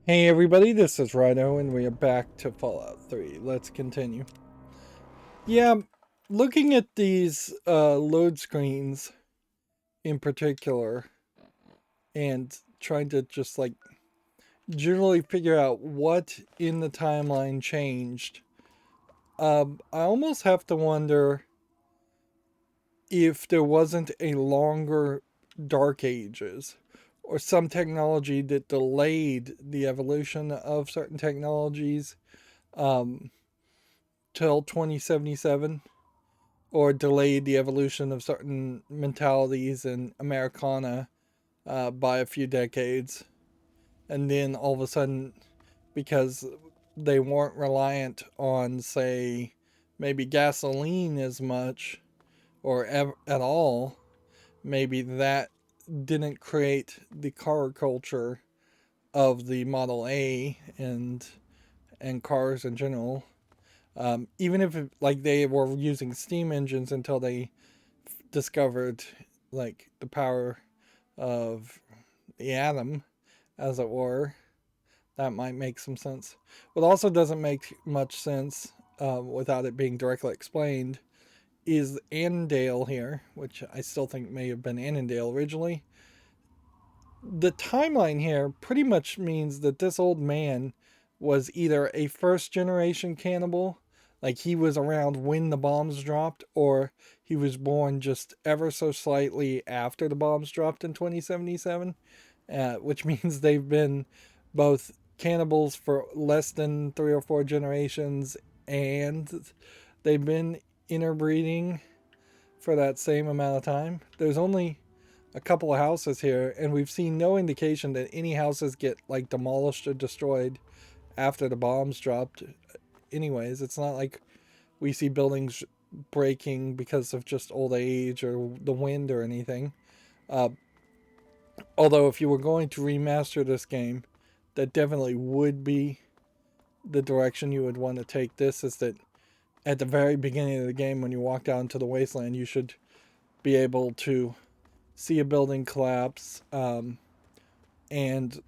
Hey everybody, this is Rydo and we are back to Fallout 3. Let's continue. Yeah, looking at these load screens in particular and trying to just like generally figure out what in the timeline changed, I almost have to wonder if there wasn't a longer Dark Ages or some technology that delayed the evolution of certain technologies um, till 2077 or delayed the evolution of certain mentalities in Americana by a few decades. And then all of a sudden, because they weren't reliant on, say, maybe gasoline as much or at all, maybe that didn't create the car culture of the Model A and cars in general. Even if like they were using steam engines until they discovered like the power of the atom, as it were, that might make some sense. What also doesn't make much sense without it being directly explained is Annandale here, which I still think may have been Annandale originally. The timeline here pretty much means that this old man was either a first generation cannibal, like he was around when the bombs dropped, or he was born just ever so slightly after the bombs dropped in 2077, which means they've been both cannibals for less than 3 or 4 generations and they've been interbreeding for that same amount of time. There's only a couple of houses here, and we've seen no indication that any houses get like demolished or destroyed after the bombs dropped. Anyways, it's not like we see buildings breaking because of just old age or the wind or anything. Uh, Although, if you were going to remaster this game, that definitely would be the direction you would want to take this. Is that at the very beginning of the game, when you walk out into the wasteland, you should be able to see a building collapse and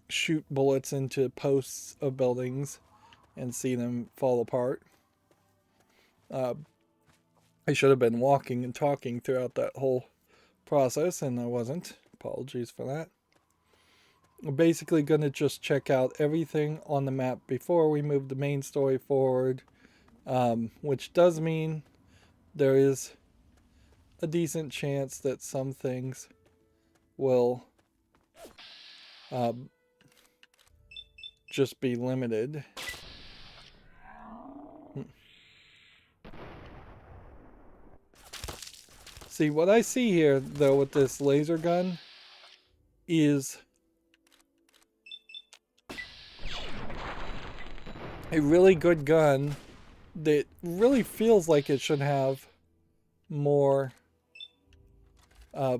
shoot bullets into posts of buildings and see them fall apart. Uh, I should have been walking and talking throughout that whole process, and I wasn't. Apologies for that. We're basically going to just check out everything on the map before we move the main story forward, which does mean there is a decent chance that some things will um, just be limited. See, what I see here, though, with this laser gun is a really good gun that really feels like it should have more uh,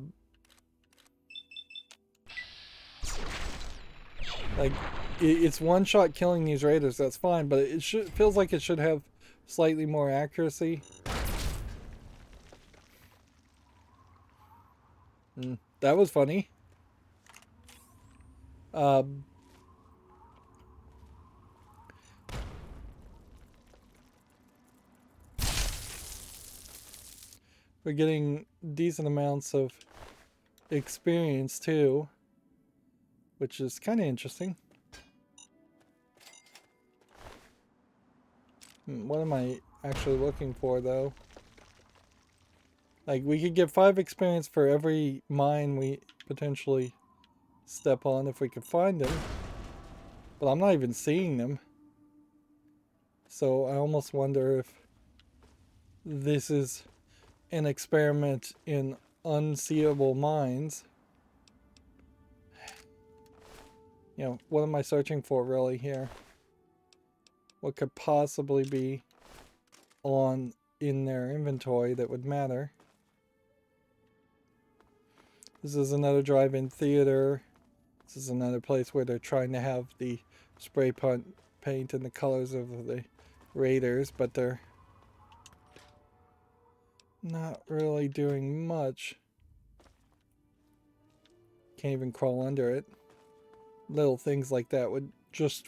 like it's one shot killing these raiders, that's fine, but it feels like it should have slightly more accuracy. That was funny. um, we're getting decent amounts of experience too, which is kind of interesting. What am I actually looking for, though? Like, we could get 5 experience for every mine we potentially step on if we could find them. But I'm not even seeing them. So I almost wonder if this is an experiment in unseeable mines. You know, what am I searching for really here? What could possibly be on in their inventory that would matter? This is another drive-in theater. This is another place where they're trying to have the spray paint in the colors of the Raiders, but they're not really doing much. Can't even crawl under it. little things like that would just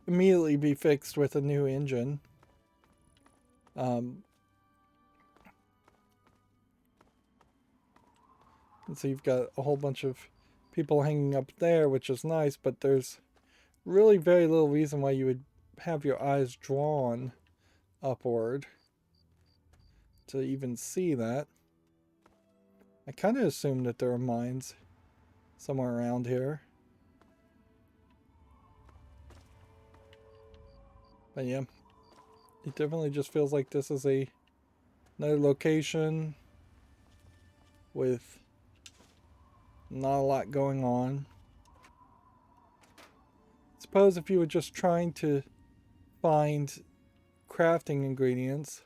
immediately be fixed with a new engine. And so you've got a whole bunch of people hanging up there, which is nice, but there's really very little reason why you would have your eyes drawn upward to even see that. I kind of assumed that there are mines somewhere around here. But yeah, it definitely just feels like this is another location with not a lot going on. Suppose if you were just trying to find crafting ingredients,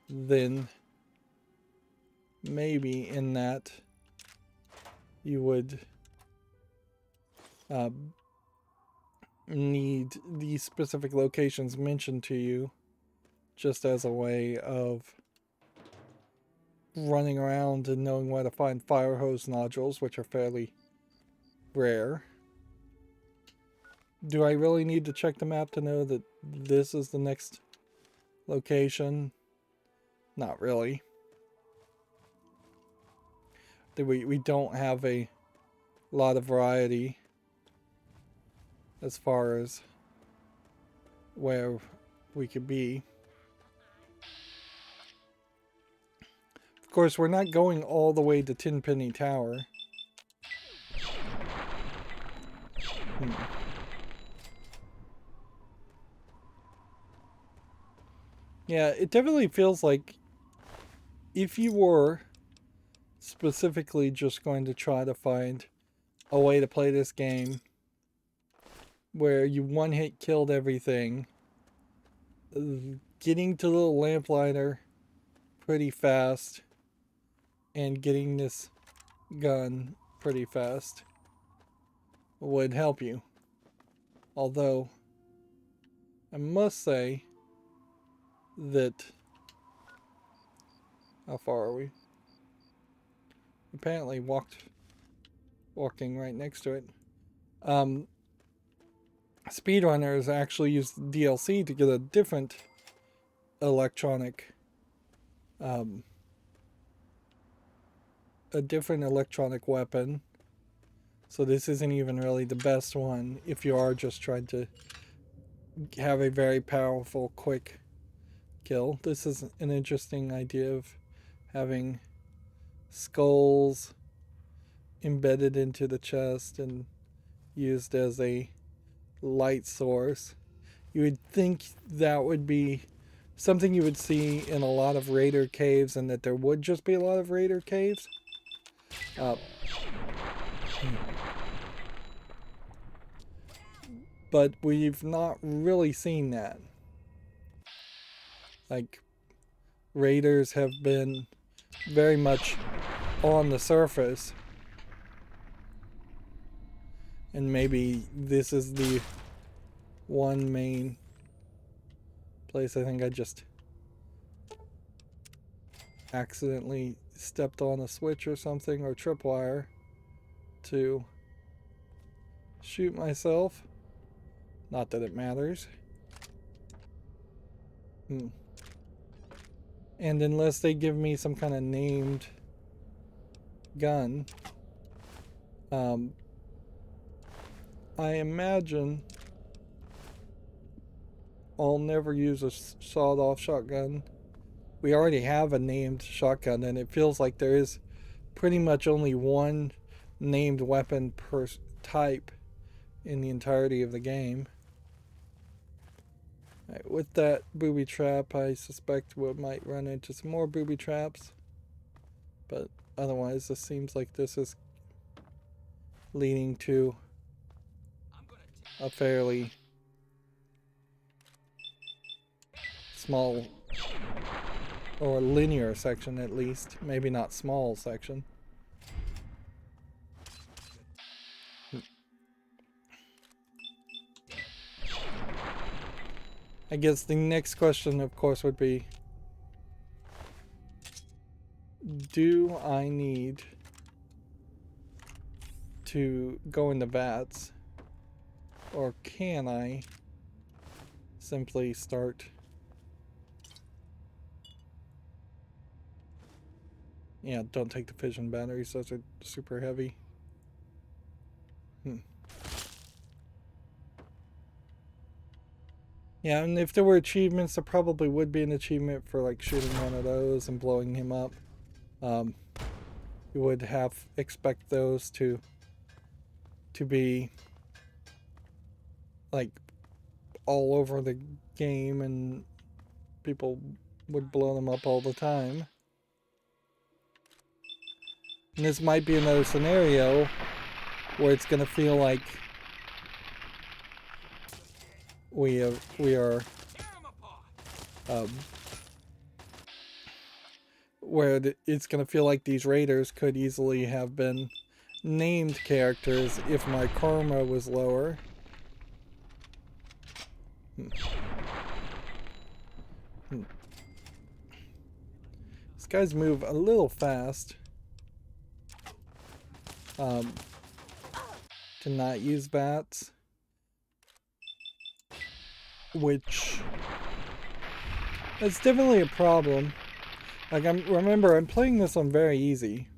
then maybe in that you would need these specific locations mentioned to you just as a way of running around and knowing where to find fire hose nodules, which are fairly rare. Do I really need to check the map to know that this is the next location? Not really. We don't have a lot of variety as far as where we could be. Of course, we're not going all the way to Tenpenny Tower. Yeah, it definitely feels like if you were specifically just going to try to find a way to play this game where you one-hit killed everything, getting to the little lamplighter pretty fast and getting this gun pretty fast would help you. Although, I must say that... How far are we? Apparently walking right next to it. Speedrunners actually use DLC to get a different electronic weapon. So this isn't even really the best one if you are just trying to have a very powerful, quick kill. This is an interesting idea of having skulls embedded into the chest and used as a light source. You would think that would be something you would see in a lot of raider caves, and that there would just be a lot of raider caves. But we've not really seen that. Like, raiders have been very much on the surface. And maybe this is the one main place. I think I just accidentally stepped on a switch or something, or tripwire, to shoot myself. Not that it matters. And unless they give me some kind of named gun, I imagine I'll never use a sawed-off shotgun. We already have a named shotgun, and it feels like there is pretty much only one named weapon per type in the entirety of the game. Right, with that booby trap, I suspect we might run into some more booby traps. But otherwise, this seems like this is leading to a fairly small or linear section, at least. Maybe not small section. I guess the next question, of course, would be, do I need to go into vats? Or can I simply start? Yeah, don't take the fission batteries, those are super heavy. Yeah, and if there were achievements, there probably would be an achievement for like shooting one of those and blowing him up. You would expect those to be like all over the game, and people would blow them up all the time. And this might be another scenario where it's gonna feel like we are where it's gonna feel like these raiders could easily have been named characters if my karma was lower. These guys move a little fast. To not use bats, which is definitely a problem. Like, remember, I'm playing this on very easy,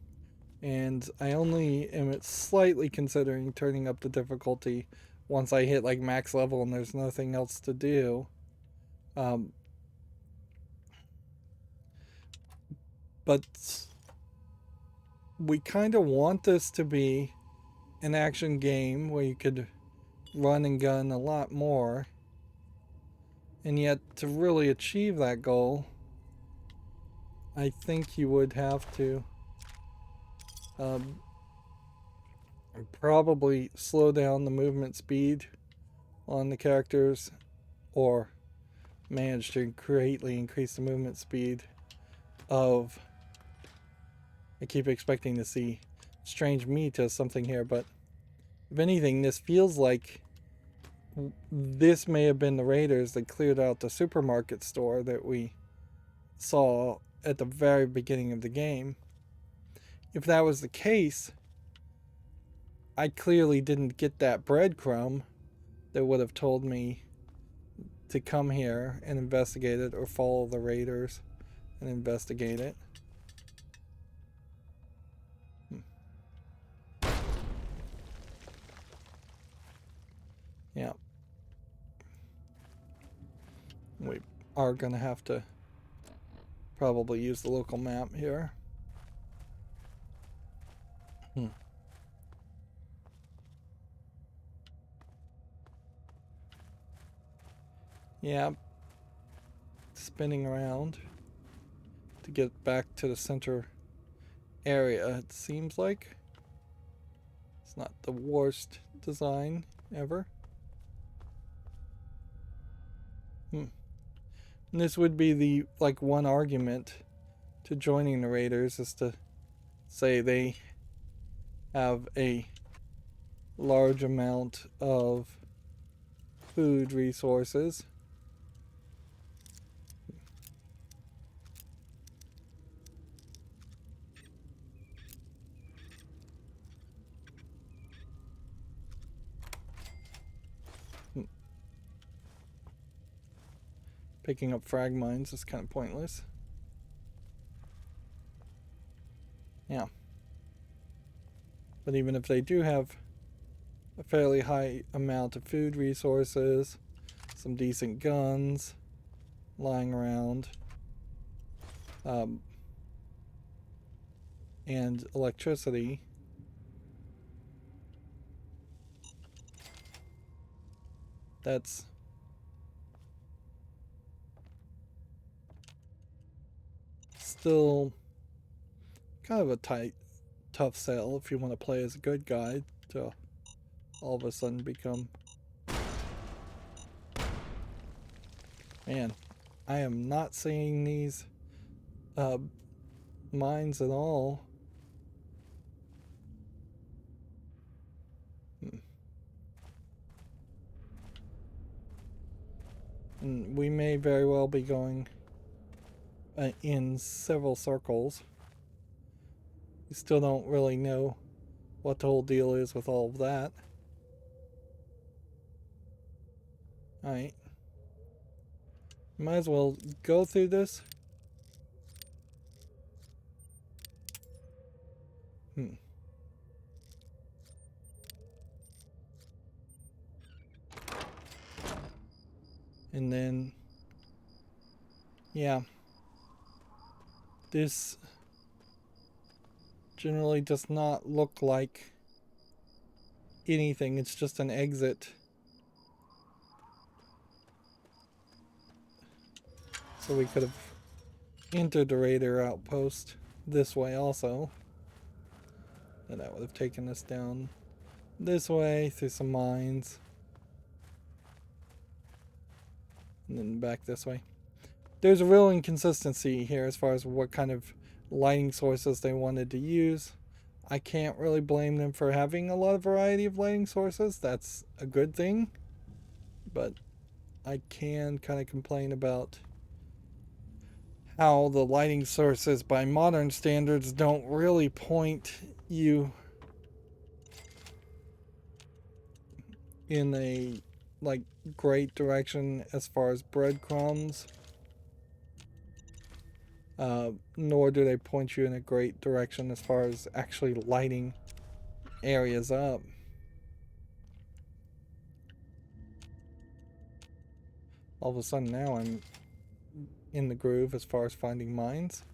and I only am slightly considering turning up the difficulty once I hit like max level and there's nothing else to do. But we kind of want this to be an action game where you could run and gun a lot more, and yet to really achieve that goal, I think you would have to probably slow down the movement speed on the characters, or manage to greatly increase the movement speed of... I keep expecting to see strange meat as something here, but if anything, this feels like this may have been the raiders that cleared out the supermarket store that we saw at the very beginning of the game. If that was the case, I clearly didn't get that breadcrumb that would have told me to come here and investigate it, or follow the raiders and investigate it. Yeah. We are gonna have to probably use the local map here. Yeah. Spinning around to get back to the center area, it seems like. It's not the worst design ever. And this would be the one argument to joining the raiders, is to say they have a large amount of food resources. Picking up frag mines is kind of pointless. Yeah. But even if they do have a fairly high amount of food resources, some decent guns lying around, and electricity, that's still kind of a tough sell if you want to play as a good guy, to all of a sudden become... Man, I am not seeing these mines at all. And we may very well be going in several circles. We still don't really know what the whole deal is with all of that. Alright. Might as well go through this. And then, yeah, this generally does not look like anything. It's just an exit. So we could have entered the raider outpost this way also. And that would have taken us down this way through some mines. And then back this way. There's a real inconsistency here as far as what kind of lighting sources they wanted to use. I can't really blame them for having a lot of variety of lighting sources. That's a good thing. But I can kind of complain about how the lighting sources by modern standards don't really point you in a great direction as far as breadcrumbs. Nor do they point you in a great direction as far as actually lighting areas up. All of a sudden now I'm in the groove as far as finding mines.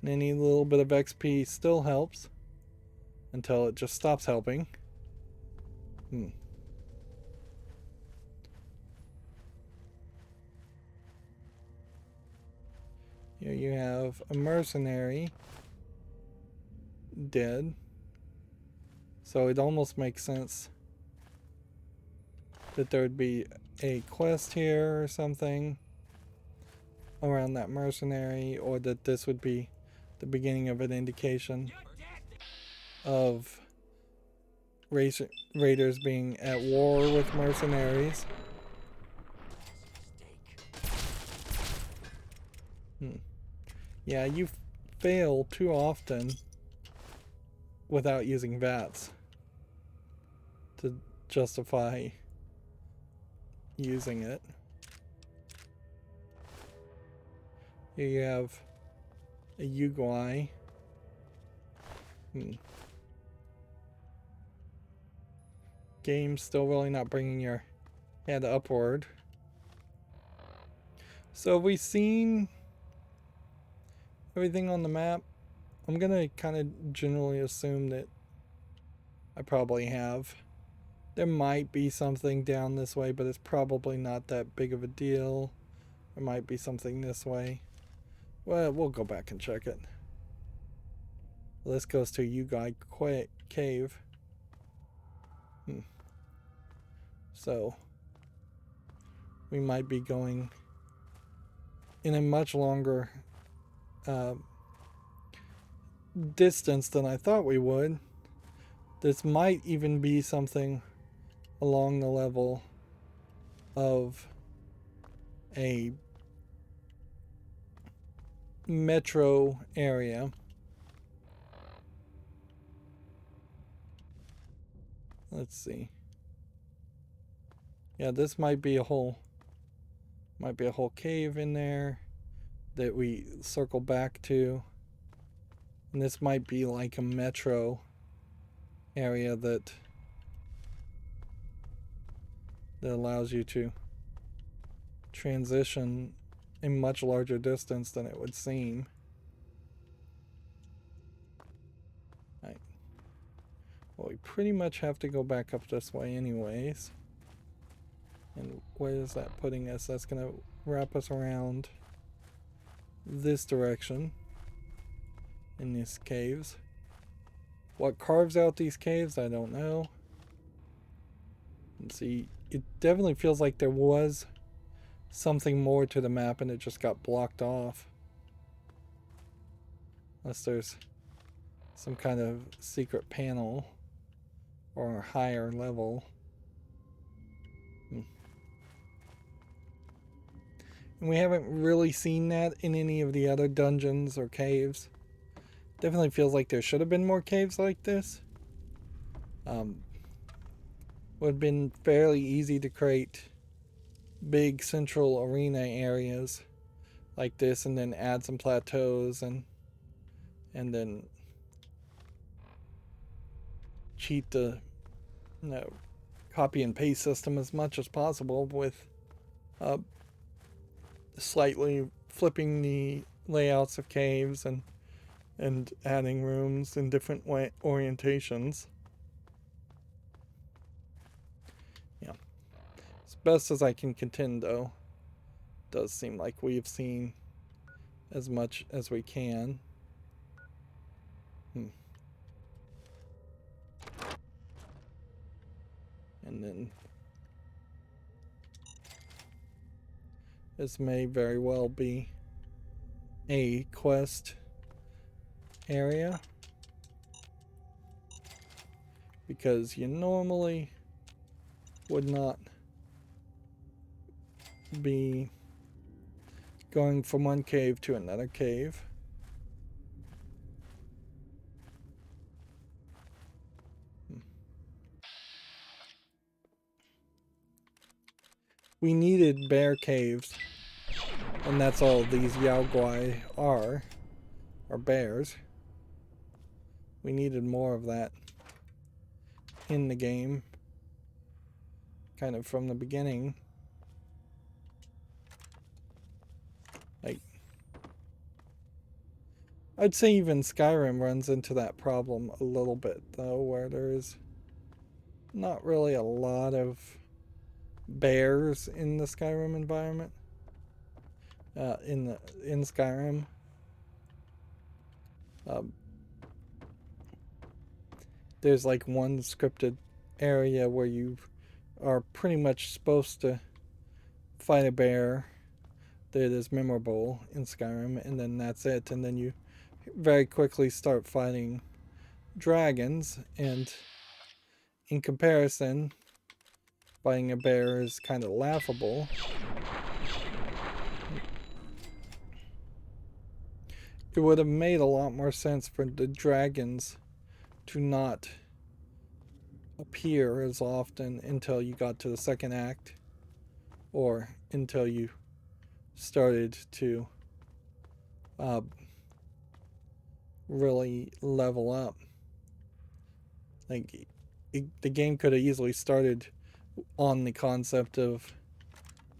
And any little bit of XP still helps until it just stops helping. Here you have a mercenary dead. So it almost makes sense that there would be a quest here or something around that mercenary, or that this would be the beginning of an indication of raiders being at war with mercenaries. Yeah, you fail too often without using VATS to justify using it. Here you have a Uguay. Game's still really not bringing your head upward. So have we seen everything on the map? I'm gonna kind of generally assume that I probably have. There might be something down this way, but it's probably not that big of a deal. There might be something this way. Well, we'll go back and check it. This goes to Uguay Cave. So we might be going in a much longer distance than I thought we would. This might even be something along the level of a metro area. Let's see. Yeah, this might be a whole cave in there that we circle back to. And this might be like a metro area that allows you to transition a much larger distance than it would seem. Right. Well, we pretty much have to go back up this way anyways. And where is that putting us? That's going to wrap us around this direction in these caves. What carves out these caves, I don't know. Let's see, it definitely feels like there was something more to the map and it just got blocked off. Unless there's some kind of secret panel or a higher level. And we haven't really seen that in any of the other dungeons or caves. Definitely feels like there should have been more caves like this. Would have been fairly easy to create big central arena areas like this, and then add some plateaus and then cheat the copy and paste system as much as possible with slightly flipping the layouts of caves and adding rooms in different orientations. Yeah, as best as I can contend, though, does seem like we've seen as much as we can. And then this may very well be a quest area, because you normally would not be going from one cave to another cave. We needed bear caves, and that's all these Yaoguai are bears. We needed more of that in the game, kind of from the beginning. Like, I'd say even Skyrim runs into that problem a little bit, though, where there's not really a lot of bears in the Skyrim environment. In Skyrim, there's like one scripted area where you are pretty much supposed to fight a bear that is memorable in Skyrim, and then that's it. And then you very quickly start fighting dragons, and in comparison, fighting a bear is kind of laughable. It would have made a lot more sense for the dragons to not appear as often until you got to the second act, or until you started to really level up. Like, the game could have easily started on the concept of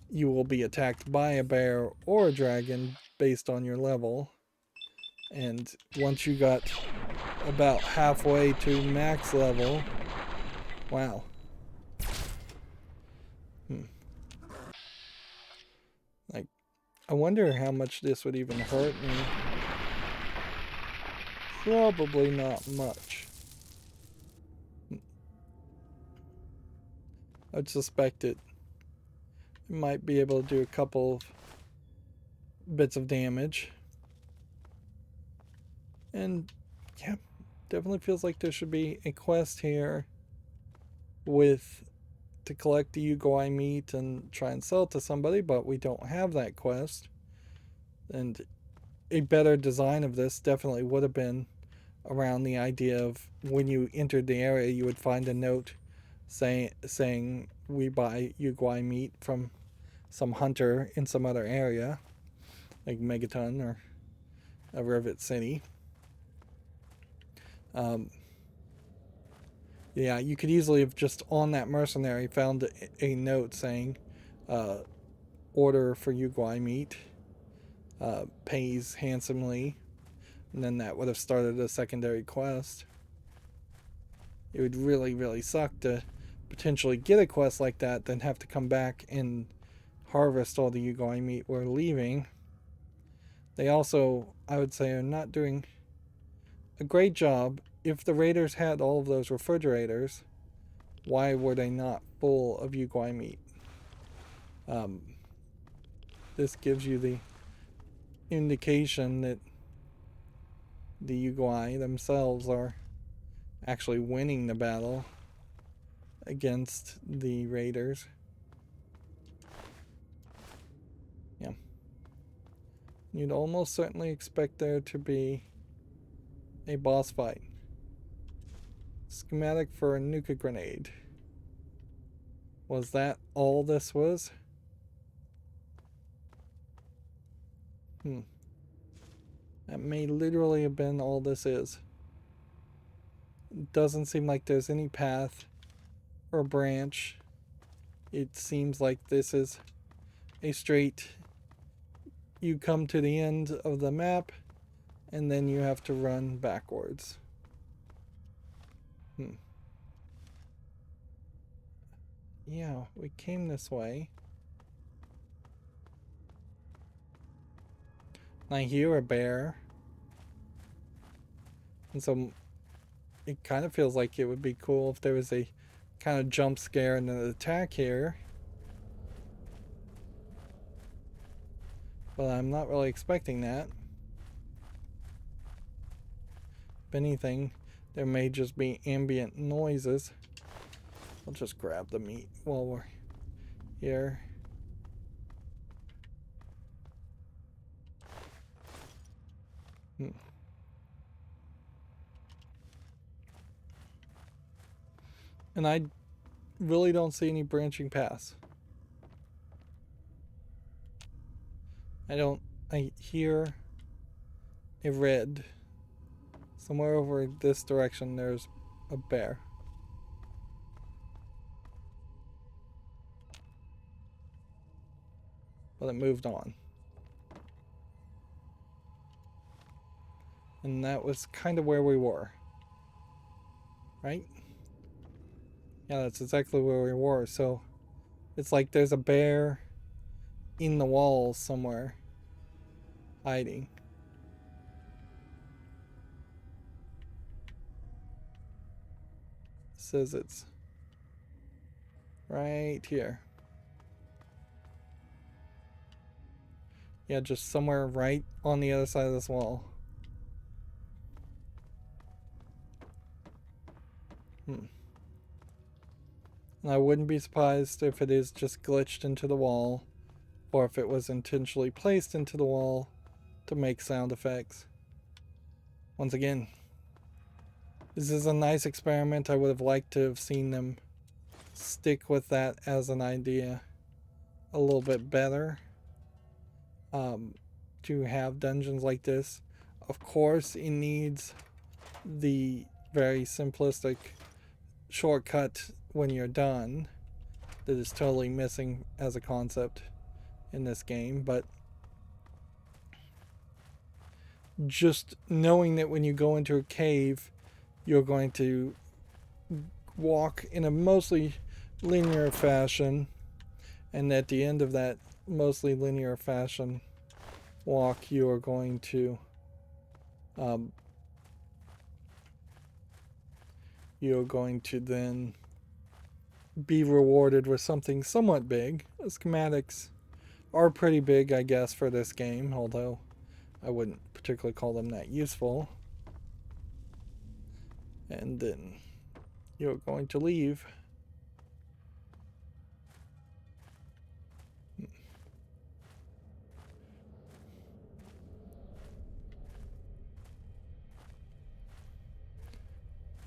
you will be attacked by a bear or a dragon based on your level, and once you got about halfway to max level, wow. Like, I wonder how much this would even hurt me. Probably not much. I'd suspect it might be able to do a couple of bits of damage. And yeah, definitely feels like there should be a quest here to collect the Yugoi meat and try and sell it to somebody, but we don't have that quest. And a better design of this definitely would have been around the idea of when you entered the area, you would find a note saying we buy Yugoi meat from some hunter in some other area, like Megaton or a Rivet City. Yeah, you could easily have just on that mercenary found a note saying, order for Yugoi meat, pays handsomely, and then that would have started a secondary quest. It would really, really suck to potentially get a quest like that, then have to come back and harvest all the Yugoi meat we're leaving. They also, I would say, are not doing a great job. If the raiders had all of those refrigerators, why were they not full of Yugoi meat? This gives you the indication that the Yugoi themselves are actually winning the battle against the raiders. Yeah. You'd almost certainly expect there to be A boss fight. Schematic for a nuka grenade. Was that all this was? That may literally have been all this is. It doesn't seem like there's any path or branch. It seems like this is a straight... You come to the end of the map, and then you have to run backwards. Yeah, we came this way. I hear a bear. And so it kind of feels like it would be cool if there was a kind of jump scare and an attack here. But I'm not really expecting that. If anything, there may just be ambient noises. I'll just grab the meat while we're here. And I really don't see any branching paths. I hear a red. Somewhere over this direction there's a bear. But it moved on. And that was kind of where we were. Right? Yeah, that's exactly where we were. So it's like there's a bear in the walls somewhere, hiding. It says it's right here. Yeah, just somewhere right on the other side of this wall. And I wouldn't be surprised if it is just glitched into the wall, or if it was intentionally placed into the wall to make sound effects. Once again, this is a nice experiment. I would have liked to have seen them stick with that as an idea a little bit better. To have dungeons like this. Of course, it needs the very simplistic shortcut when you're done that is totally missing as a concept in this game, but just knowing that when you go into a cave you're going to walk in a mostly linear fashion, and at the end of that mostly linear fashion walk you are going to then be rewarded with something somewhat big. The schematics are pretty big, I guess, for this game, although I wouldn't particularly call them that useful. And then you're going to leave.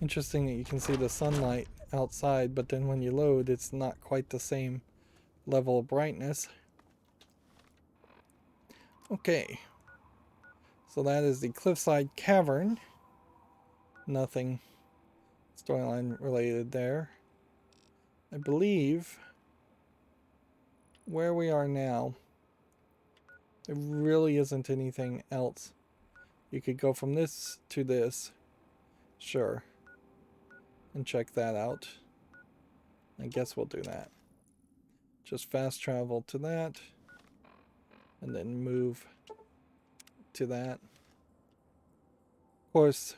Interesting that you can see the sunlight outside, but then when you load, it's not quite the same level of brightness. Okay. So that is the Cliffside Cavern. Nothing storyline related there. I believe where we are now, there really isn't anything else. You could go from this to this. Sure. And check that out. I guess we'll do that. Just fast travel to that. And then move to that. Of course,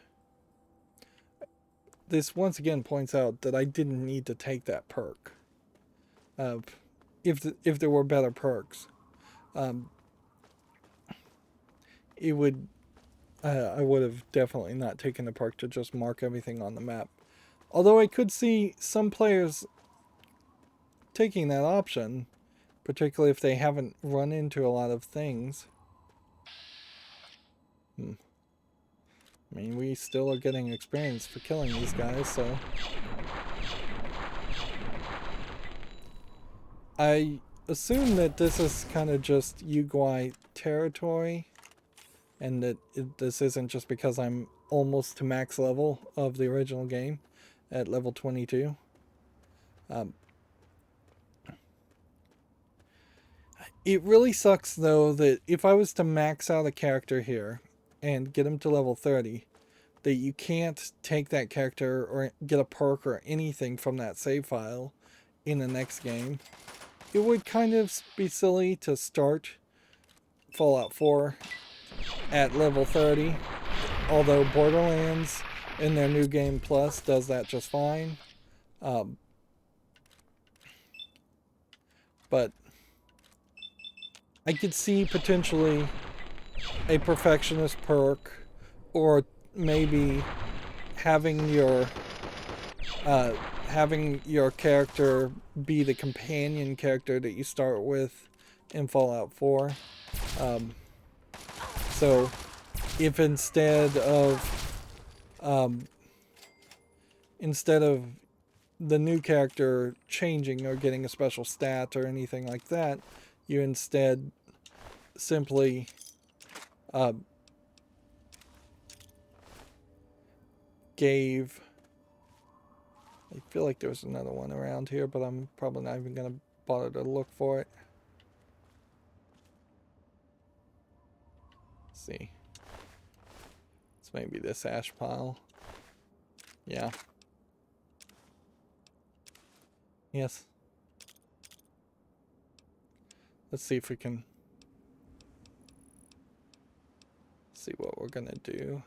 this once again points out that I didn't need to take that perk. If there were better perks, it would. I would have definitely not taken the perk to just mark everything on the map. Although I could see some players taking that option, particularly if they haven't run into a lot of things. I mean, we still are getting experience for killing these guys, so... I assume that this is kind of just Uguay territory, and that this isn't just because I'm almost to max level of the original game at level 22. It really sucks, though, that if I was to max out a character here and get him to level 30, that you can't take that character or get a perk or anything from that save file in the next game. It would kind of be silly to start Fallout 4 at level 30, although Borderlands in their New Game Plus does that just fine. But I could see potentially a perfectionist perk, or maybe having your character be the companion character that you start with in Fallout 4. So if instead of the new character changing or getting a special stat or anything like that, you instead simply gave... I feel like there's another one around here, but I'm probably not even going to bother to look for it. Let's see. It's maybe this ash pile. Yeah. Yes. Let's see if we can see what we're going to do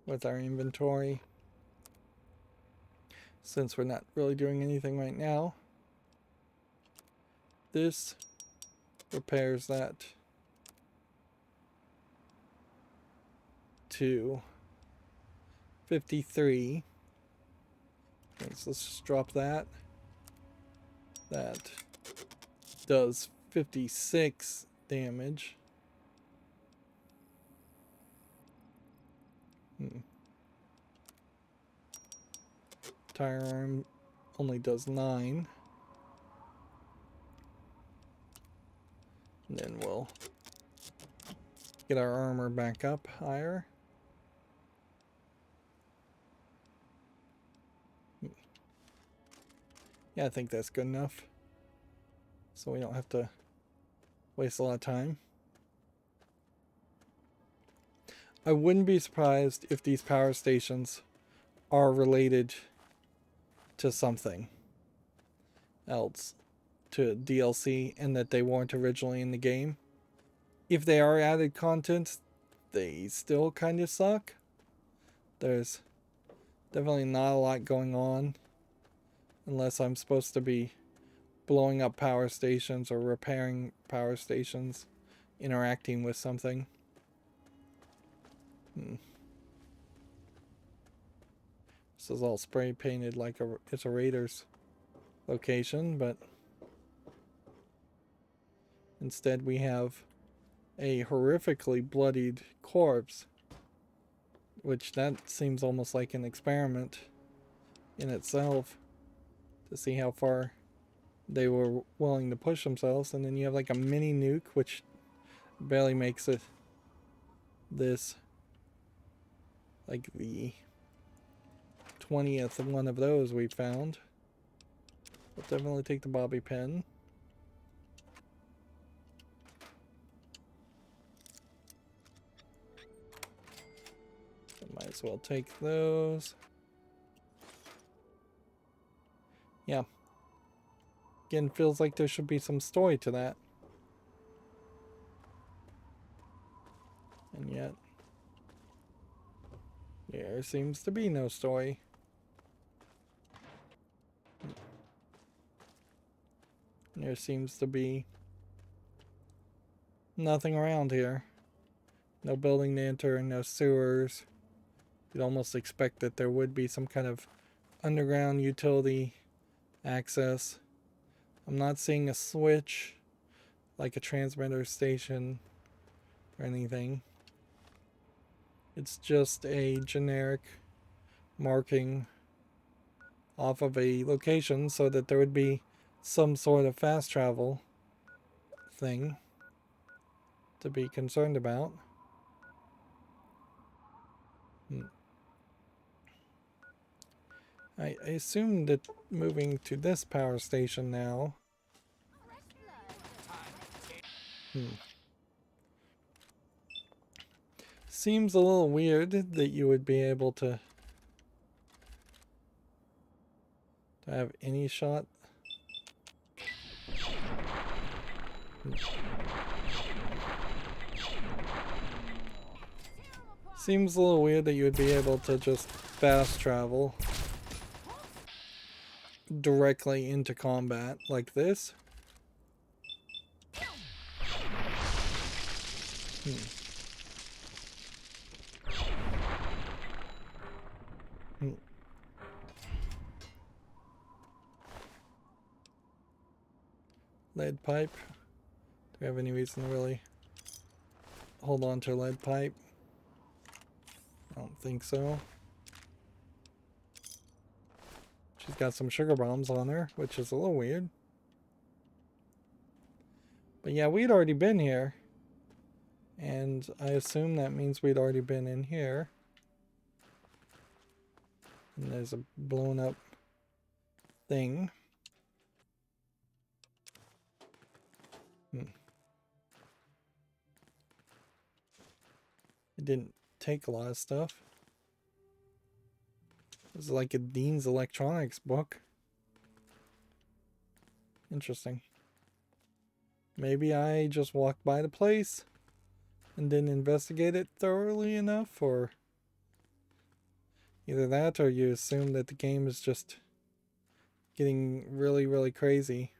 with our inventory. Since we're not really doing anything right now, this repairs that to 53. Okay, so let's just drop that. That does 56 damage. Tire arm only does 9. And then we'll get our armor back up higher. Yeah, I think that's good enough. So we don't have to waste a lot of time. I wouldn't be surprised if these power stations are related to something else, to DLC, and that they weren't originally in the game. If they are added content, they still kind of suck. There's definitely not a lot going on unless I'm supposed to be blowing up power stations or repairing power stations, interacting with something. This is all spray painted like it's a Raiders location, but instead we have a horrifically bloodied corpse, which that seems almost like an experiment in itself to see how far they were willing to push themselves. And then you have like a mini nuke, which barely makes it this like the 20th one of those we found. We'll definitely take the bobby pin. Might as well take those. Yeah. Again, feels like there should be some story to that. And yet, there seems to be no story. There seems to be nothing around here. No building to enter, no sewers. You'd almost expect that there would be some kind of underground utility access. I'm not seeing a switch, like a transmitter station or anything. It's just a generic marking off of a location so that there would be some sort of fast travel thing to be concerned about. I assume that moving to this power station now. Seems a little weird that you would be able to have any shot. Seems a little weird that you would be able to just fast travel directly into combat like this. Lead pipe. Do we have any reason to really hold on to a lead pipe? I don't think so. She's got some sugar bombs on her, which is a little weird. But yeah, we'd already been here. And I assume that means we'd already been in here. And there's a blown up thing. It didn't take a lot of stuff. This is like a Dean's Electronics book. Interesting. Maybe I just walked by the place and didn't investigate it thoroughly enough, or either that or you assume that the game is just getting really, really crazy.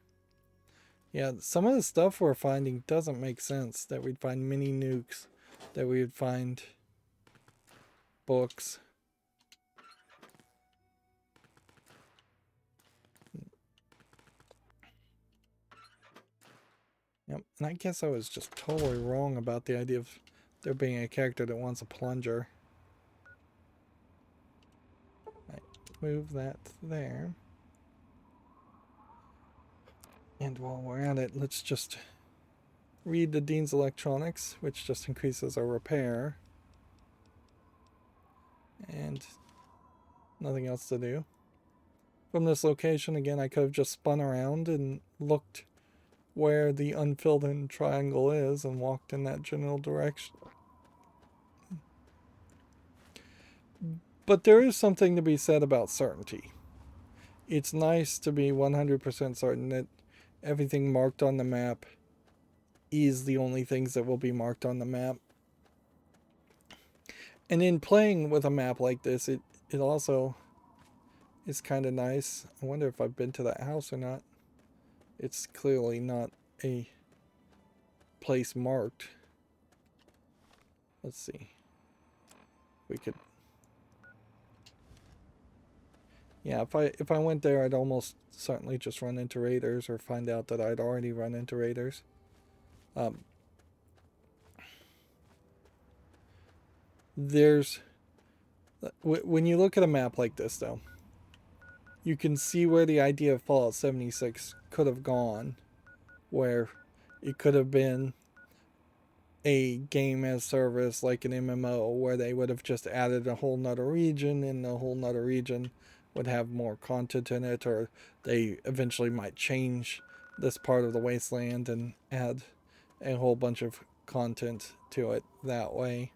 Yeah, some of the stuff we're finding doesn't make sense. That we'd find mini nukes, that we would find books. Yep, and I guess I was just totally wrong about the idea of there being a character that wants a plunger. Right, move that there. And while we're at it, let's just read the Dean's Electronics, which just increases our repair. And nothing else to do. From this location, again, I could have just spun around and looked where the unfilled in triangle is and walked in that general direction. But there is something to be said about certainty. It's nice to be 100% certain that everything marked on the map is the only things that will be marked on the map. And in playing with a map like this, it also is kind of nice. I wonder if I've been to that house or not. It's clearly not a place marked. Let's see. We could... Yeah, if I went there, I'd almost certainly just run into raiders or find out that I'd already run into raiders. When you look at a map like this, though, you can see where the idea of Fallout 76 could have gone, where it could have been a game as service like an MMO, where they would have just added a whole nother region, and the whole nother region would have more content in it, or they eventually might change this part of the wasteland and add a whole bunch of content to it that way,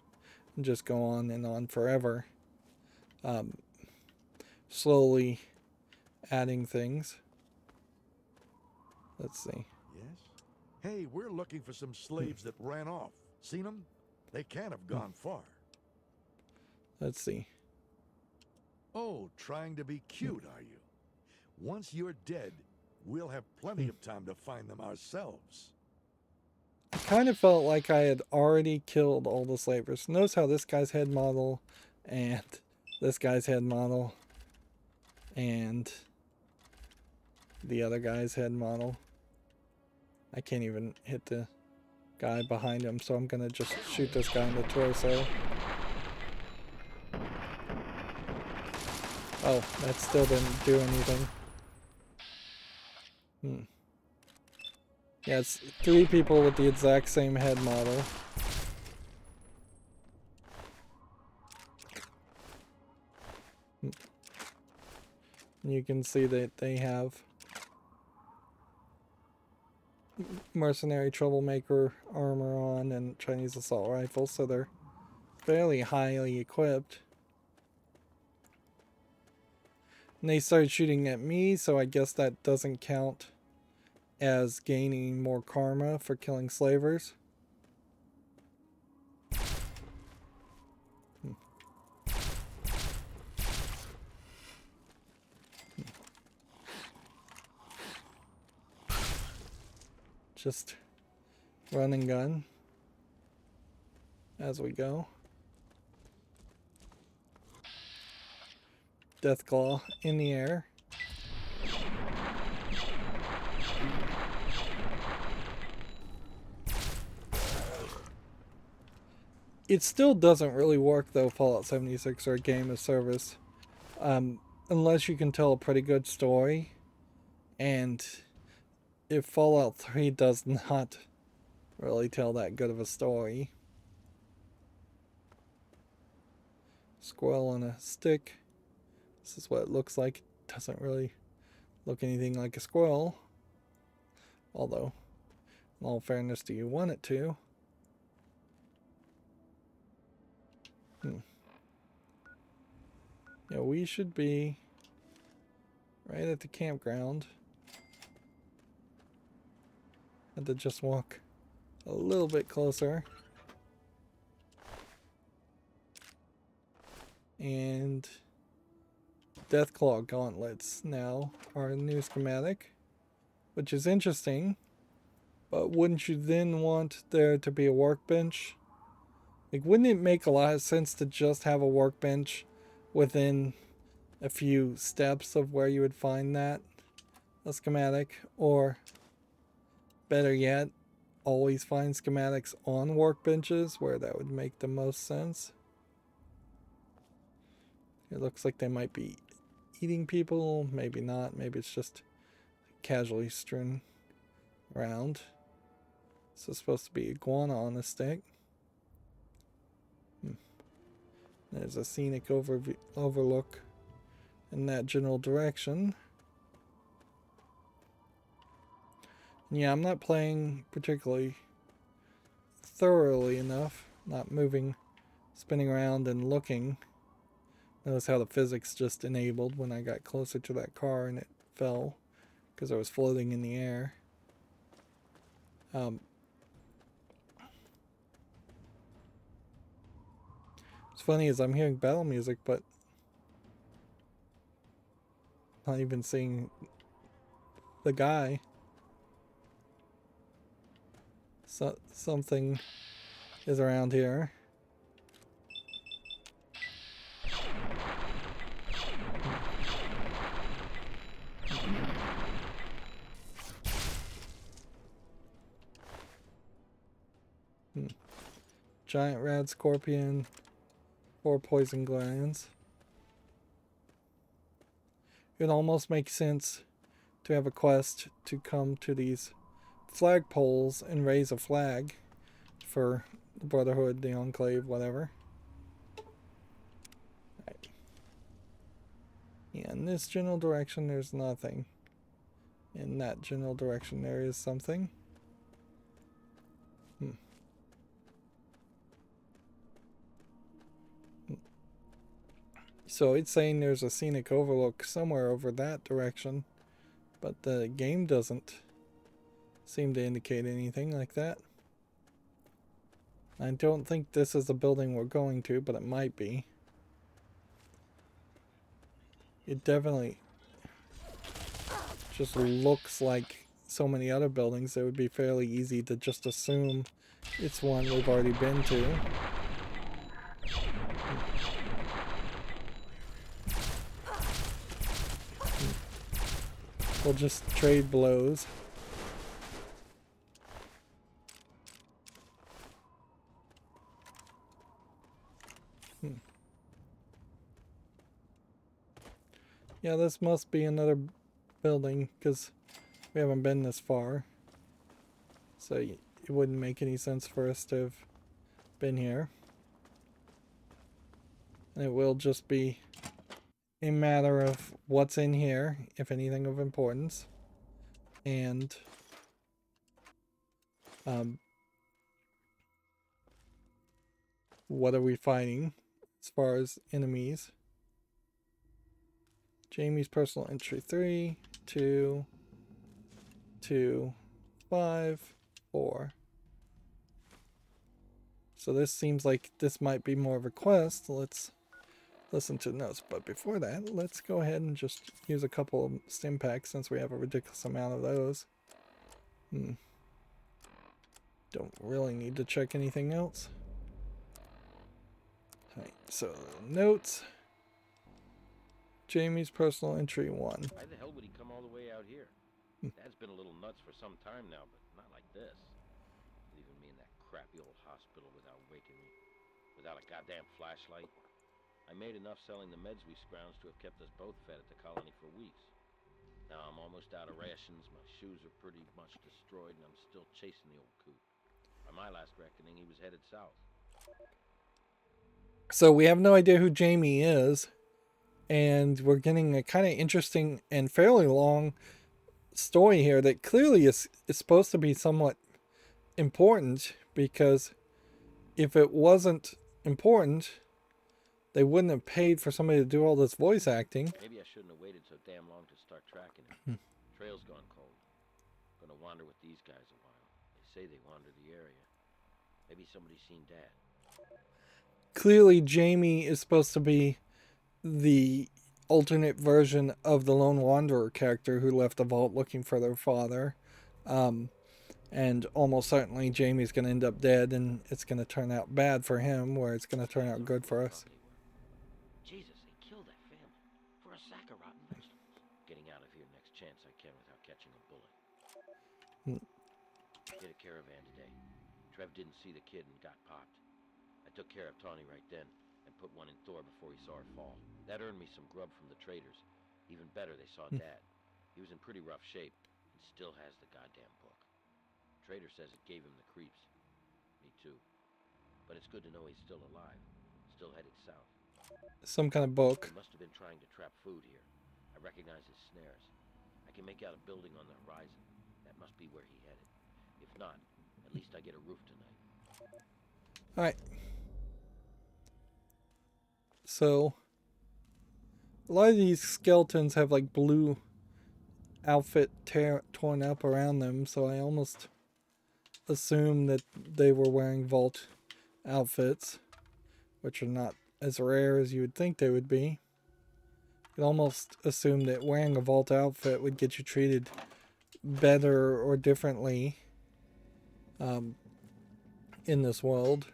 and just go on and on forever, slowly adding things. Let's see. Yes? Hey, we're looking for some slaves that ran off. Seen them? They can't have gone far. Let's see. Oh, trying to be cute, are you? Once you're dead, we'll have plenty of time to find them ourselves. I kind of felt like I had already killed all the slavers. Notice how this guy's head model and this guy's head model and the other guy's head model. I can't even hit the guy behind him, so I'm gonna just shoot this guy in the torso. Oh, that still didn't do anything. Yeah, it's 3 people with the exact same head model. You can see that they have mercenary troublemaker armor on and Chinese assault rifles, so they're fairly highly equipped. And they started shooting at me, so I guess that doesn't count as gaining more karma for killing slavers. Just run and gun as we go. Deathclaw in the air. It still doesn't really work though, Fallout 76 or a game of service, unless you can tell a pretty good story. And if Fallout 3 does not really tell that good of a story. Squirrel on a stick. This is what it looks like. It doesn't really look anything like a squirrel. Although, in all fairness, do you want it to? Yeah, we should be right at the campground. Had to just walk a little bit closer. And Deathclaw gauntlets now are a new schematic, which is interesting. But wouldn't you then want there to be a workbench? Like, wouldn't it make a lot of sense to just have a workbench within a few steps of where you would find that, a schematic? Or better yet, always find schematics on workbenches where that would make the most sense. It looks like they might be eating people, maybe not, maybe it's just casually strewn around. This is supposed to be iguana on a stick. There's a scenic overlook in that general direction. Yeah, I'm not playing particularly thoroughly enough, not moving, spinning around and looking. Notice how the physics just enabled when I got closer to that car and it fell because I was floating in the air. What's funny is I'm hearing battle music, but not even seeing the guy. So something is around here. Giant rad scorpion, 4 poison glands. It almost makes sense to have a quest to come to these flagpoles and raise a flag for the Brotherhood, the Enclave, whatever. Right. Yeah, in this general direction there's nothing. In that general direction there is something. So it's saying there's a scenic overlook somewhere over that direction, but the game doesn't seem to indicate anything like that. I don't think this is the building we're going to, but it might be. It definitely just looks like so many other buildings. It would be fairly easy to just assume it's one we've already been to. We'll just trade blows. Yeah, this must be another building, because we haven't been this far. So it wouldn't make any sense for us to have been here. And it will just be a matter of what's in here, if anything of importance. And what are we fighting as far as enemies? Jamie's personal entry 3, 2, 2, 5, 4. So this seems like this might be more of a quest. Let's listen to the notes. But before that, let's go ahead and just use a couple of stim packs since we have a ridiculous amount of those. Don't really need to check anything else. Alright, so notes. Jamie's personal entry 1. Why the hell would he come all the way out here? Dad's been a little nuts for some time now, but not like this. Leaving me in that crappy old hospital without waking me. Without a goddamn flashlight. I made enough selling the meds we scrounged to have kept us both fed at the colony for weeks. Now I'm almost out of rations, my shoes are pretty much destroyed, and I'm still chasing the old coot. By my last reckoning, he was headed south. So we have no idea who Jamie is. And we're getting a kind of interesting and fairly long story here that clearly is supposed to be somewhat important, because if it wasn't important, they wouldn't have paid for somebody to do all this voice acting. Maybe I shouldn't have waited so damn long to start tracking him. Trail's gone cold. Gonna wander with these guys a while. They say they wander the area. Maybe somebody's seen Dad. Clearly Jamie is supposed to be the alternate version of the Lone Wanderer character who left the vault looking for their father. And almost certainly Jamie's going to end up dead, and it's going to turn out bad for him, where it's going to turn out good for us. Jesus, they killed that family for a sack of rotten vegetables. Getting out of here next chance I can without catching a bullet. Hit a caravan today. Trev didn't see the kid and got popped. I took care of Tawny right then and put one in Thor before he saw her fall. That earned me some grub from the traders. Even better, they saw Dad. He was in pretty rough shape and still has the goddamn book. Trader says it gave him the creeps. Me too. But it's good to know he's still alive. Still headed south. Some kind of book. He must have been trying to trap food here. I recognize his snares. I can make out a building on the horizon. That must be where he headed. If not, at least I get a roof tonight. Alright. So, a lot of these skeletons have like blue outfit torn up around them, so I almost assume that they were wearing vault outfits, which are not as rare as you would think they would be. You'd almost assume that wearing a vault outfit would get you treated better or differently in this world,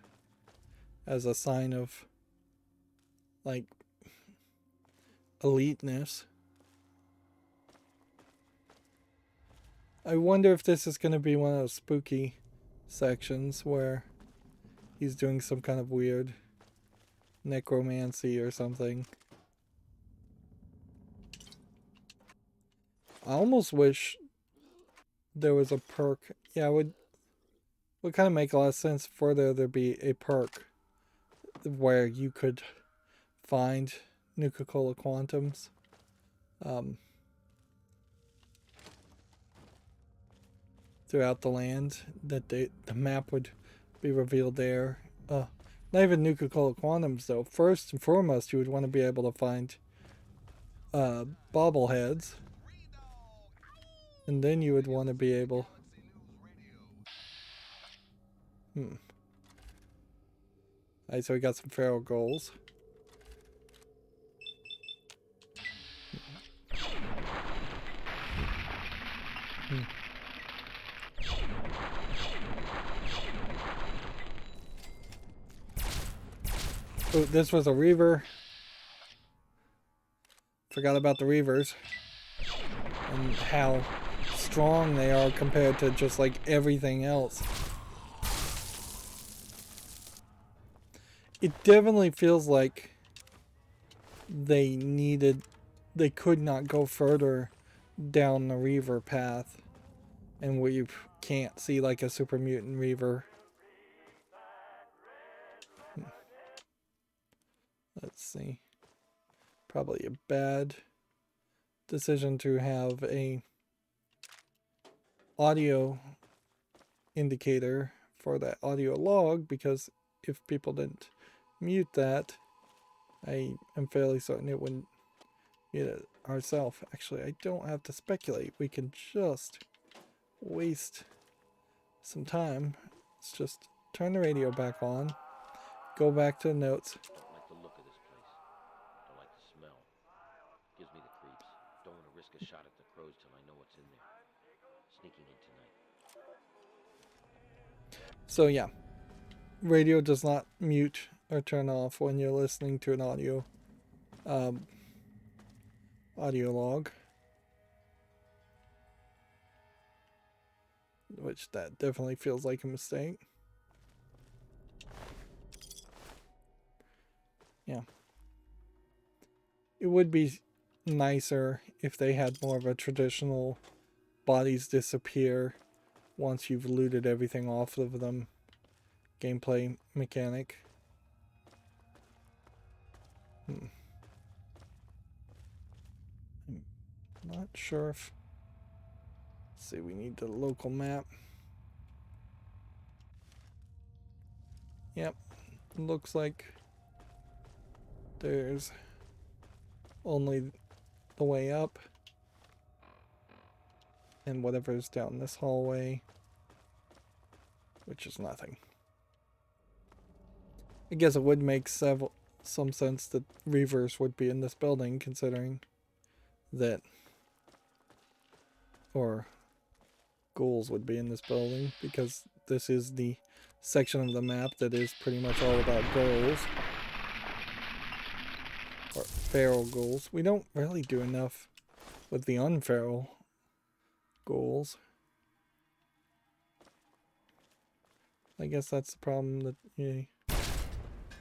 as a sign of like eliteness. I wonder if this is going to be one of those spooky sections where he's doing some kind of weird necromancy or something. I almost wish there was a perk. Yeah, it would kind of make a lot of sense for there to be a perk where you could find Nuka-Cola Quantums. Throughout the land, that the map would be revealed there. Not even Nuka-Cola Quantums though. First and foremost, you would want to be able to find bobbleheads, and then you would want to be able. Alright, so we got some feral goals. Oh, this was a reaver. Forgot about the reavers and how strong they are compared to just like everything else. It definitely feels like they needed they could not go further down the Reaver path, and we can't see like a super mutant Reaver. Let's see. Probably a bad decision to have a audio indicator for that audio log, because if people didn't mute that, I am fairly certain it wouldn't mute it ourselves. Actually, I don't have to speculate. We can just waste some time. Let's just turn the radio back on, go back to the notes. Don't like the look of this place. Don't like the smell. Gives me the creeps. Don't want to risk a shot at the crows till I know what's in there. Sneaking in tonight. So yeah, radio does not mute or turn off when you're listening to an audio log, which that definitely feels like a mistake. Yeah, it would be nicer if they had more of a traditional bodies disappear once you've looted everything off of them gameplay mechanic. I'm not sure if... Let's see, we need the local map. Yep, looks like there's only the way up and whatever's down this hallway, which is nothing. I guess it would make some sense that Reavers would be in this building, considering that, or ghouls would be in this building, because this is the section of the map that is pretty much all about ghouls, or feral ghouls. We don't really do enough with the unferal ghouls. I guess that's the problem that you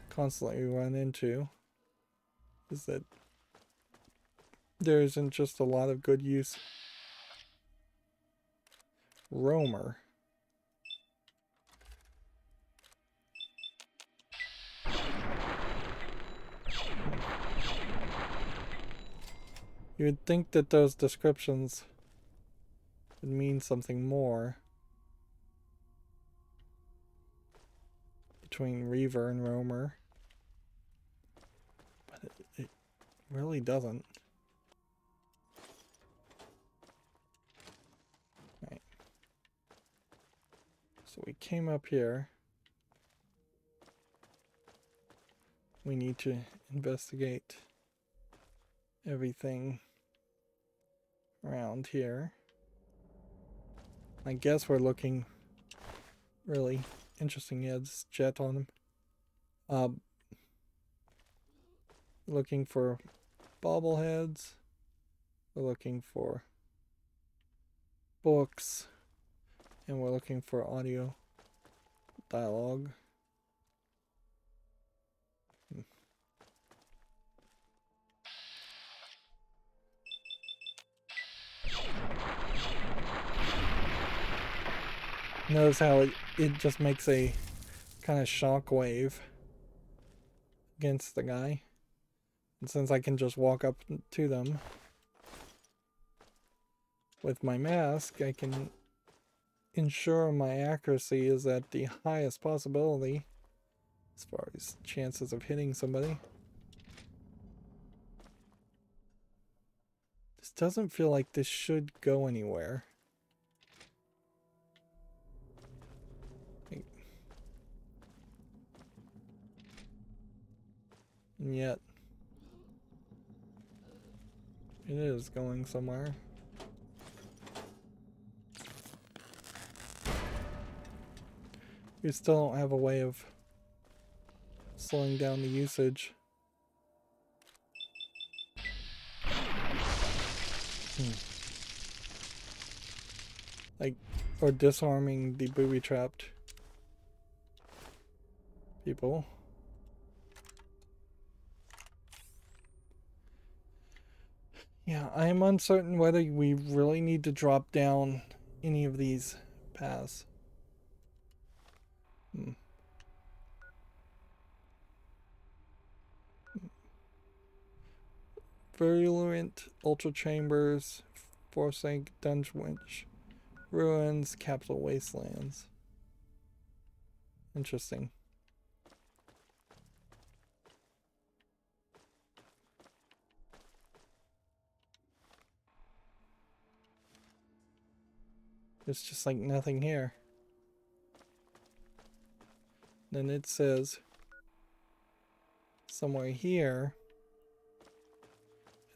constantly run into, is that there isn't just a lot of good use. Roamer. You would think that those descriptions would mean something more between Reaver and Roamer, but it really doesn't. Right. So we came up here. We need to investigate everything around here. I guess we're looking really interesting. Yeah, this jet on him. Looking for bobbleheads. We're looking for books. And we're looking for audio dialogue. Notice how it just makes a kind of shock wave against the guy. And since I can just walk up to them with my mask, I can ensure my accuracy is at the highest possibility as far as chances of hitting somebody. This doesn't feel like this should go anywhere. And yet, it is going somewhere. We still don't have a way of slowing down the usage. Like, or disarming the booby-trapped people. Yeah, I am uncertain whether we really need to drop down any of these paths. Virulent ultra chambers, forsaken dungeon witch, ruins, capital wastelands. Interesting. There's just like nothing here. Then it says somewhere here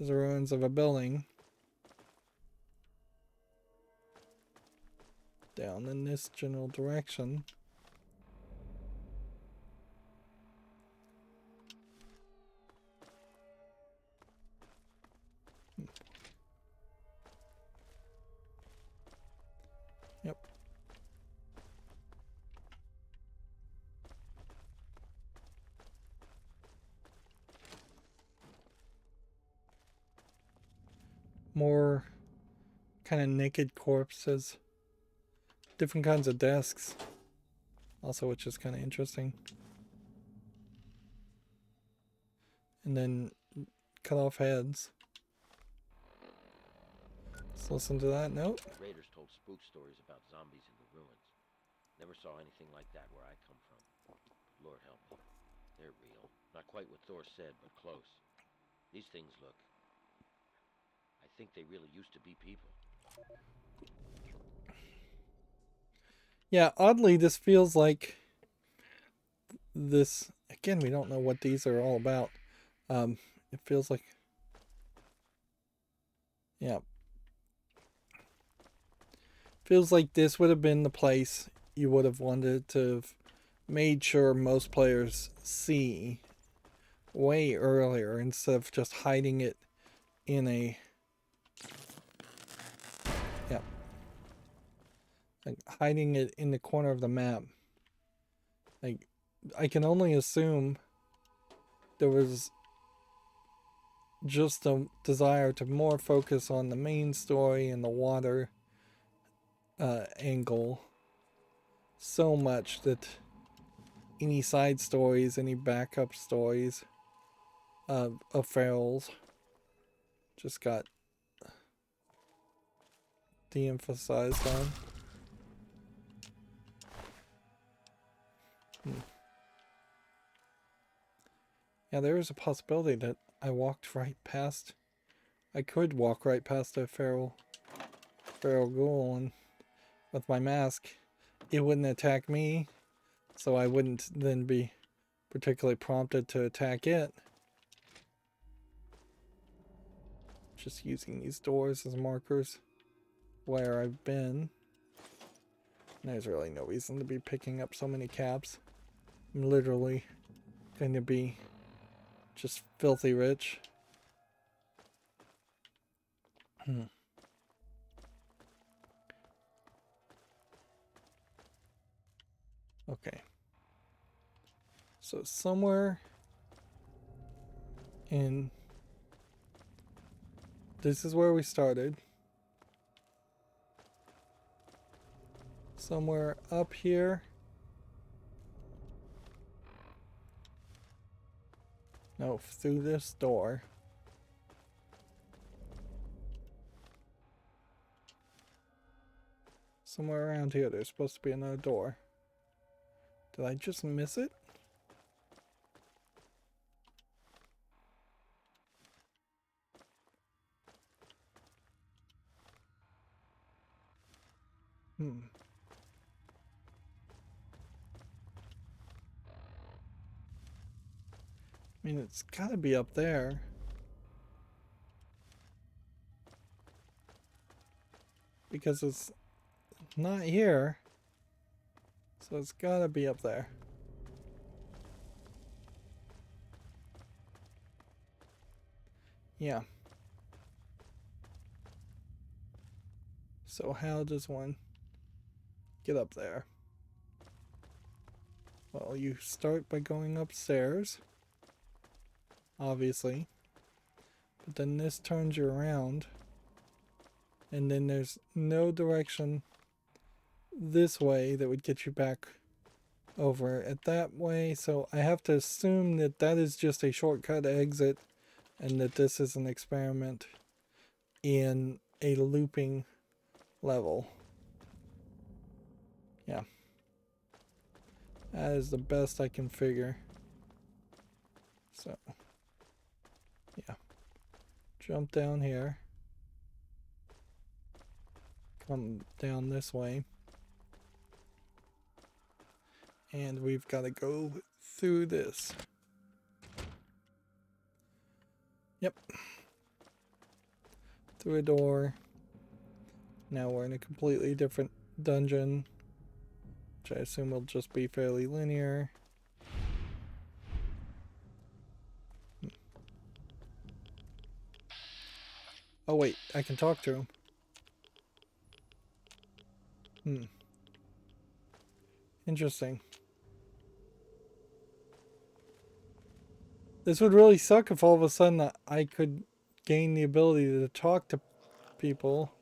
is the ruins of a building. Down in this general direction. Yep. More kind of naked corpses. Different kinds of desks. Also, which is kind of interesting. And then cut off heads. Let's listen to that note. Raiders told spook stories about zombies in the ruins. Never saw anything like that where I come from. Lord help me. They're real. Not quite what Thor said, but close. These things look... I think they really used to be people. Yeah, oddly, this feels like this... Again, we don't know what these are all about. It feels like... Yeah. Feels like this would have been the place you would have wanted to have made sure most players see way earlier instead of just hiding it in a... Yeah. Like hiding it in the corner of the map. Like, I can only assume there was just a desire to more focus on the main story and the water angle so much that any side stories, any backup stories of ferals just got de-emphasized on. Yeah, there is a possibility that I walked right past. I could walk right past a feral ghoul, and with my mask, it wouldn't attack me, so I wouldn't then be particularly prompted to attack it. Just using these doors as markers where I've been. There's really no reason to be picking up so many caps. I'm literally going to be just filthy rich. Okay. So somewhere in... This is where we started. Somewhere up here. No, through this door. Somewhere around here there's supposed to be another door. Did I just miss it? I mean, it's gotta be up there. Because it's not here. So it's gotta be up there. Yeah. So how does one get up there? Well, you start by going upstairs. Obviously. But then this turns you around. And then there's no direction this way that would get you back over at that way. So I have to assume that that is just a shortcut exit and that this is an experiment in a looping level. Yeah. That is the best I can figure. So, yeah. Jump down here. Come down this way. And we've got to go through this. Yep. Through a door. Now we're in a completely different dungeon, which I assume will just be fairly linear. Oh wait, I can talk to him. Interesting. This would really suck if all of a sudden I could gain the ability to talk to people.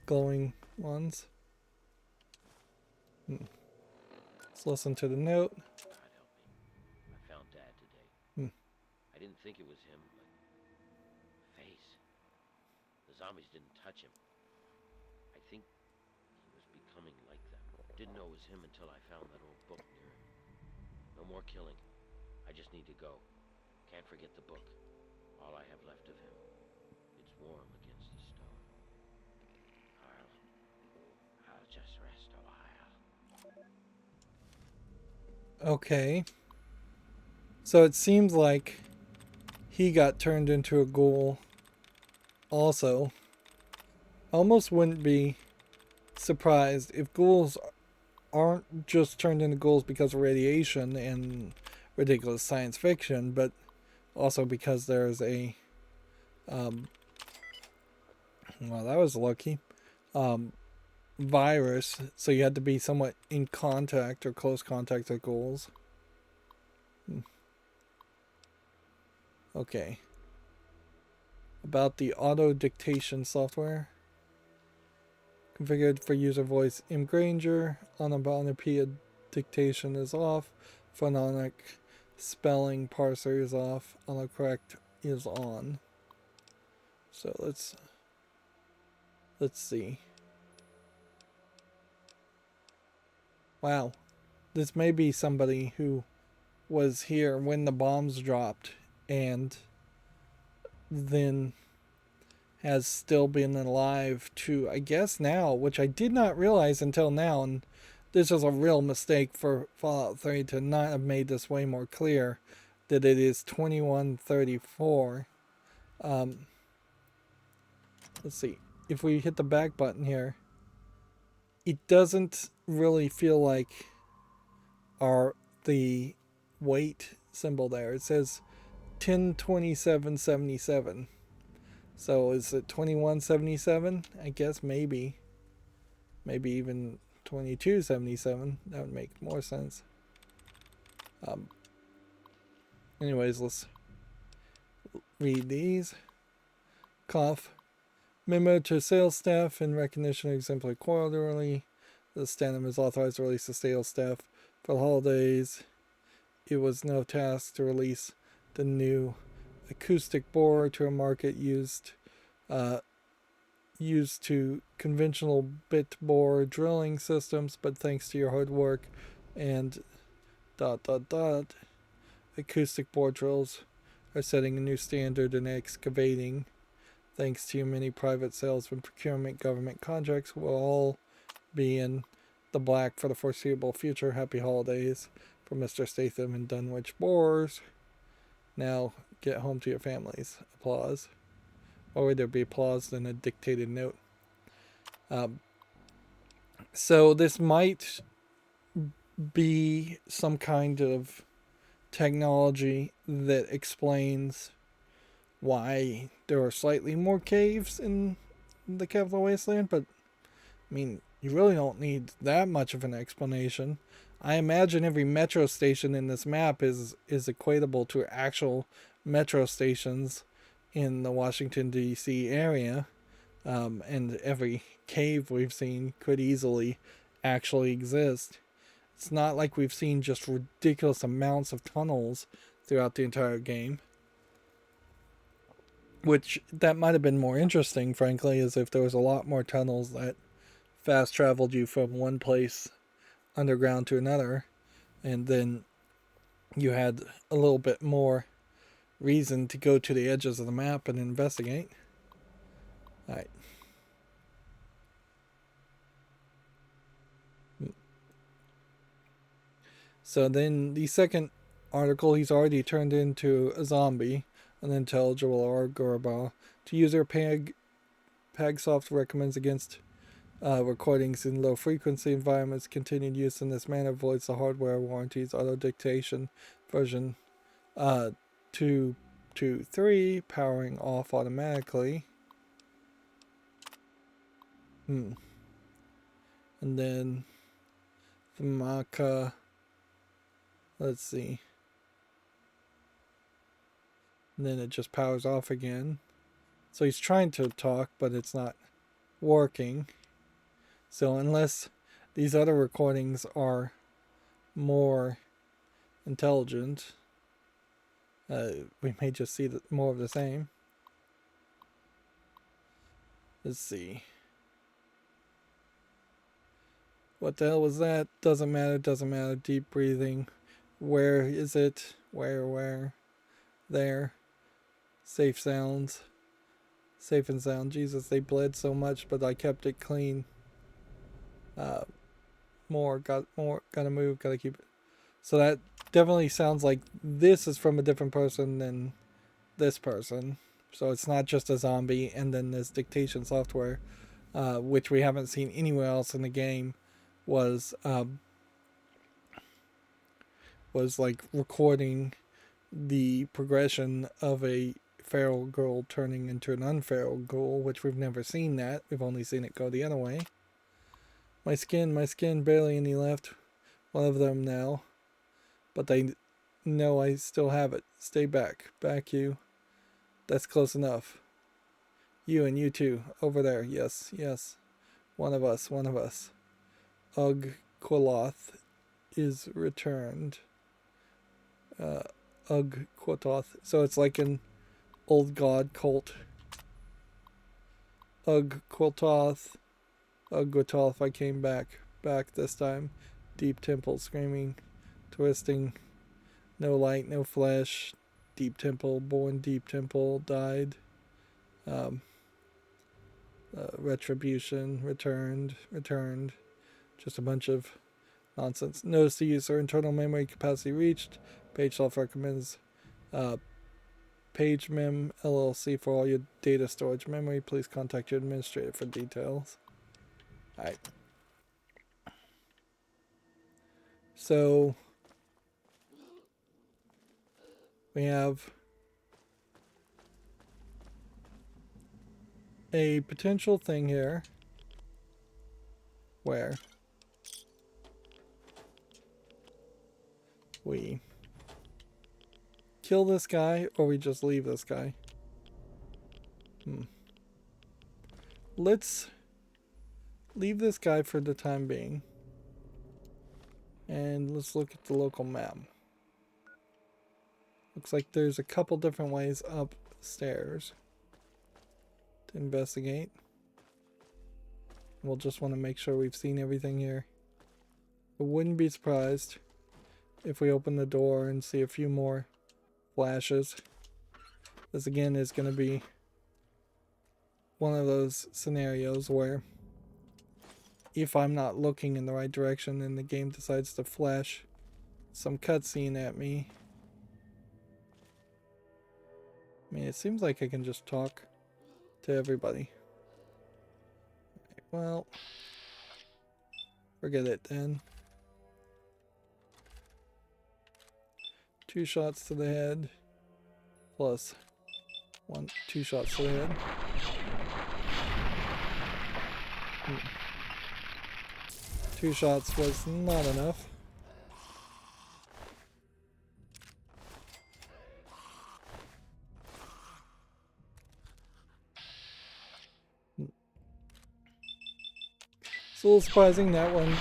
Glowing ones. Let's listen to the note. God help me. I found Dad today. I didn't think it was him, but... face. The zombies didn't touch him. I think he was becoming like them. Didn't know it was him until I found that old book near him. No more killing. I just need to go. Can't forget the book. All I have left of him. It's warm against the stone. I'll just rest a while. Okay. So it seems like he got turned into a ghoul also. Almost wouldn't be surprised if ghouls aren't just turned into ghouls because of radiation and ridiculous science fiction, but also because there's a well, that was lucky, virus, so you had to be somewhat in contact or close contact with ghouls. Okay. About the auto dictation software. Configured for user voice Granger. Onomatopoeia dictation is off. Phonemic spelling parser is off. Autocorrect is on. So let's see. Wow. This may be somebody who was here when the bombs dropped and then has still been alive to, I guess now, which I did not realize until now, and this is a real mistake for Fallout 3 to not have made this way more clear, that it is 2134. Let's see. If we hit the back button here, it doesn't really feel like the weight symbol there. It says 102777. So is it 2177? I guess maybe. Maybe even 2277. That would make more sense. Anyways, let's read these. Cough. Memo to sales staff in recognition of exemplary quarterly. The stand-up is authorized to release the sales staff for the holidays. It was no task to release the new acoustic bore to a market used to conventional bit bore drilling systems, but thanks to your hard work and ... acoustic bore drills are setting a new standard in excavating. Thanks to you, many private sales and procurement government contracts will all be in the black for the foreseeable future. Happy holidays from Mr. Statham and Dunwich Borers. Now get home to your families. Applause. Or would there be applause than a dictated note? So this might be some kind of technology that explains why there are slightly more caves in the Capital Wasteland, but I mean, you really don't need that much of an explanation. I imagine every metro station in this map is equatable to actual metro stations in the Washington, D.C. area, and every cave we've seen could easily actually exist. It's not like we've seen just ridiculous amounts of tunnels throughout the entire game. Which, that might have been more interesting, frankly, is if there was a lot more tunnels that fast traveled you from one place underground to another, and then you had a little bit more reason to go to the edges of the map and investigate. Alright. So then the second article, he's already turned into a zombie, an intelligible Argorba. To user Pagsoft recommends against recordings in low frequency environments. Continued use in this manner voids the hardware warranties. Auto dictation version 2.2.3 powering off automatically. And then the Maka, let's see. And then it just powers off again. So he's trying to talk, but it's not working. So unless these other recordings are more intelligent, we may just see more of the same. Let's see. What the hell was that? Doesn't matter, doesn't matter. Deep breathing. Where is it? Where? There. Safe sounds. Safe and sound. Jesus, they bled so much, but I kept it clean. Gotta move, gotta keep it. So that definitely sounds like this is from a different person than this person. So it's not just a zombie, and then this dictation software, which we haven't seen anywhere else in the game, was like recording the progression of a feral girl turning into an unferal girl, which we've never seen that. We've only seen it go the other way. My skin, barely any left. One of them now. But they know I still have it. Stay back. Back you. That's close enough. You and you too. Over there. Yes. One of us. Ugh, Quoloth is returned. Ugh, Quototh. So it's like an old god cult. Ugh, Quototh. Ugh, Quototh, I came back. Back this time. Deep temple screaming. Twisting. No light, no flesh. Deep temple, born deep temple, died. Retribution, returned. Just a bunch of nonsense. Notice the user internal memory capacity reached. PageSoft recommends PageMem LLC for all your data storage memory. Please contact your administrator for details. Alright. So we have a potential thing here where we kill this guy or we just leave this guy. Let's leave this guy for the time being. And let's look at the local map. Looks like there's a couple different ways upstairs to investigate. We'll just want to make sure we've seen everything here. I wouldn't be surprised if we open the door and see a few more flashes. This again is going to be one of those scenarios where if I'm not looking in the right direction and the game decides to flash some cutscene at me. I mean, it seems like I can just talk to everybody. Well, forget it then. 2 shots to the head. Plus 2 shots to the head. 2 shots was not enough. It's a little surprising that one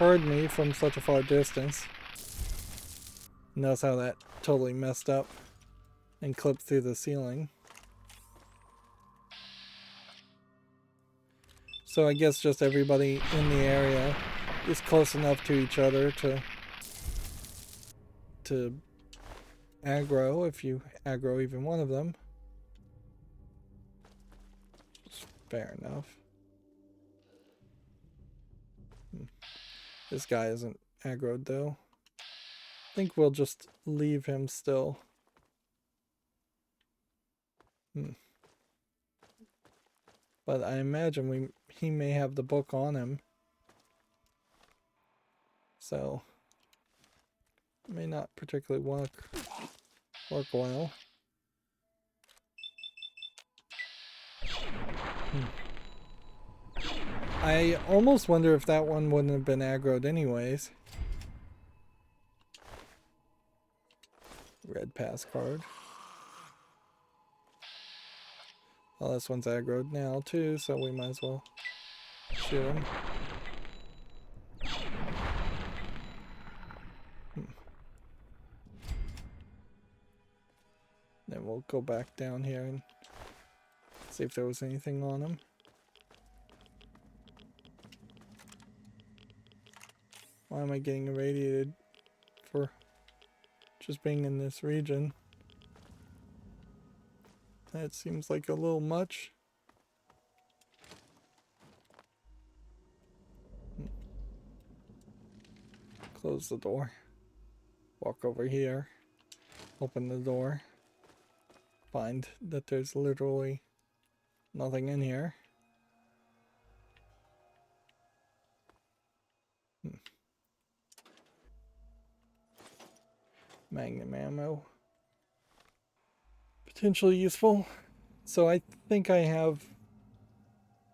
heard me from such a far distance. Notice how that totally messed up and clipped through the ceiling. So I guess just everybody in the area is close enough to each other to aggro, if you aggro even one of them. Fair enough. This guy isn't aggroed though. I think we'll just leave him still. But I imagine he may have the book on him. So it may not particularly work well. I almost wonder if that one wouldn't have been aggroed anyways. Red pass card. Well, this one's aggroed now too, so we might as well shoot him. Then we'll go back down here and see if there was anything on him. Why am I getting irradiated for just being in this region? That seems like a little much. Close the door. Walk over here. Open the door. Find that there's literally nothing in here. Magnum ammo. Potentially useful. So I think I have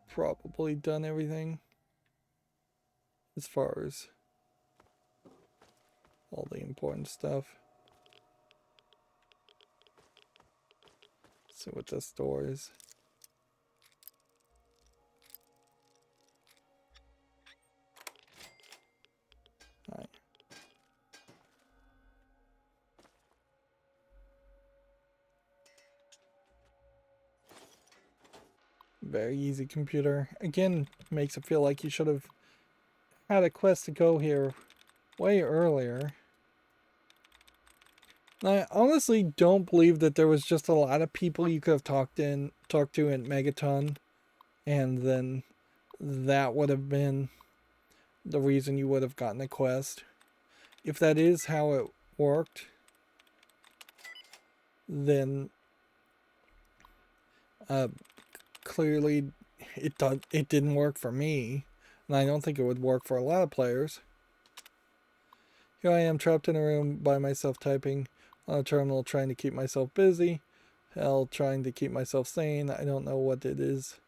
probably done everything as far as all the important stuff. Let's see what this door is. Alright. Very easy computer. Again, makes it feel like you should have had a quest to go here way earlier. I honestly don't believe that there was just a lot of people you could have talked to in Megaton, and then that would have been the reason you would have gotten a quest. If that is how it worked, then clearly it didn't work for me, and I don't think it would work for a lot of players. Here I am trapped in a room by myself typing on a terminal, trying to keep myself busy. Hell, trying to keep myself sane. I don't know what it is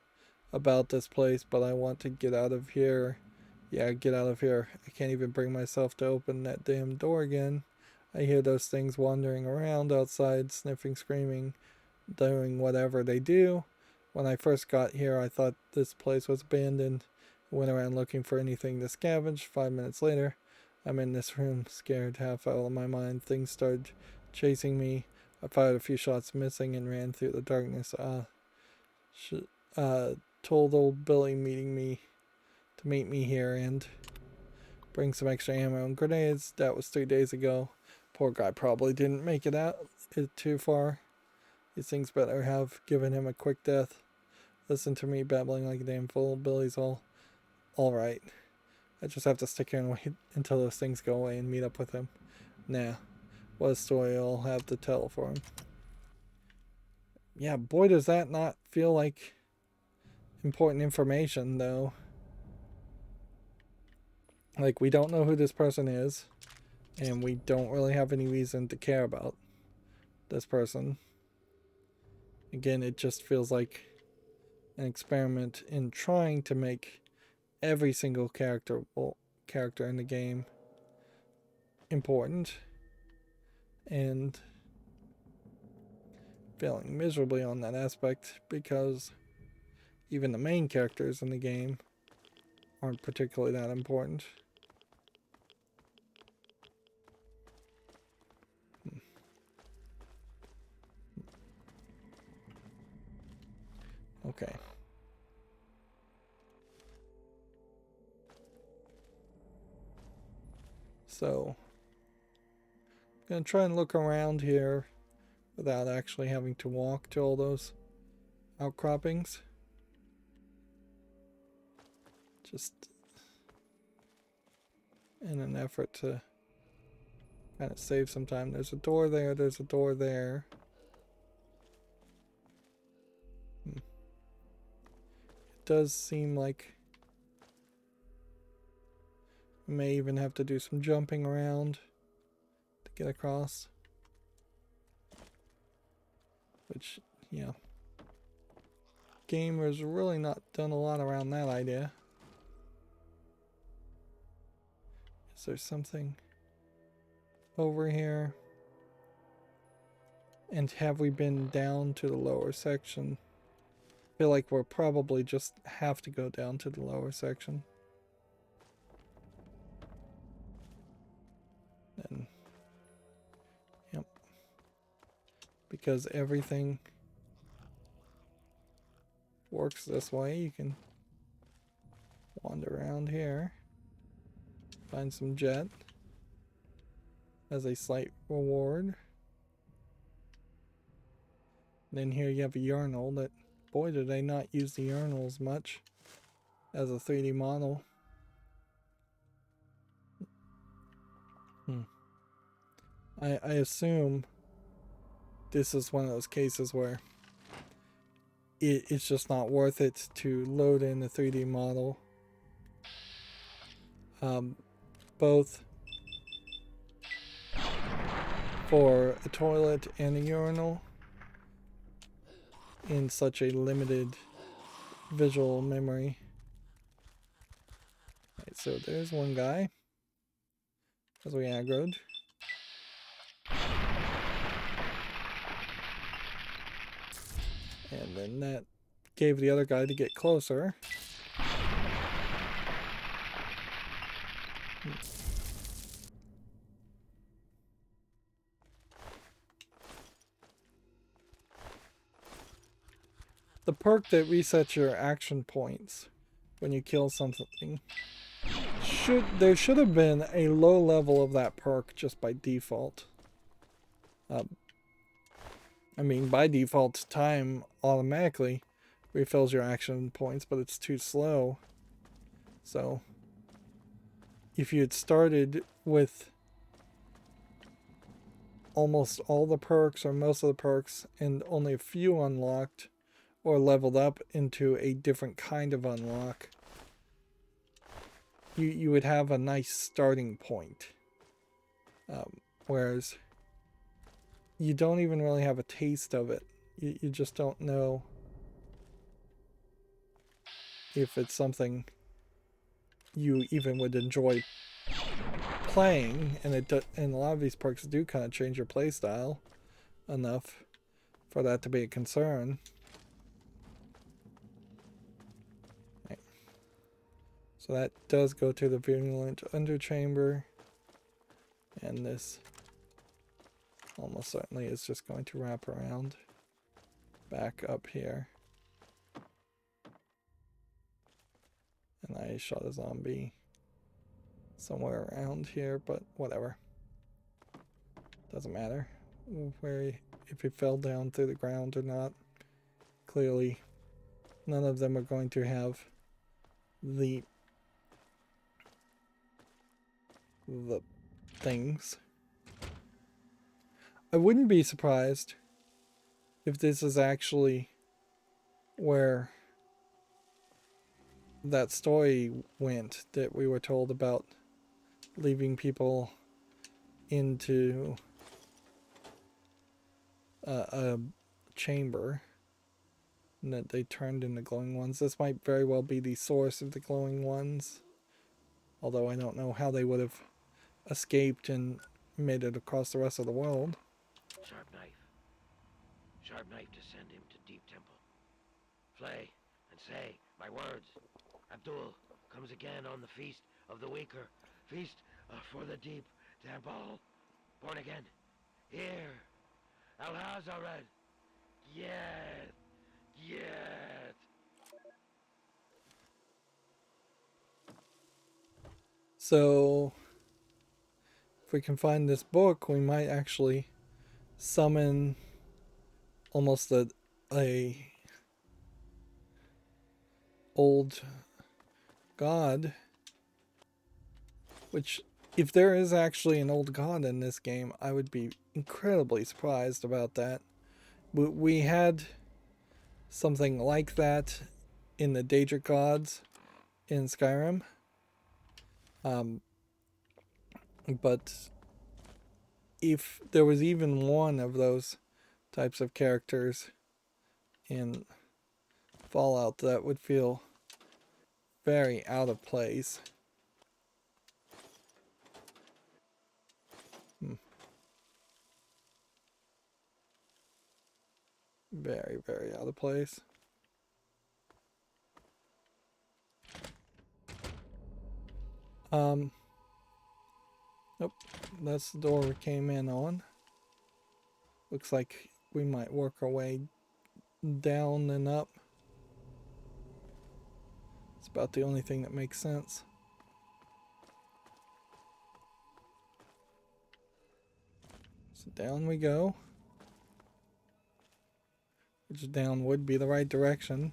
about this place, but I want to get out of here. Yeah, get out of here. I can't even bring myself to open that damn door again. I hear those things wandering around outside, sniffing, screaming, doing whatever they do. When I first got here, I thought this place was abandoned. I went around looking for anything to scavenge. 5 minutes later, I'm in this room, scared, half out of my mind. Things started chasing me. I fired a few shots missing and ran through the darkness. Told old Billy to meet me here and bring some extra ammo and grenades. That was 3 days ago. Poor guy probably didn't make it out too far. These things better have given him a quick death. Listen to me babbling like a damn fool. Billy's all right. I just have to stick here and wait until those things go away and meet up with him. Nah. What a story I'll have to tell for him. Yeah, boy, does that not feel like important information, though. Like, we don't know who this person is, and we don't really have any reason to care about this person. Again, it just feels like an experiment in trying to make every single character in the game important, and failing miserably on that aspect, because even the main characters in the game aren't particularly that important. Okay. So, I'm gonna try and look around here without actually having to walk to all those outcroppings. Just in an effort to kind of save some time. There's a door there, there's a door there. It does seem like we may even have to do some jumping around to get across. Which, yeah. Game has really not done a lot around that idea. Is there something over here? And have we been down to the lower section? I feel like we'll probably just have to go down to the lower section. And, yep. Because everything works this way. You can wander around here. Find some jet as a slight reward. Then here you have a urinal that, boy, did they not use the urinals much as a 3D model. I assume this is one of those cases where it's just not worth it to load in a 3D model. Both for a toilet and a urinal in such a limited visual memory. Right, so there's one guy as we aggroed. And then that gave the other guy to get closer. The perk that resets your action points when you kill something, there should have been a low level of that perk just by default. I mean, by default, time automatically refills your action points, but it's too slow. So, if you had started with almost all the perks or most of the perks and only a few unlocked or leveled up into a different kind of unlock, you would have a nice starting point. Whereas you don't even really have a taste of it. You just don't know if it's something you even would enjoy playing, and and a lot of these perks do kind of change your play style enough for that to be a concern. Right. So that does go to the virulent underchamber, and this almost certainly is just going to wrap around back up here. And I shot a zombie somewhere around here, but whatever. Doesn't matter if he fell down through the ground or not. Clearly, none of them are going to have the things. I wouldn't be surprised if this is actually where that story went that we were told about, leaving people into a chamber and that they turned into glowing ones. This might very well be the source of the glowing ones, although I don't know how they would have escaped and made it across the rest of the world. Sharp knife. Sharp knife to send him to deep temple. Flay and say my words. Abdul comes again on the feast of the weaker. Feast for the deep temple. Born again. Here. Al-Hazared. Yet. Yet. So, if we can find this book, we might actually summon almost a old god, which, if there is actually an old god in this game, I would be incredibly surprised about that. We had something like that in the Daedric gods in Skyrim, but if there was even one of those types of characters in Fallout, that would feel very out of place. Very, very out of place. Nope, that's the door we came in on. Looks like we might work our way down and up. It's about the only thing that makes sense. So down we go. Which down would be the right direction.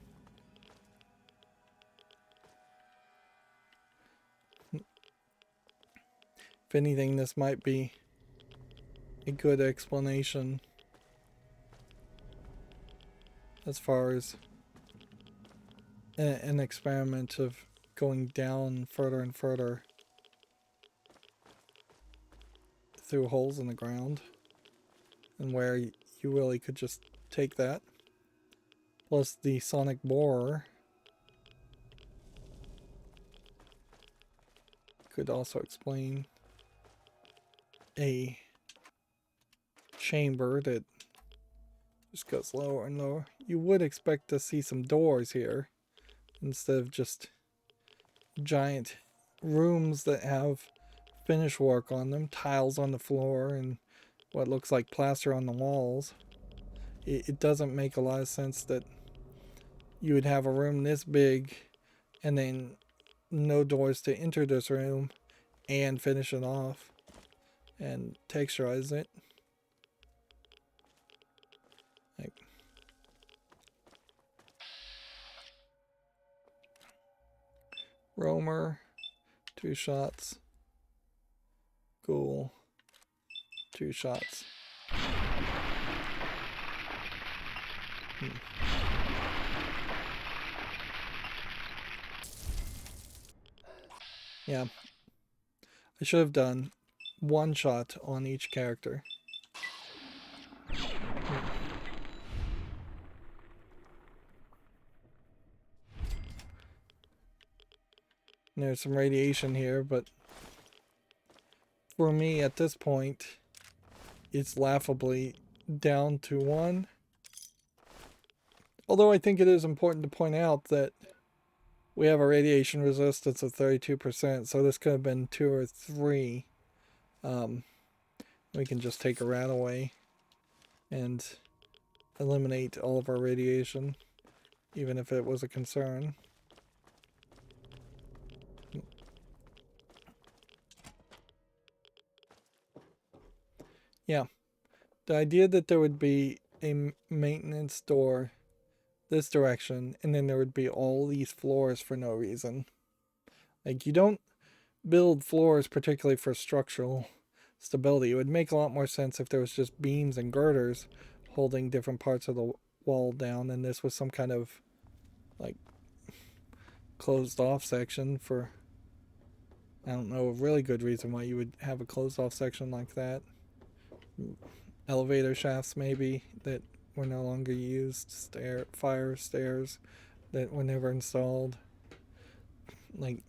If anything, this might be a good explanation as far as an experiment of going down further and further through holes in the ground, and where you really could just take that. Plus the sonic borer could also explain a chamber that just goes lower and lower. You would expect to see some doors here instead of just giant rooms that have finish work on them, tiles on the floor and what looks like plaster on the walls. It doesn't make a lot of sense that you would have a room this big and then no doors to enter this room and finish it off and texturize it. Like, roamer, 2 shots. Cool. 2 shots. Yeah. I should have done 1 shot on each character. And there's some radiation here, but for me at this point, it's laughably down to 1. Although I think it is important to point out that we have a radiation resistance of 32%, so this could have been 2 or 3. We can just take a rat away and eliminate all of our radiation, even if it was a concern. Yeah, the idea that there would be a maintenance door this direction, and then there would be all these floors for no reason. Like, you don't build floors particularly for structural stability. It would make a lot more sense if there was just beams and girders holding different parts of the wall down, and this was some kind of, like, closed off section for, I don't know, a really good reason why you would have a closed off section like that. Elevator shafts maybe that were no longer used, fire stairs that were never installed. Like,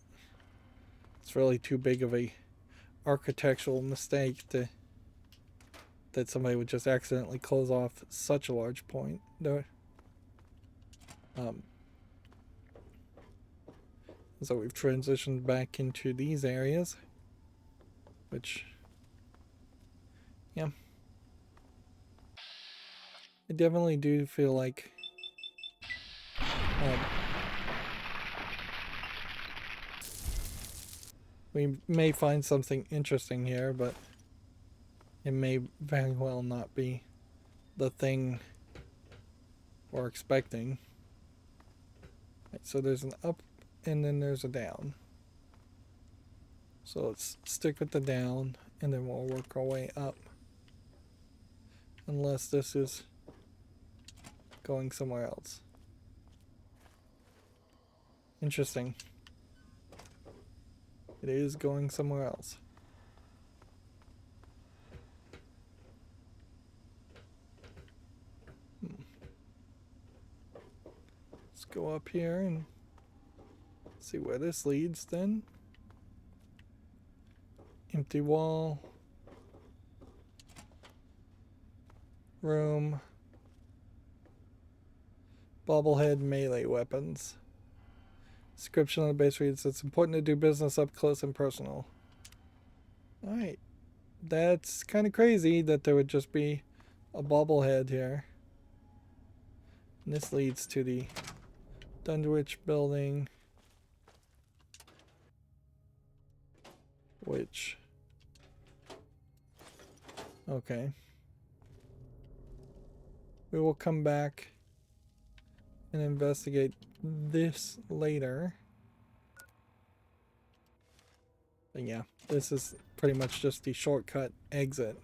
it's really too big of a architectural mistake that somebody would just accidentally close off such a large point. So we've transitioned back into these areas, which, yeah, I definitely do feel like we may find something interesting here, but it may very well not be the thing we're expecting. Right, so there's an up and then there's a down. So let's stick with the down and then we'll work our way up. Unless this is going somewhere else. Interesting. It is going somewhere else. Let's go up here and see where this leads then. Empty wall. Room. Bobblehead melee weapons. Description on the base reads, it's important to do business up close and personal. Alright. That's kind of crazy that there would just be a bobblehead here. And this leads to the Dunwich building. Which... okay. We will come back and investigate this later. But yeah, this is pretty much just the shortcut exit.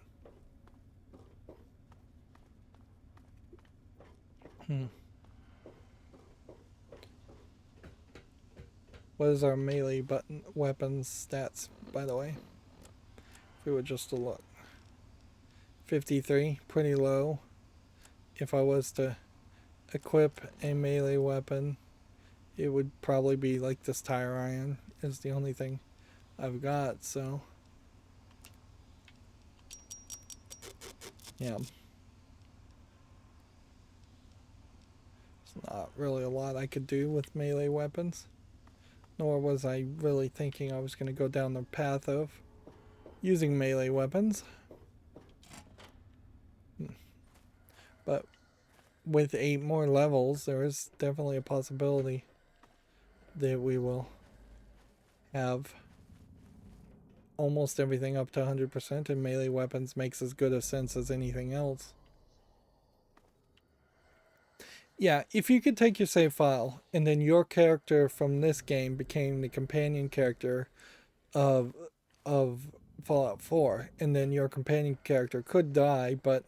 What is our melee button weapons stats, by the way? If we were just to look. 53, pretty low. If I was to equip a melee weapon, it would probably be like this tire iron is the only thing I've got, so yeah. It's not really a lot I could do with melee weapons, nor was I really thinking I was going to go down the path of using melee weapons. But with 8 more levels, there is definitely a possibility that we will have almost everything up to 100%, and melee weapons makes as good a sense as anything else. Yeah, if you could take your save file and then your character from this game became the companion character of Fallout 4, and then your companion character could die, but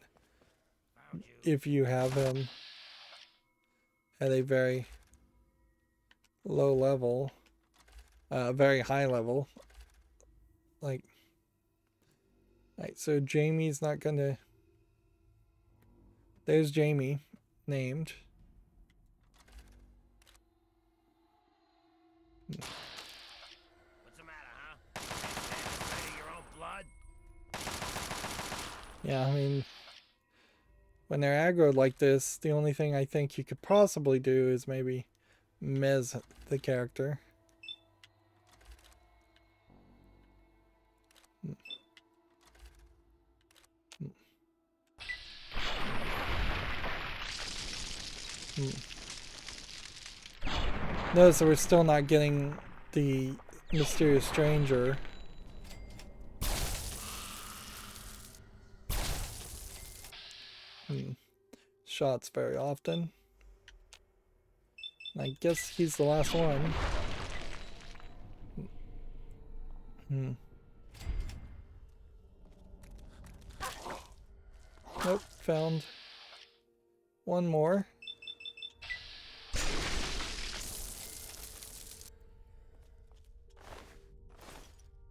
if you have him at a very low level, very high level, like, right, so Jamie's not gonna, there's Jamie named. What's the matter, huh? Afraid of your own blood? Yeah, I mean, when they're aggroed like this, the only thing I think you could possibly do is maybe mez the character. Notice that we're still not getting the mysterious stranger. Shots very often. I guess he's the last one. Nope, found one more.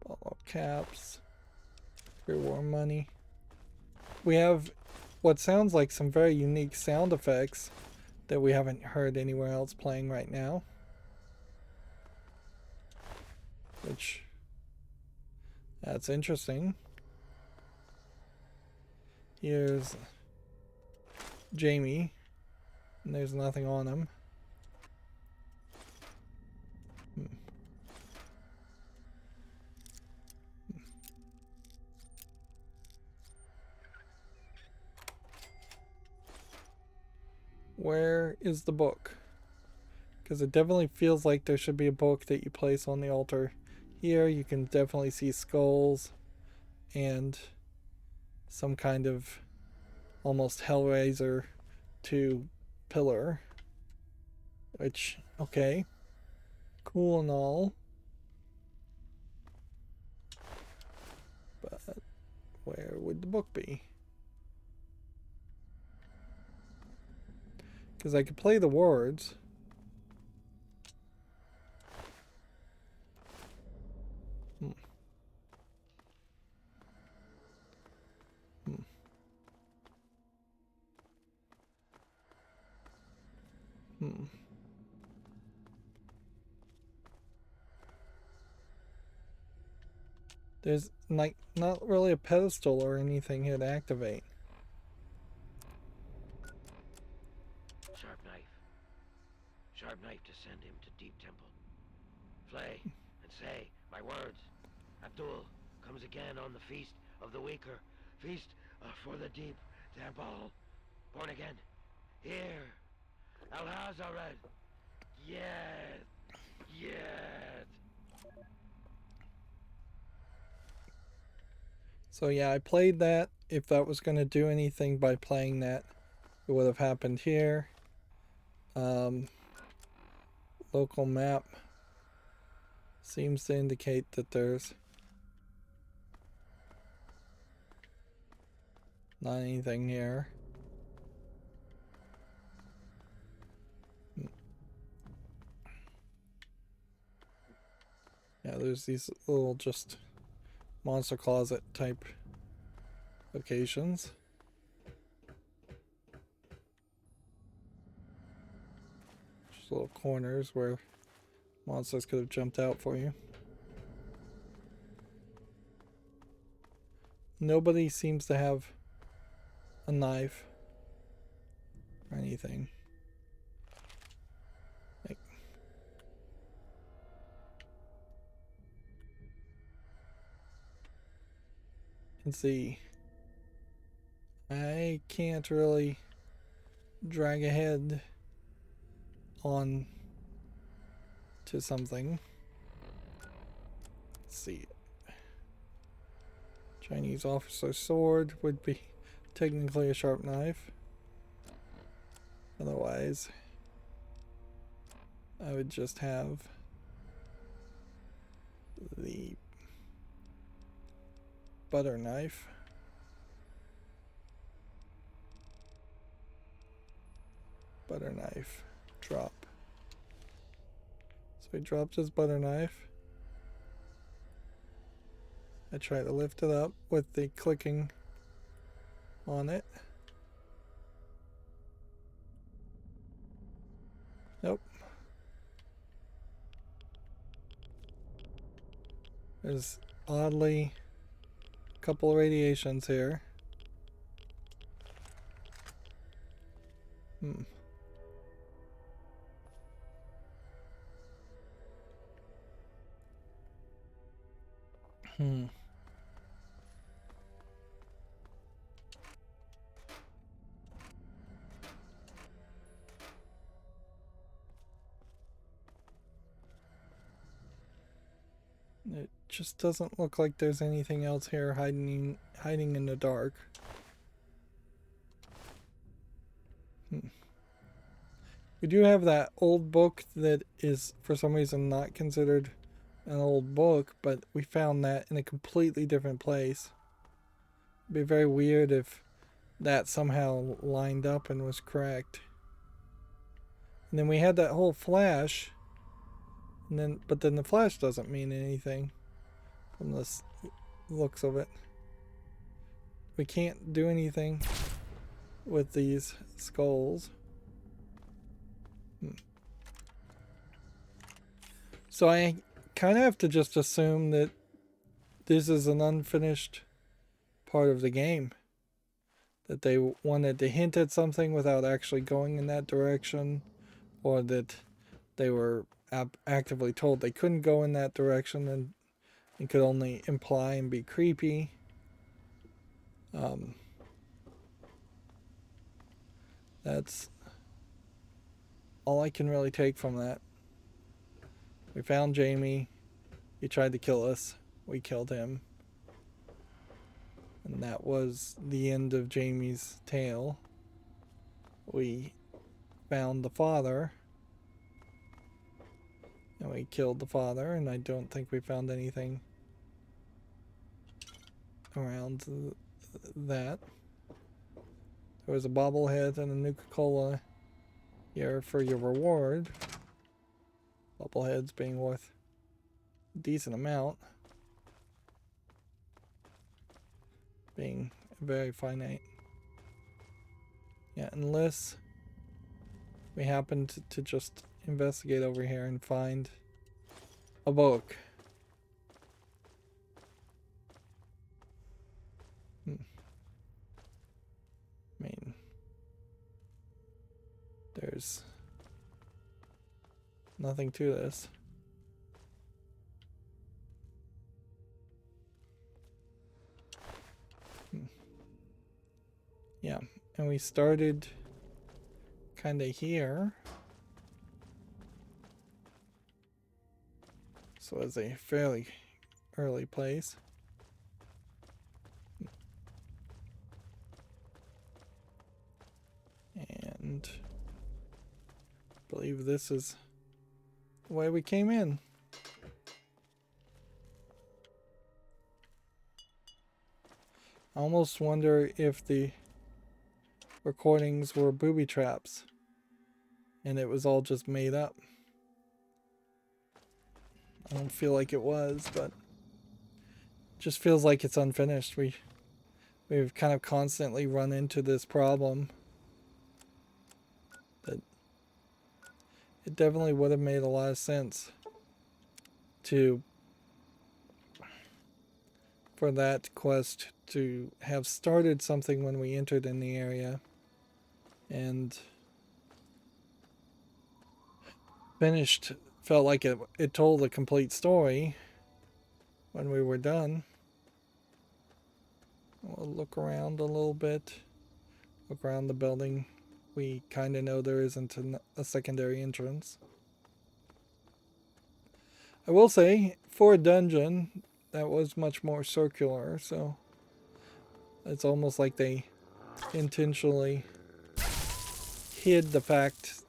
Bottle caps. Pre-war money. We have what sounds like some very unique sound effects that we haven't heard anywhere else playing right now. Which, that's interesting. Here's Jamie, and there's nothing on him. Where is the book? Because it definitely feels like there should be a book that you place on the altar. Here you can definitely see skulls and some kind of almost Hellraiser 2 pillar. Which, okay, cool and all. But where would the book be? Because I could play the words. Hmm. Hmm. There's like not really a pedestal or anything here to activate. Sharp knife. Sharp knife to send him to deep temple. Flay and say my words. Abdul comes again on the feast of the weaker. Feast for the deep temple. Born again. Here. Al-Hazared. Yes. Yes. So yeah, I played that. If that was going to do anything by playing that, it would have happened here. Local map seems to indicate that there's not anything here. Yeah, there's these little just monster closet type locations. Just little corners where monsters could have jumped out for you. Nobody seems to have a knife or anything. Like, let's see. I can't really drag ahead on to something. Let's see. Chinese officer's sword would be technically a sharp knife. Otherwise, I would just have the butter knife. Butter knife. Drop. So he dropped his butter knife. I try to lift it up with the clicking on it. Nope. There's oddly a couple of radiations here. Hmm. Hmm. It just doesn't look like there's anything else here hiding in the dark. We do have that old book that is for some reason not considered an old book, but we found that in a completely different place. It'd be very weird if that somehow lined up and was correct. And then we had that whole flash, and then the flash doesn't mean anything from the looks of it. We can't do anything with these skulls. So I kind of have to just assume that this is an unfinished part of the game. That they wanted to hint at something without actually going in that direction, or that they were actively told they couldn't go in that direction and could only imply and be creepy. That's all I can really take from that. We found Jamie. He tried to kill us. We killed him. And that was the end of Jamie's tale. We found the father. And we killed the father, and I don't think we found anything around that. There was a bobblehead and a Nuka-Cola here for your reward. Bobbleheads being worth a decent amount. Being very finite. Yeah, unless we happen to just investigate over here and find a book. I mean, there's nothing to this. Yeah, and we started kind of here. So it's a fairly early place. And I believe this is the way we came in. I almost wonder if the recordings were booby traps and it was all just made up. I don't feel like it was, but it just feels like it's unfinished. We've kind of constantly run into this problem. That it definitely would have made a lot of sense for that quest to have started something when we entered in the area and finished, felt like it told a complete story when we were done. We'll look around a little bit, look around the building. We kind of know there isn't a secondary entrance. I will say, for a dungeon, that was much more circular, so it's almost like they intentionally hid the fact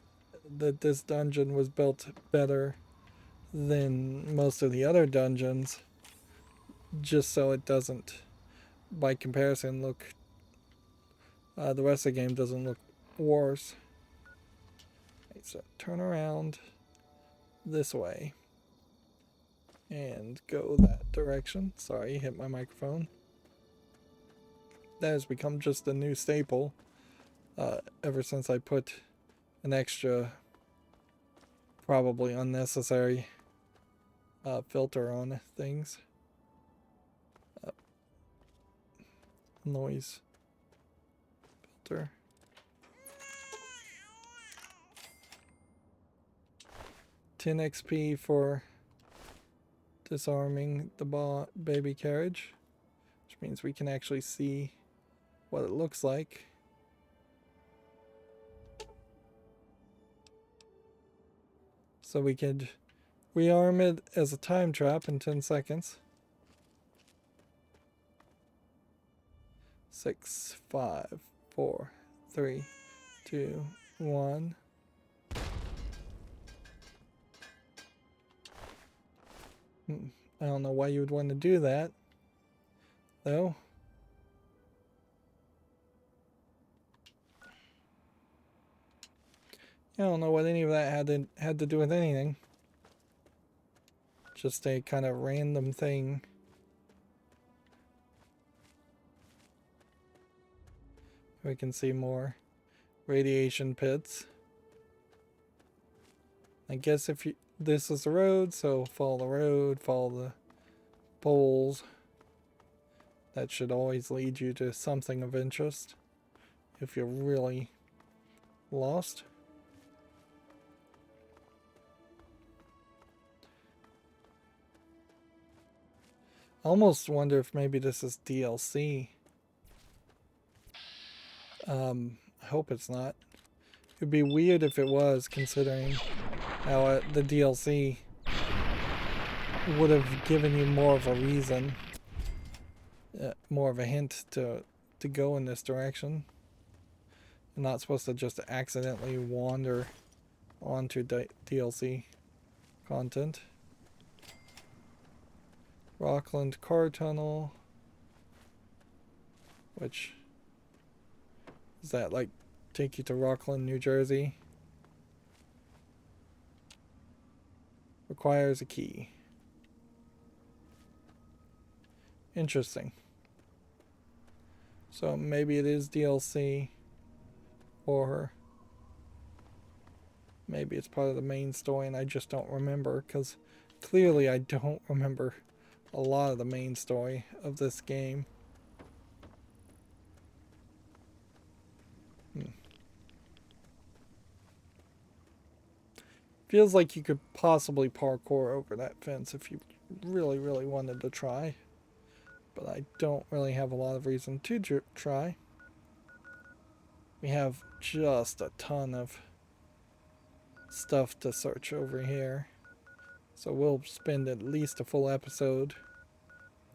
that this dungeon was built better than most of the other dungeons, just so it doesn't, by comparison, look, the rest of the game doesn't look worse. Okay, so turn around this way and go that direction. Sorry, hit my microphone. That has become just a new staple ever since I put an extra, probably unnecessary filter on things. Noise filter. $10 XP for disarming the baby carriage, which means we can actually see what it looks like. So we could rearm it as a time trap in 10 seconds. 6, 5, 4, 3, 2, 1. I don't know why you would want to do that, though. I don't know what any of that had to do with anything. Just a kind of random thing. We can see more radiation pits. I guess if this is the road, so follow the road, follow the poles. That should always lead you to something of interest if you're really lost. I almost wonder if maybe this is DLC. I hope it's not. It'd be weird if it was, considering how the DLC would have given you more of a reason, more of a hint to go in this direction. You're not supposed to just accidentally wander onto DLC content. Rockland Car Tunnel, which is that like take you to Rockland, New Jersey? Requires a key. Interesting. So maybe it is DLC, or maybe it's part of the main story and I just don't remember, because clearly I don't remember a lot of the main story of this game. Feels like you could possibly parkour over that fence if you really, really wanted to try. But I don't really have a lot of reason to try. We have just a ton of stuff to search over here. So we'll spend at least a full episode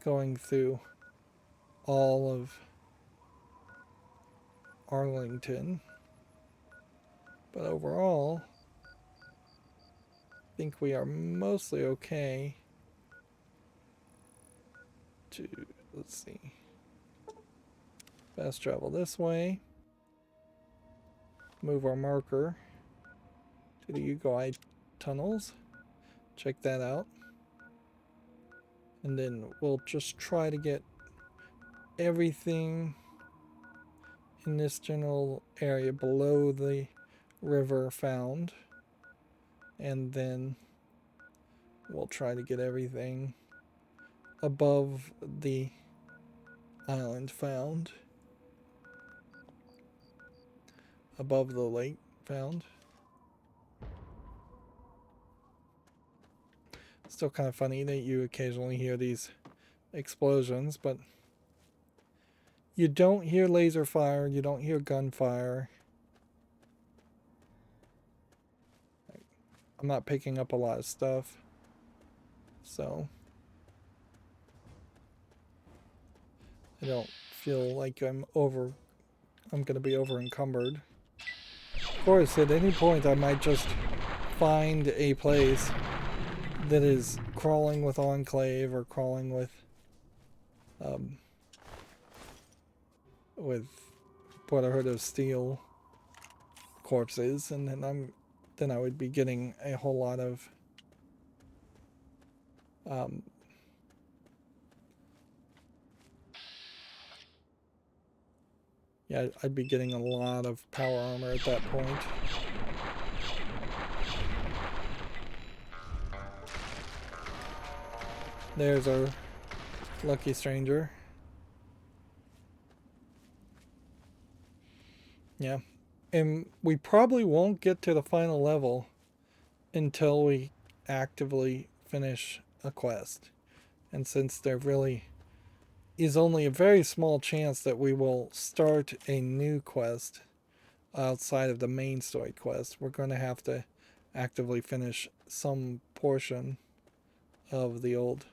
going through all of Arlington. But overall, I think we are mostly okay to, let's see, fast travel this way, move our marker to the Ugoi tunnels, check that out, and then we'll just try to get everything in this general area below the river found, and then we'll try to get everything above the island found, above the lake found. Still kind of funny that you occasionally hear these explosions, but you don't hear laser fire, you don't hear gunfire. I'm not picking up a lot of stuff, so I don't feel like I'm gonna be over encumbered. Of course, at any point I might just find a place that is crawling with Enclave or crawling with Brotherhood of Steel corpses, and then I would be getting a whole lot of yeah, I'd be getting a lot of power armor at that point. There's our lucky stranger. Yeah. And we probably won't get to the final level until we actively finish a quest. And since there really is only a very small chance that we will start a new quest outside of the main story quest, we're going to have to actively finish some portion of the old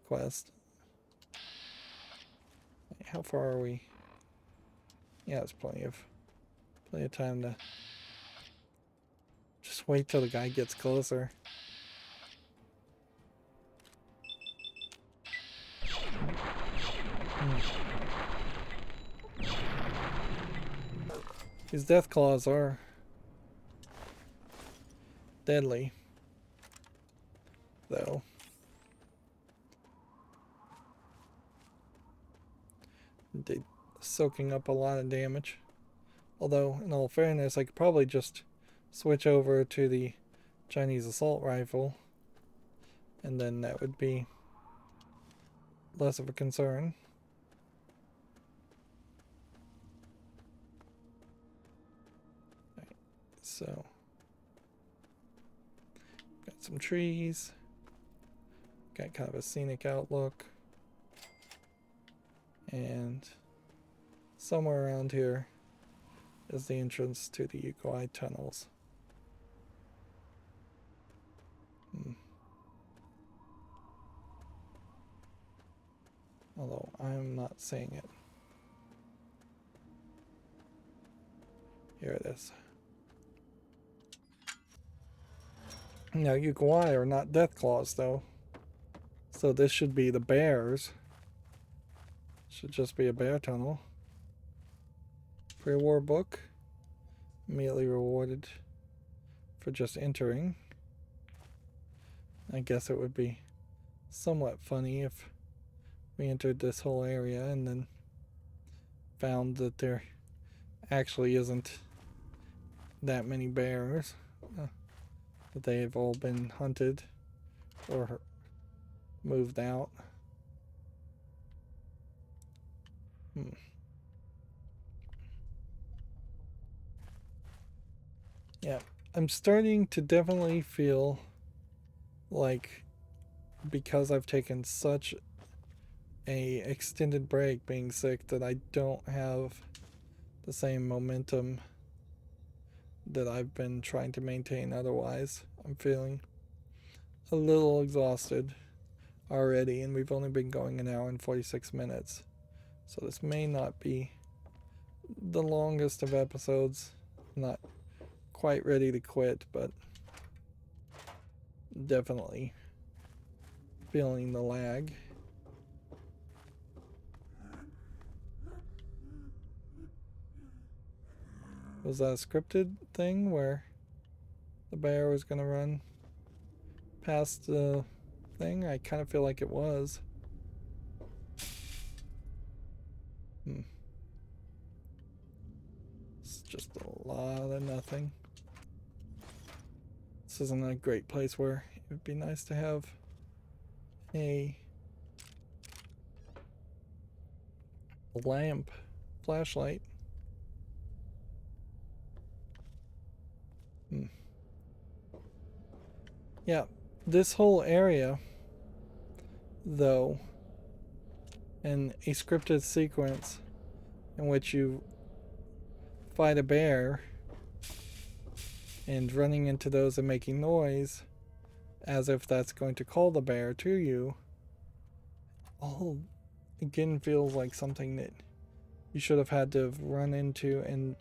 quest. How far are we? Yeah, it's plenty of time to just wait till the guy gets closer. These death claws are deadly, though. They're soaking up a lot of damage. Although, in all fairness, I could probably just switch over to the Chinese assault rifle, and then that would be less of a concern. Right, so, got some trees, got kind of a scenic outlook, and somewhere around here is the entrance to the Uruguay tunnels. Although I'm not seeing it. Here it is. Now, Uruguay are not death claws, though. So this should be the bears. Should just be a bear tunnel. Pre-war book. Immediately rewarded for just entering. I guess it would be somewhat funny if we entered this whole area and then found that there actually isn't that many bears. That they have all been hunted or moved out. Yeah, I'm starting to definitely feel like, because I've taken such a extended break being sick, that I don't have the same momentum that I've been trying to maintain otherwise. I'm feeling a little exhausted already, and we've only been going an hour and 46 minutes. So this may not be the longest of episodes. I'm not quite ready to quit, but definitely feeling the lag. Was that a scripted thing where the bear was going to run past the thing? I kind of feel like it was. It's just a lot of nothing. This isn't a great place where it would be nice to have a lamp, flashlight. Yeah, this whole area, though, in a scripted sequence in which you fight a bear and running into those and making noise as if that's going to call the bear to you, all again feels like something that you should have had to have run into and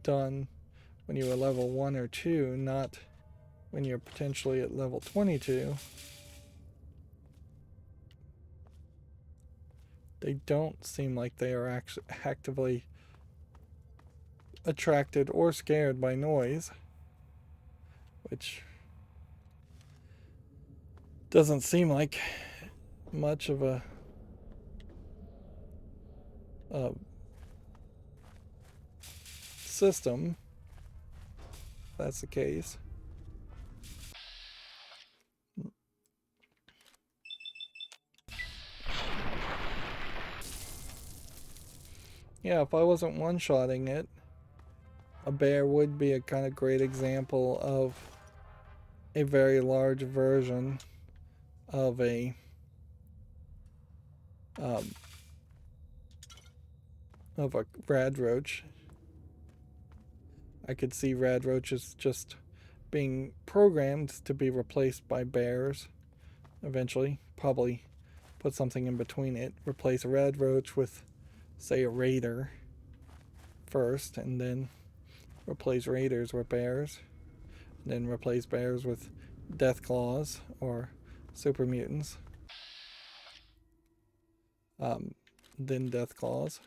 done when you were level 1 or 2, not when you're potentially at level 22. They don't seem like they are actually actively attracted or scared by noise, which doesn't seem like much of a system. If that's the case. Yeah, if I wasn't one-shotting it, a bear would be a kind of great example of a very large version of a rad roach. I could see rad roaches just being programmed to be replaced by bears eventually. Probably put something in between it. Replace a rad roach with, say, a raider first, and then replace raiders with bears. And then replace bears with death claws or super mutants. Then death claws.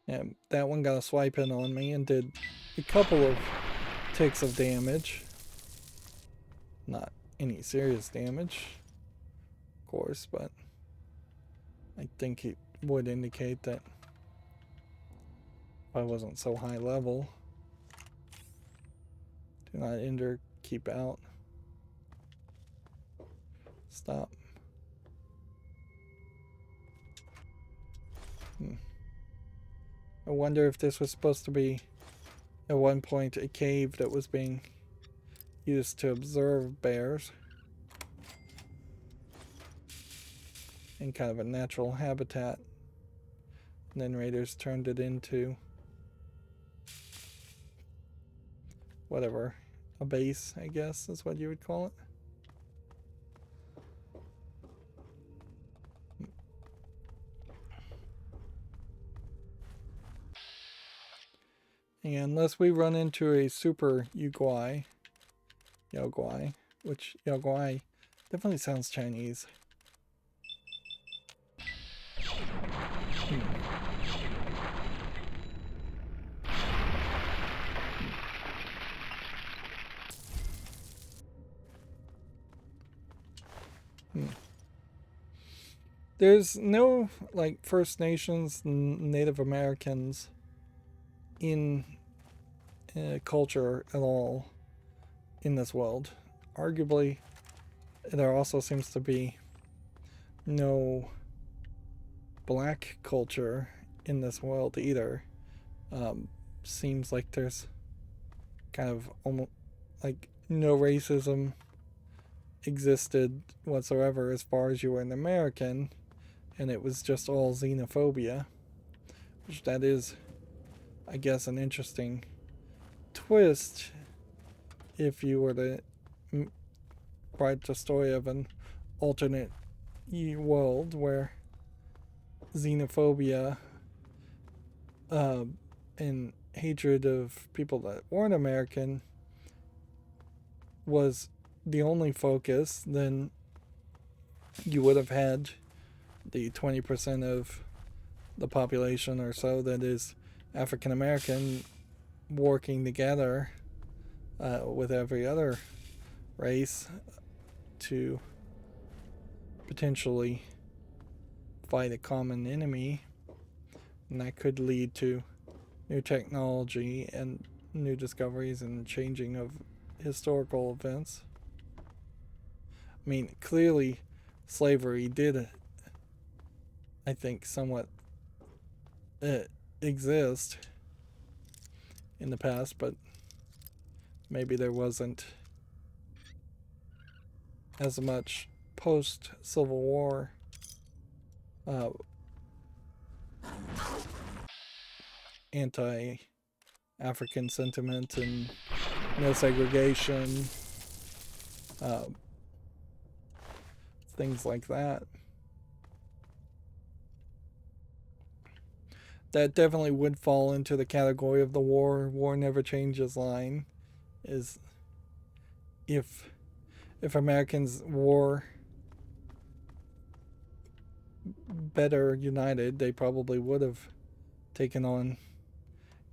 Yeah, that one got a swipe in on me and did a couple of ticks of damage. Not any serious damage, of course, but I think it would indicate that if I wasn't so high level. Do not enter, keep out. Stop. I wonder if this was supposed to be, at one point, a cave that was being used to observe bears in kind of a natural habitat. And then raiders turned it into whatever, a base, I guess is what you would call it. And unless we run into a super Yaoguai, which Yaoguai definitely sounds Chinese. There's no, like, First Nations, Native Americans in culture at all in this world. Arguably, there also seems to be no black culture in this world either. Seems like there's kind of almost like no racism existed whatsoever as far as you were an American, and it was just all xenophobia, which that is, I guess, an interesting twist if you were to write the story of an alternate world where xenophobia and hatred of people that weren't American was the only focus. Then you would have had the 20% of the population or so that is African American working together with every other race to potentially fight a common enemy, and that could lead to new technology and new discoveries and changing of historical events. I mean, clearly slavery did, I think, somewhat exist in the past, but maybe there wasn't as much post-Civil War anti-African sentiment and no segregation, things like that. That definitely would fall into the category of the war never changes line, is if Americans were better united, they probably would have taken on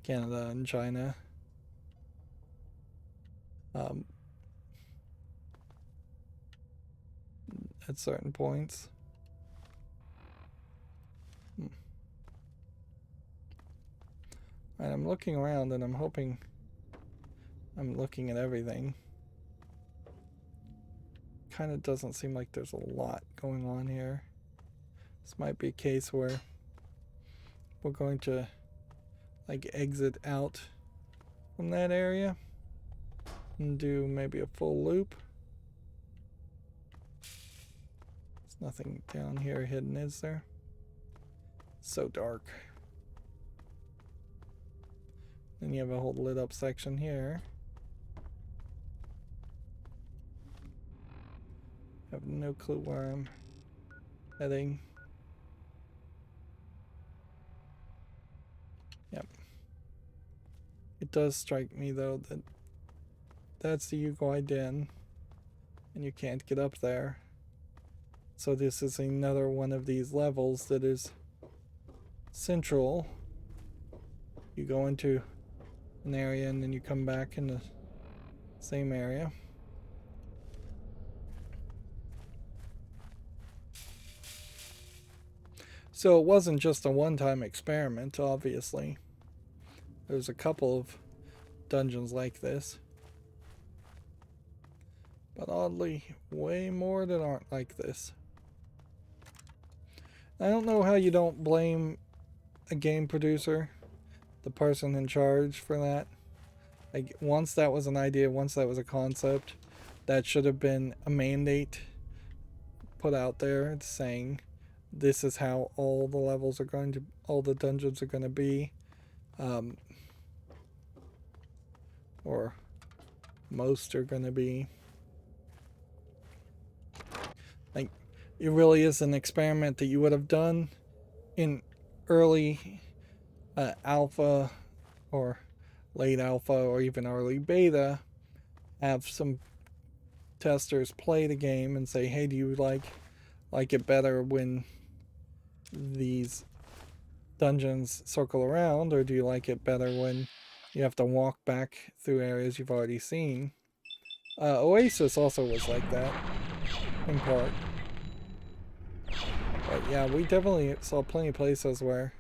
Canada and China. At certain points. And I'm looking around and I'm hoping I'm looking at everything. Kind of doesn't seem like there's a lot going on here. This might be a case where we're going to like exit out from that area and do maybe a full loop. There's nothing down here hidden, is there? It's so dark. Then you have a whole lit up section here. I have no clue where I'm heading. Yep. It does strike me though that that's the Yaoguai Den, and you can't get up there. So this is another one of these levels that is central. You go into an area and then you come back in the same area. So it wasn't just a one-time experiment, obviously. There's a couple of dungeons like this. But oddly, way more that aren't like this. I don't know how you don't blame a game producer, the person in charge for that. Like, once that was an idea, once that was a concept, that should have been a mandate put out there saying this is how all the levels are going to, all the dungeons are going to be. Or most are going to be. Like, it really is an experiment that you would have done in early alpha or late alpha or even early beta. Have some testers play the game and say, hey, do you like it better when these dungeons circle around, or do you like it better when you have to walk back through areas you've already seen? Oasis also was like that, in part. But yeah, we definitely saw plenty of places where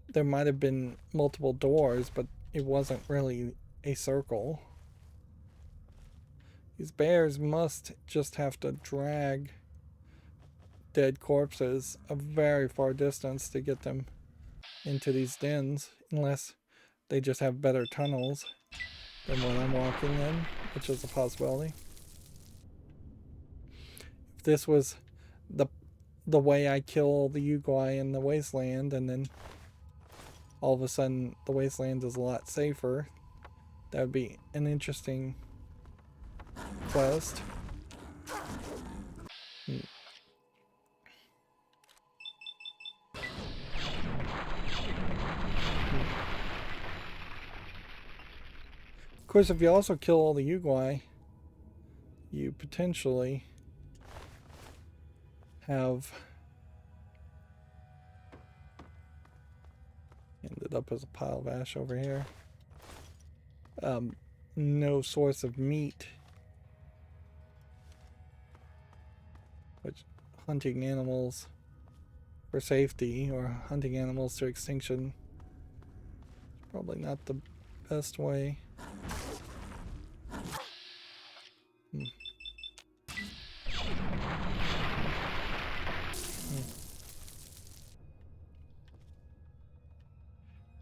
there might have been multiple doors, but it wasn't really a circle. These bears must just have to drag dead corpses a very far distance to get them into these dens, unless they just have better tunnels than what I'm walking in, which is a possibility. If this was the way I kill the Uguay in the wasteland, and then all of a sudden the wasteland is a lot safer, that would be an interesting quest. Of course, if you also kill all the Uguay, you potentially have ended up as a pile of ash over here. No source of meat, which hunting animals for safety or hunting animals to extinction is probably not the best way.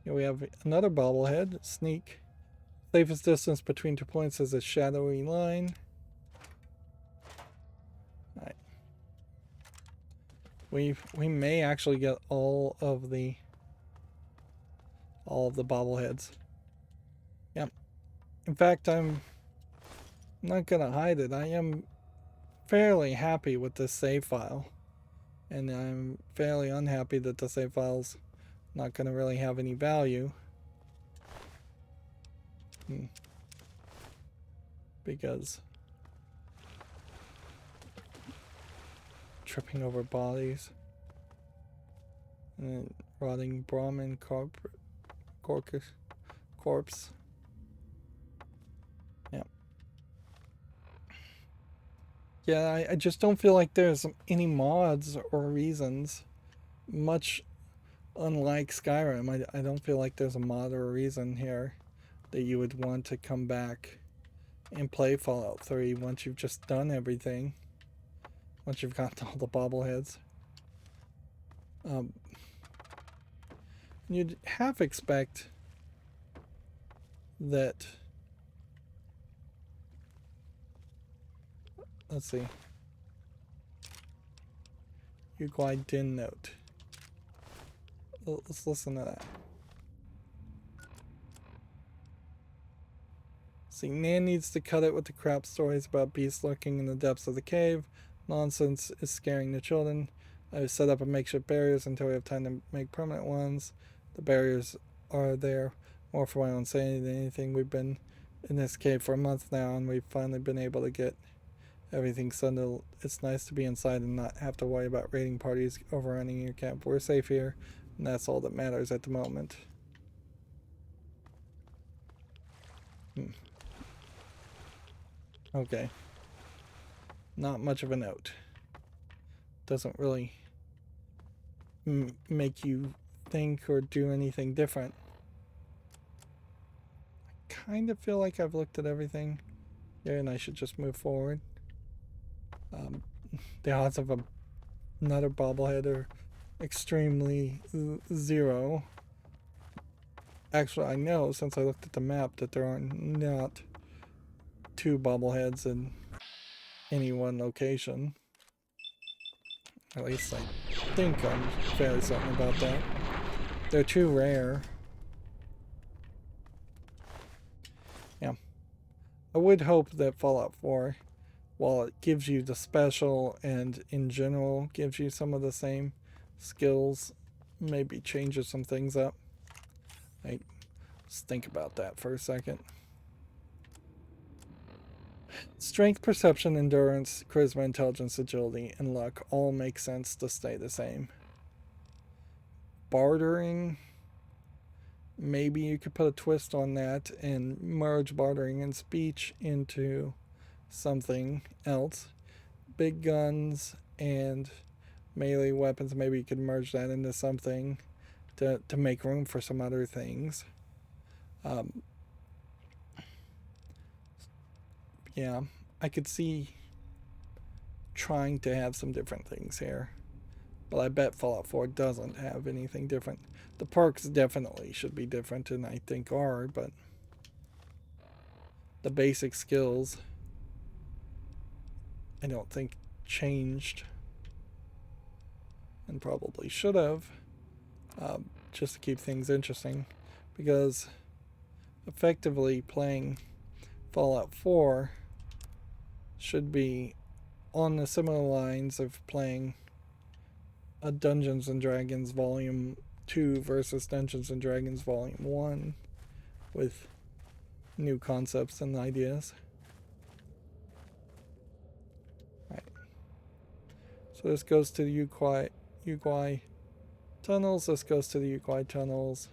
Here we have another bobblehead. Sneak. Safest distance between 2 points is a shadowy line. Alright. We may actually get all of the bobbleheads. Yep. In fact, I'm not gonna hide it. I am fairly happy with this save file. And I'm fairly unhappy that the save file's not going to really have any value. Because tripping over bodies and rotting Brahmin corpse. Yeah, I just don't feel like there's any mods or reasons, much unlike Skyrim. I don't feel like there's a mod or a reason here that you would want to come back and play Fallout 3 once you've just done everything. Once you've got all the bobbleheads. You'd half expect that... Let's see. Uguay Din note. Let's listen to that. See, Nan needs to cut it with the crap stories about beasts lurking in the depths of the cave. Nonsense is scaring the children. I've set up a makeshift barriers until we have time to make permanent ones. The barriers are there more for my own sanity than anything. We've been in this cave for a month now, and we've finally been able to get everything settled. It's nice to be inside and not have to worry about raiding parties overrunning your camp. We're safe here, and that's all that matters at the moment. Okay. Not much of a note. Doesn't really make you think or do anything different. I kind of feel like I've looked at everything here, and I should just move forward. The odds of another bobblehead are extremely zero. Actually, I know since I looked at the map that there are not 2 bobbleheads in any one location. At least I think I'm fairly certain about that. They're too rare. Yeah. I would hope that Fallout 4, while it gives you the special and in general gives you some of the same skills, maybe changes some things up. Like, let's think about that for a second. Strength, perception, endurance, charisma, intelligence, agility, and luck all make sense to stay the same. Bartering, maybe you could put a twist on that and merge bartering and speech into something else. Big guns and melee weapons, maybe you could merge that into something to make room for some other things. Yeah, I could see trying to have some different things here. But I bet Fallout 4 doesn't have anything different. The perks definitely should be different, and I think are, but the basic skills I don't think changed, and probably should have, just to keep things interesting, because effectively playing Fallout 4 should be on the similar lines of playing a Dungeons and Dragons Volume 2 versus Dungeons and Dragons Volume 1 with new concepts and ideas. Right. So this goes to the Uguay tunnels. This goes to the Uguay tunnels.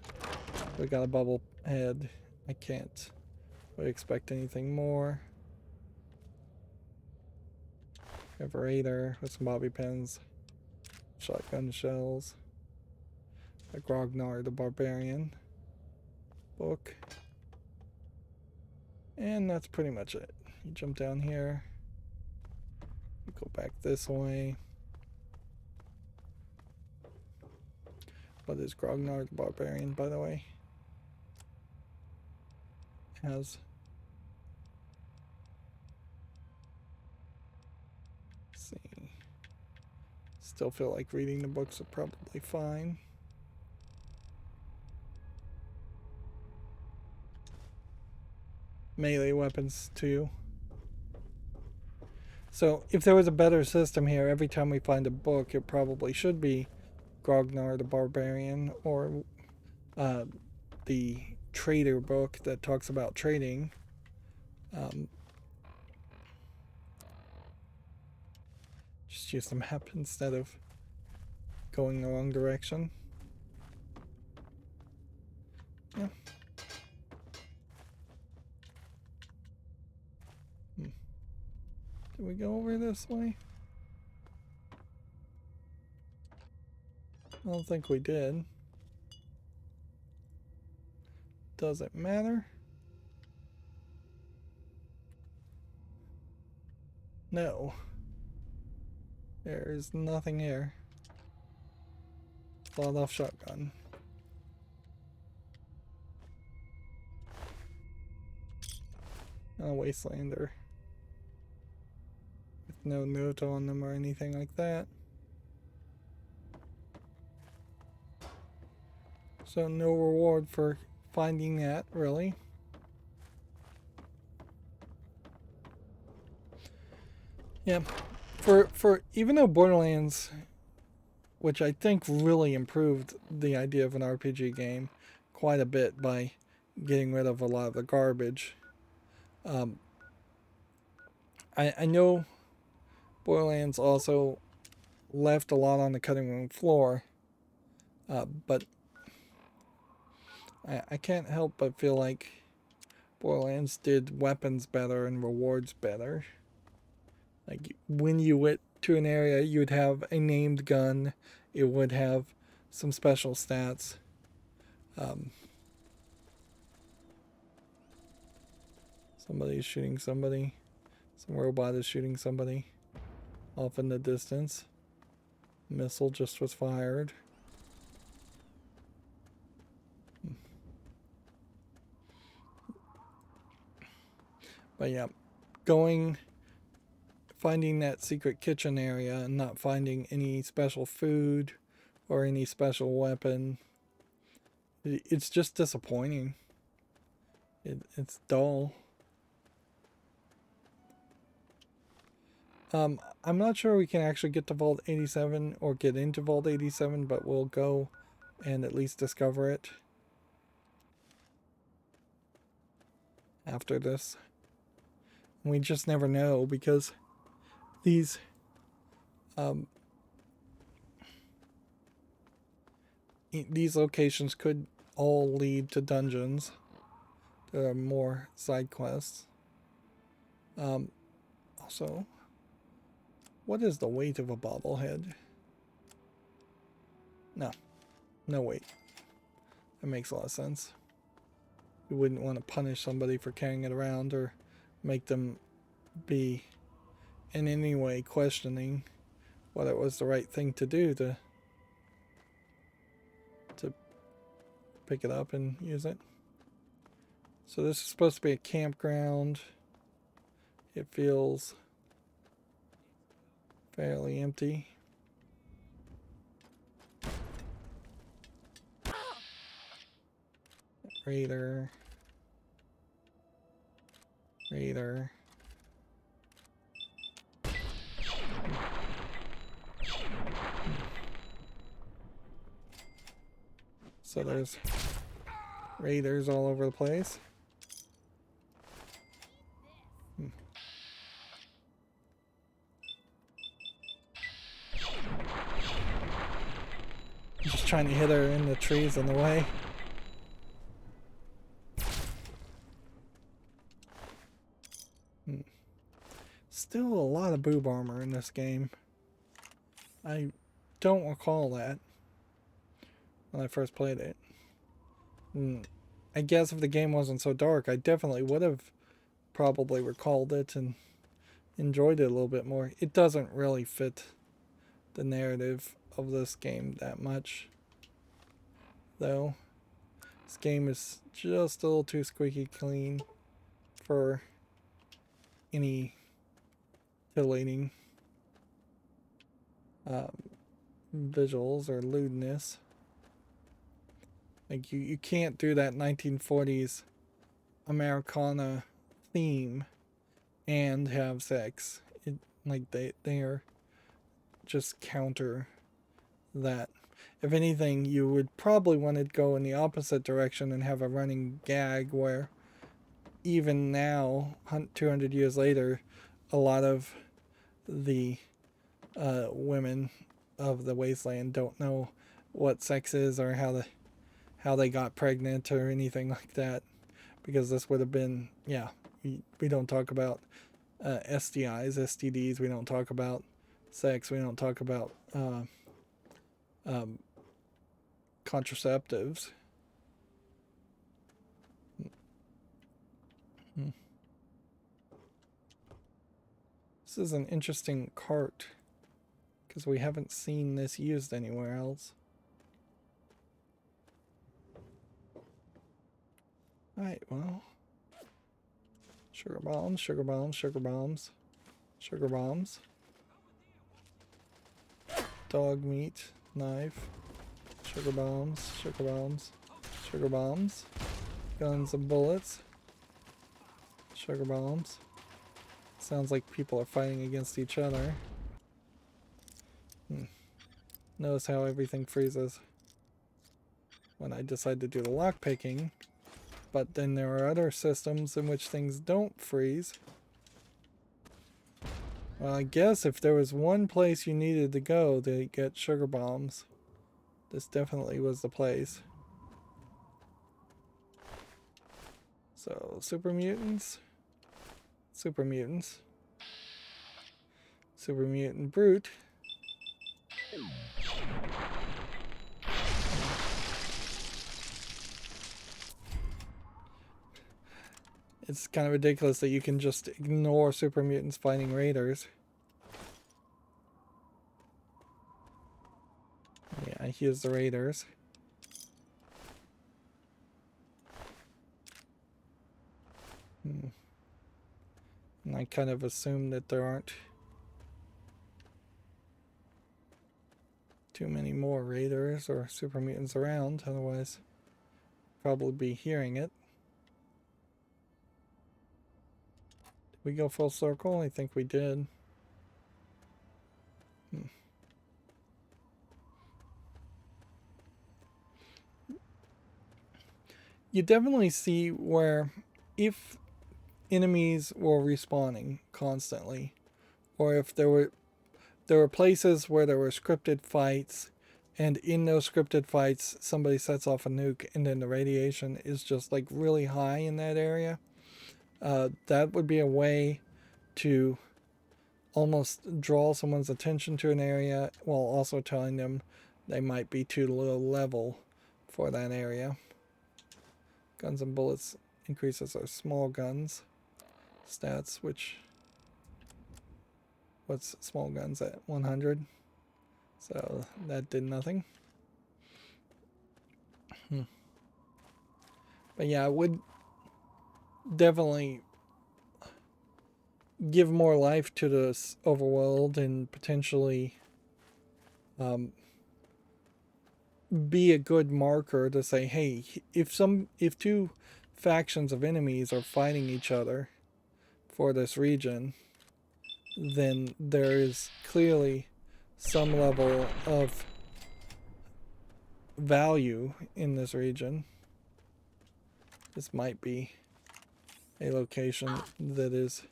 We got a bubble head. I can't really expect anything more. We have a raider with some bobby pins, shotgun shells, a Grognar the Barbarian book, and that's pretty much it. You jump down here, you go back this way. What is Grognar the Barbarian, by the way? Has see. Still feel like reading the books are probably fine. Melee weapons too. So if there was a better system here, every time we find a book, it probably should be Grognar the Barbarian, or the trader book that talks about trading. Just use the map instead of going the wrong direction. Yeah. Did we go over this way? I don't think we did. Does it matter? No. There is nothing here. Sawed off shotgun. And a wastelander. With no note on them or anything like that. So no reward for finding that, really. Yeah. For even though Borderlands, which I think really improved the idea of an RPG game quite a bit by getting rid of a lot of the garbage. I know Borderlands also left a lot on the cutting room floor, but I can't help but feel like Borderlands did weapons better and rewards better. Like, when you went to an area, you would have a named gun. It would have some special stats. Somebody's shooting somebody. Some robot is shooting somebody off in the distance. Missile just was fired. But yeah, finding that secret kitchen area and not finding any special food or any special weapon, it's just disappointing. It's dull. I'm not sure we can actually get to Vault 87 or get into Vault 87, but we'll go and at least discover it after this. We just never know, because these these locations could all lead to dungeons. There are more side quests. Also, what is the weight of a bobblehead? No weight. That makes a lot of sense. You wouldn't want to punish somebody for carrying it around or make them be in any way questioning whether it was the right thing to do to pick it up and use it. So this is supposed to be a campground. It feels fairly empty. Raider. So there's raiders all over the place. Just trying to hit her in the trees in the way. Still a lot of boob armor in this game. I don't recall that when I first played it. I guess if the game wasn't so dark, I definitely would have probably recalled it and enjoyed it a little bit more. It doesn't really fit the narrative of this game that much, though. This game is just a little too squeaky clean for any titillating visuals or lewdness. Like you can't do that 1940s Americana theme and have sex. They are just counter that. If anything, you would probably want to go in the opposite direction and have a running gag where even now, 200 years later, a lot of the women of the wasteland don't know what sex is or how they got pregnant or anything like that, because this would have been, yeah, we don't talk about STIs, STDs, we don't talk about sex, we don't talk about contraceptives. This is an interesting cart, because we haven't seen this used anywhere else. Alright, well. Sugar bombs, sugar bombs, sugar bombs, sugar bombs. Dog meat, knife, sugar bombs, sugar bombs, sugar bombs. Guns and bullets. Sugar bombs. Sounds like people are fighting against each other. Notice how everything freezes when I decide to do the lockpicking, but then there are other systems in which things don't freeze. Well, I guess if there was one place you needed to go to get sugar bombs, this definitely was the place. So, super mutants. Super mutants. Super mutant brute. It's kind of ridiculous that you can just ignore super mutants fighting raiders. Yeah, here's the raiders. And I kind of assume that there aren't too many more raiders or super mutants around, otherwise probably be hearing it. Did we go full circle? I think we did. You definitely see where if enemies were respawning constantly, or if there were places where there were scripted fights, and in those scripted fights somebody sets off a nuke and then the radiation is just like really high in that area, that would be a way to almost draw someone's attention to an area while also telling them they might be too low level for that area. Guns and bullets increases our small guns stats, which, what's small guns at? 100. So that did nothing. But yeah, it would definitely give more life to this overworld and potentially be a good marker to say, hey, if two factions of enemies are fighting each other for this region, then there is clearly some level of value in this region. This might be a location that is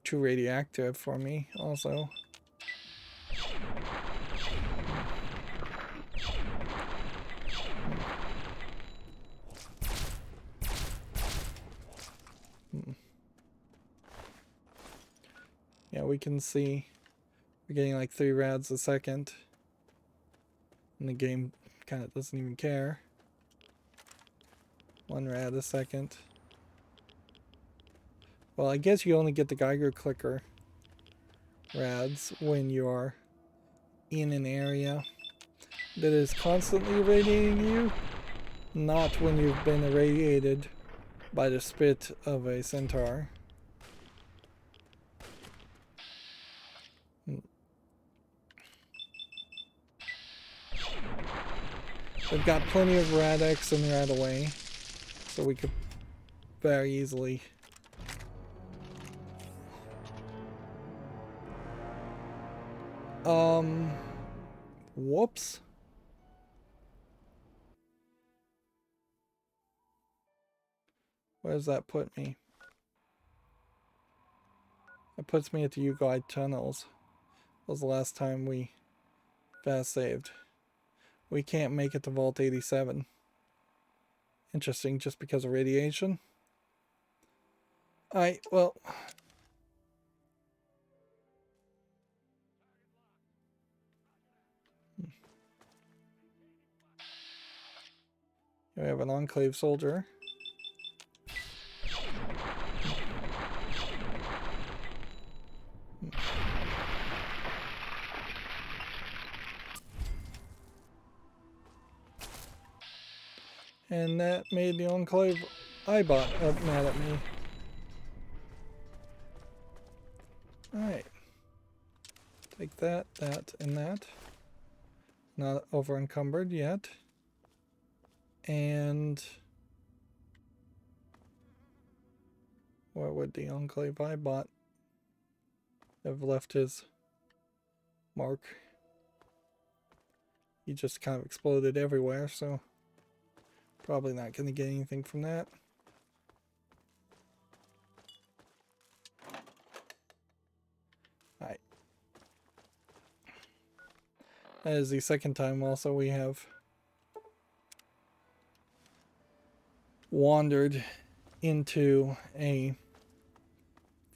too radioactive for me also. Yeah, we can see we're getting like 3 rads a second. And the game kind of doesn't even care. 1 rad a second. Well, I guess you only get the Geiger clicker rads when you're in an area that is constantly irradiating you, not when you've been irradiated by the spit of a centaur. We've got plenty of Rad-X and Rad-Away, so we could very easily whoops. Where does that put me? It puts me at the U-Guide tunnels. That was the last time we fast saved. We can't make it to Vault 87. Interesting, just because of radiation. Alright, well. We have an Enclave soldier. And that made the Enclave Ibot up mad at me. Alright. Take that, that, and that. Not over encumbered yet. And where would the Enclave Ibot have left his mark? He just kind of exploded everywhere, so probably not going to get anything from that. Alright. That is the second time also we have wandered into a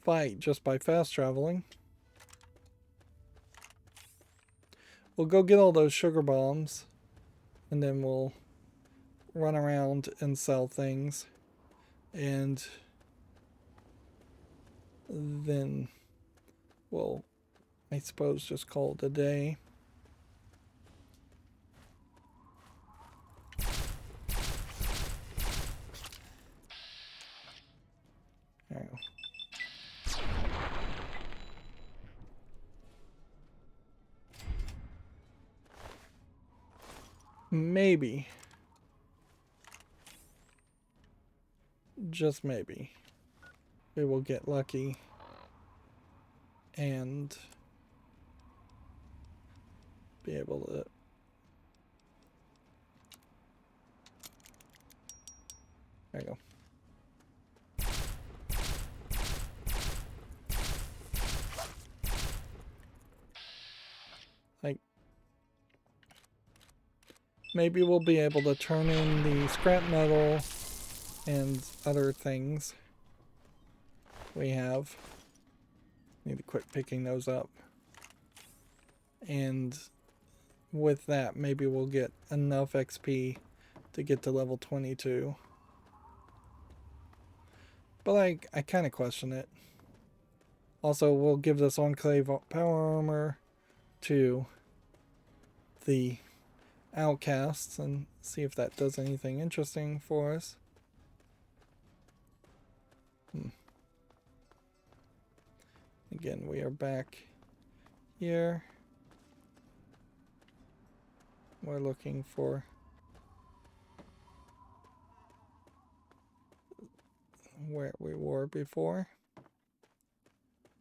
fight just by fast traveling. We'll go get all those sugar bombs and then we'll run around and sell things, and then we'll, I suppose, just call it a day. There we go. maybe, just maybe, we will get lucky and be able to there you go. Like, maybe we'll be able to turn in the scrap metal and other things we have. Need to quit picking those up. And with that, maybe we'll get enough XP to get to level 22. But I kind of question it. Also, we'll give this Enclave power armor to the outcasts and see if that does anything interesting for us. Again, we are back here. We're looking for where we were before.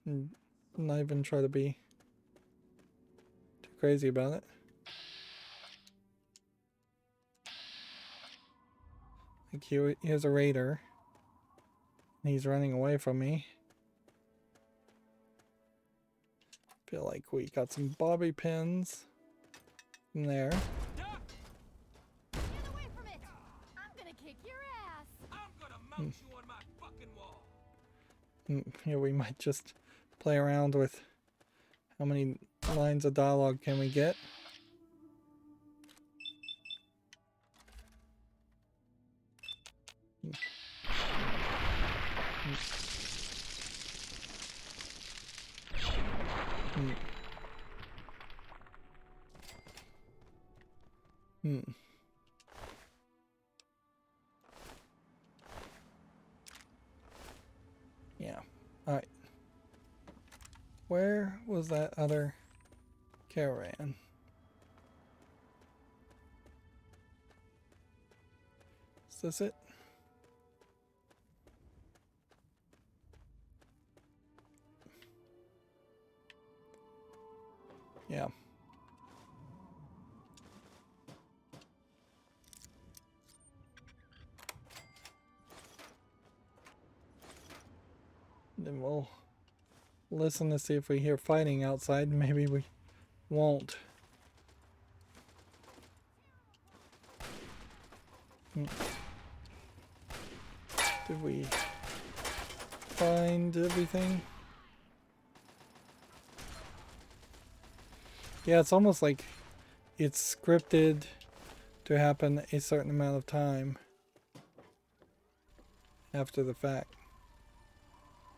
Not even try to be too crazy about it. Like here's a raider. He's running away from me. Feel like we got some bobby pins in there. Duck! Get away from it! I'm gonna kick your ass! I'm gonna mount you on my fucking wall! Here we might just play around with how many lines of dialogue can we get. Yeah. Alright. Where was that other caravan? Is this it? Yeah. Then we'll listen to see if we hear fighting outside. Maybe we won't. Did we find everything? Yeah, it's almost like it's scripted to happen a certain amount of time after the fact.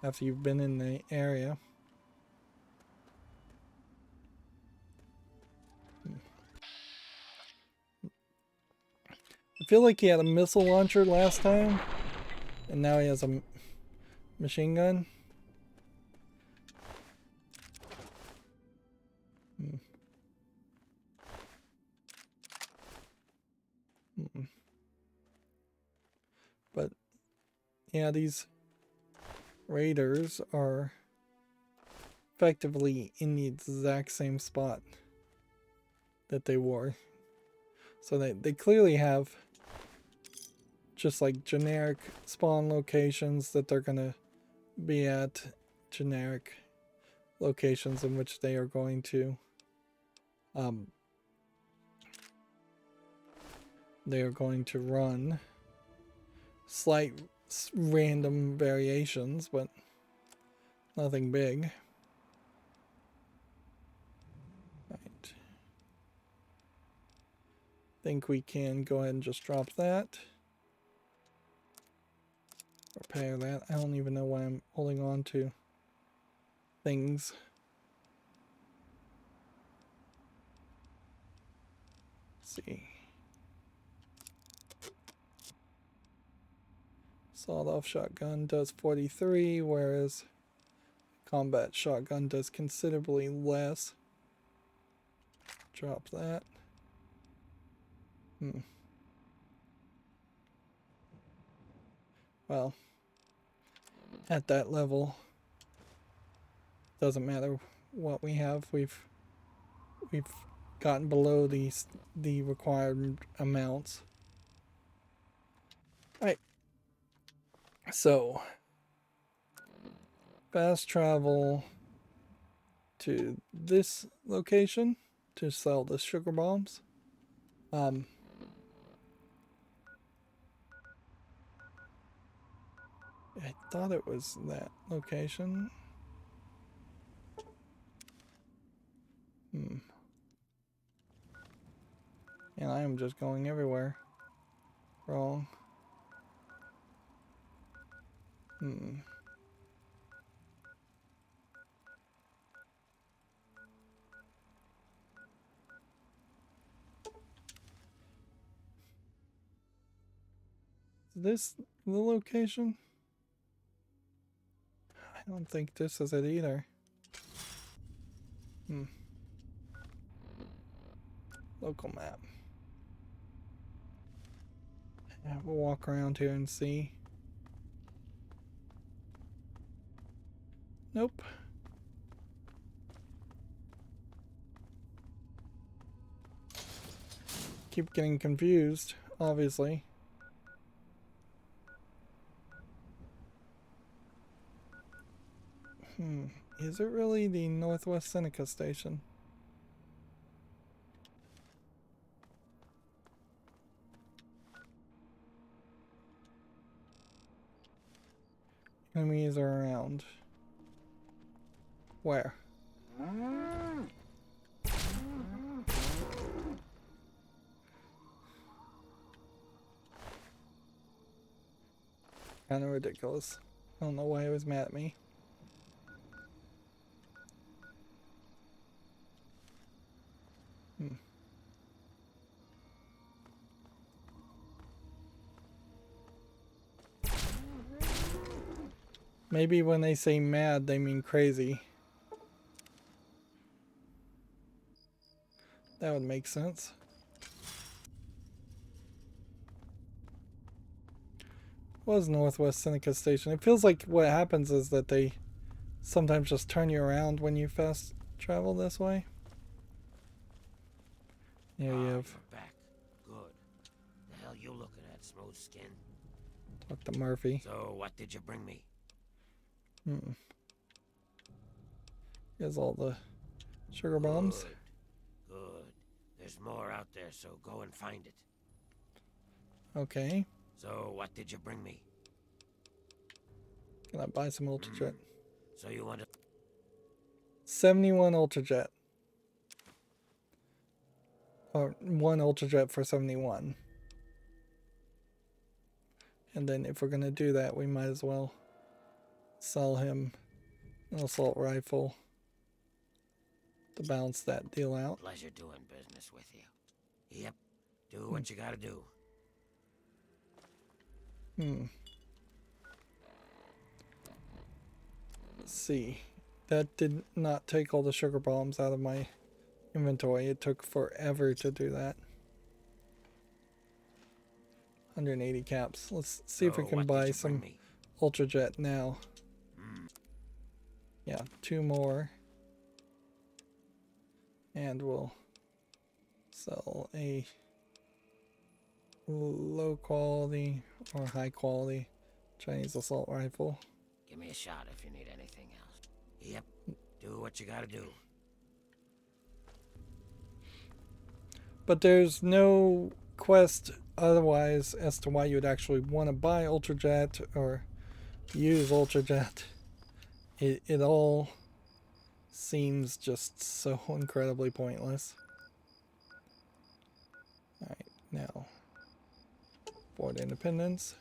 After you've been in the area. I feel like he had a missile launcher last time, and now he has a machine gun. But yeah, these raiders are effectively in the exact same spot that they were. So they clearly have just like generic spawn locations that they're going to be at, generic locations in which they are going to run slight random variations, but nothing big. Right. Think we can go ahead and just drop that. Repair that. I don't even know why I'm holding on to things. Let's see. Sawed-off shotgun does 43, whereas combat shotgun does considerably less. Drop that. Hmm. Well, at that level, doesn't matter what we have. We've gotten below the required amounts. Right. So, fast travel to this location to sell the sugar bombs. I thought it was that location. And I am just going everywhere. Wrong. Is this the location? I don't think this is it either. Local map. Yeah, we'll walk around here and see. Nope. Keep getting confused, obviously. Is it really the Northwest Seneca station? Enemies are around. Where? Kind of ridiculous. I don't know why he was mad at me. Maybe when they say mad, they mean crazy. That would make sense. Was Northwest Seneca Station. It feels like what happens is that they sometimes just turn you around when you fast travel this way. Yeah, you have. You're back. Good. The hell you looking at, smooth skin? Talk to Murphy. So, what did you bring me? Here's all the sugar bombs. Good. Good. There's more out there, so go and find it. Okay. So, what did you bring me? Can I buy some Ultrajet? So you want to... 71 Ultrajet. Or 1 Ultrajet for 71. And then if we're going to do that, we might as well sell him an assault rifle to balance that deal out. Pleasure doing business with you. Yep. Do what you gotta do. Let's see. That did not take all the sugar bombs out of my inventory. It took forever to do that. 180 caps. Let's see if we can buy some Ultrajet now. Yeah, 2 more. And we'll sell a low quality or high quality Chinese assault rifle. Give me a shot if you need anything else. Yep. Do what you gotta do. But there's no quest otherwise as to why you'd actually want to buy Ultrajet or use Ultrajet. It all seems just so incredibly pointless. Alright, now Fort Independence.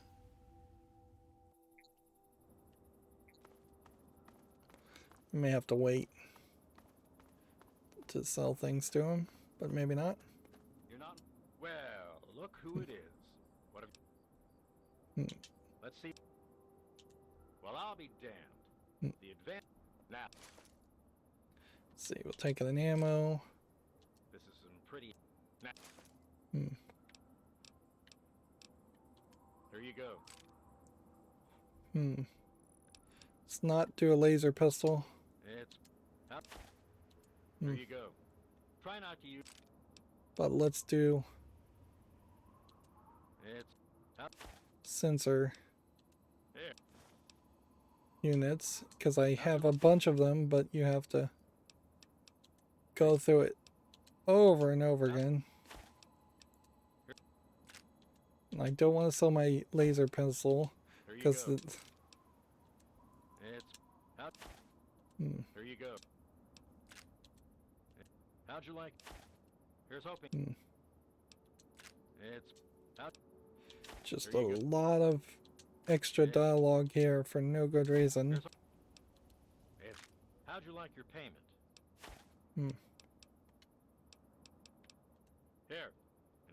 We may have to wait to sell things to him, but maybe not. You're not? Well, look who it is. What have... Let's see. Well, I'll be damned. The advance... Now... Let's see, we'll take an ammo. This is some pretty... you go. Let's not do a laser pistol. It's up. Here you go. Try not to use. But let's do It's up. sensor There. units, because I have a bunch of them, but you have to go through it over and over again. And I don't want to sell my laser pistol There you because go. It's up. There you go. How'd you like? Here's hoping. It's up. Just There a you go. lot of extra dialogue here for no good reason. It's, how'd you like your payment? Here,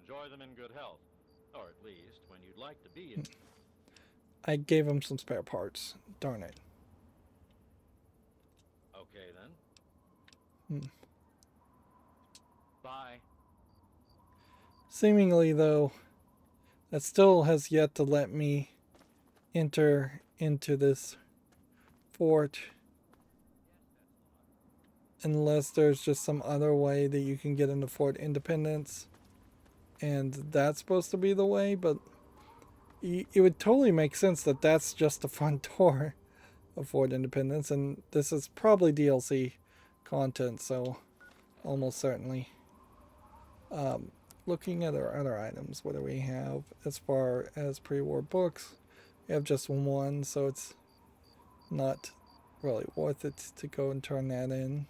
enjoy them in good health, or at least when you'd like to be in. I gave him some spare parts. Darn it. Okay then. Bye. Seemingly, though, that still has yet to let me enter into this fort unless there's just some other way that you can get into Fort Independence, and that's supposed to be the way, but it would totally make sense that that's just the front door of Fort Independence, and this is probably DLC content, so almost certainly. Looking at our other items, what do we have as far as pre-war books? We have just one, so it's not really worth it to go and turn that in.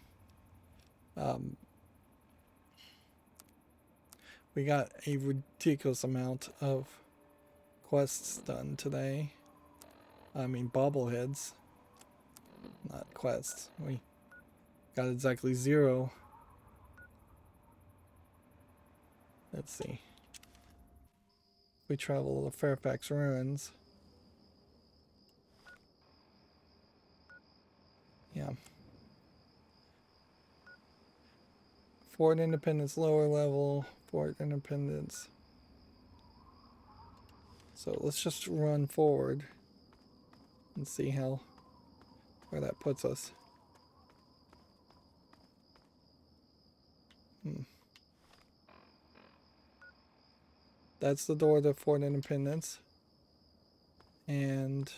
We got a ridiculous amount of quests done today. I mean, bobbleheads, not quests. We got exactly 0. Let's see. We travel to Fairfax Ruins. Yeah. Fort Independence lower level. Fort Independence. So let's just run forward and see where that puts us. That's the door to Fort Independence. And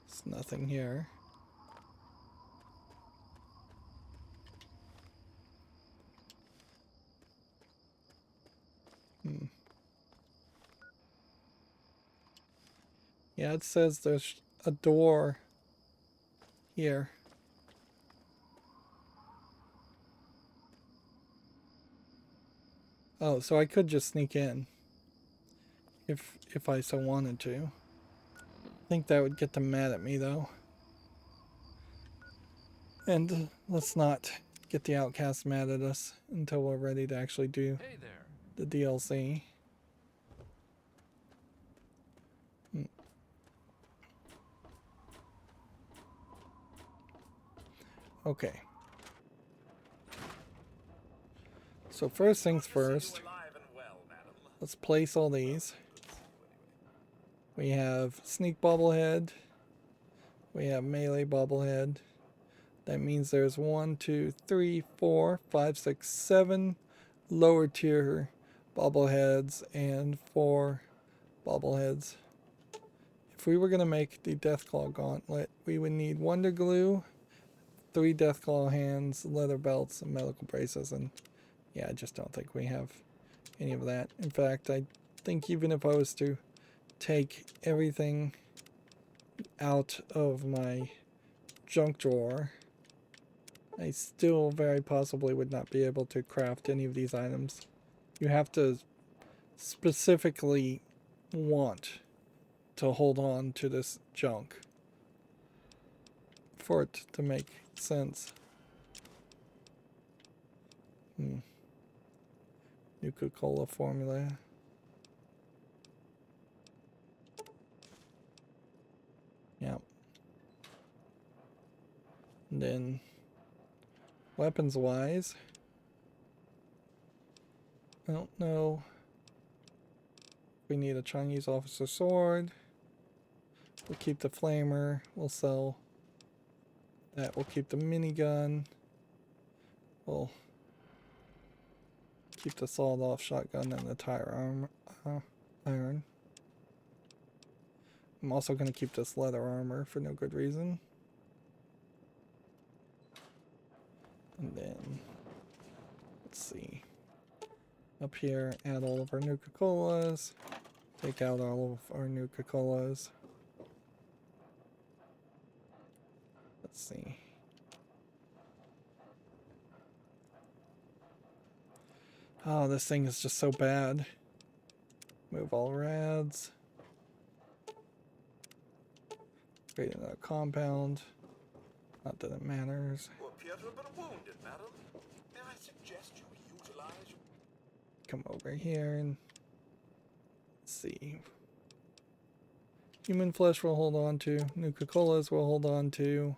there's nothing here. Yeah, it says there's a door here. Oh, so I could just sneak in if I so wanted to. I think that would get them mad at me though. And let's not get the outcasts mad at us until we're ready to actually do the DLC. Okay. So first things first, let's place all these. We have sneak bobblehead. We have melee bobblehead. That means there's 1, 2, 3, 4, 5, 6, 7 lower tier bobbleheads and 4 bobbleheads. If we were going to make the Deathclaw gauntlet, we would need Wonder Glue, 3 Deathclaw hands, leather belts, and medical braces, and yeah, I just don't think we have any of that. In fact, I think even if I was to take everything out of my junk drawer, I still very possibly would not be able to craft any of these items. You have to specifically want to hold on to this junk for it to make sense. Nuka-Cola formula. Yeah. And then weapons wise, I don't know. We need a Chinese officer sword. We'll keep the flamer. We'll sell that. We'll keep the minigun. We'll keep the sawed-off shotgun and the tire iron. I'm also going to keep this leather armor for no good reason. And then, let's see. Up here, add all of our Nuka-Colas. Take out all of our Nuka-Colas. Let's see. Oh, this thing is just so bad. Move all rads. Create another compound. Not that it matters. Come over here and see. Human flesh we'll hold on to. Nuka-Colas we'll hold on to.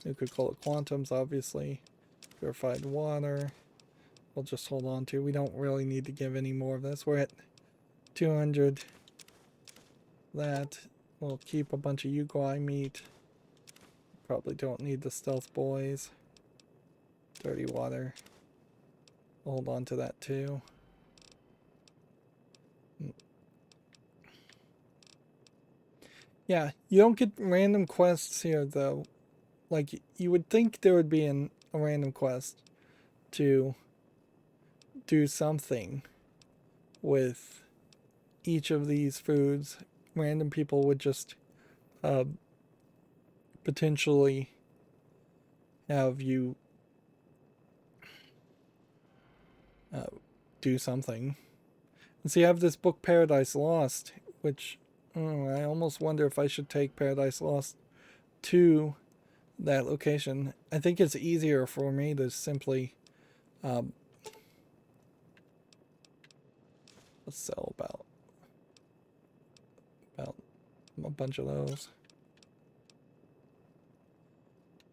Nuka-Cola Quantums, obviously. Purified water. We'll just hold on to. We don't really need to give any more of this. We're at 200. That. We'll keep a bunch of Uguay meat. Probably don't need the stealth boys. Dirty water. We'll hold on to that too. Yeah, you don't get random quests here though. Like, you would think there would be a random quest to do something with each of these foods. Random people would just potentially have you do something. And so you have this book Paradise Lost, which I almost wonder if I should take Paradise Lost to that location. I think it's easier for me to simply let's sell about a bunch of those.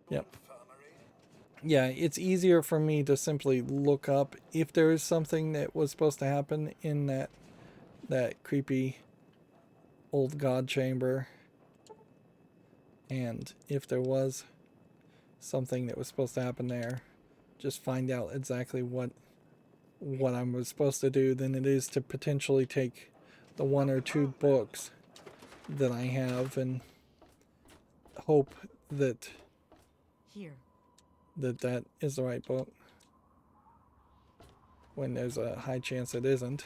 Yep. Yeah, it's easier for me to simply look up if there is something that was supposed to happen in that creepy old god chamber, and if there was something that was supposed to happen there, just find out exactly what I was supposed to do than it is to potentially take the 1 or 2 books that I have and hope that that is the right book when there's a high chance it isn't.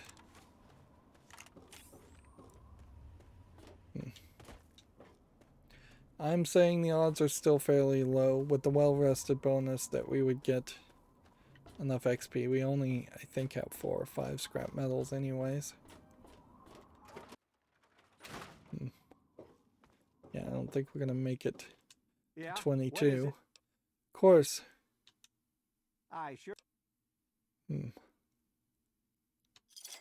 I'm saying the odds are still fairly low with the well-rested bonus that we would get enough XP. We only, I think, have 4 or 5 scrap metals anyways. Yeah, I don't think we're gonna make it to 22. Of course. Sure.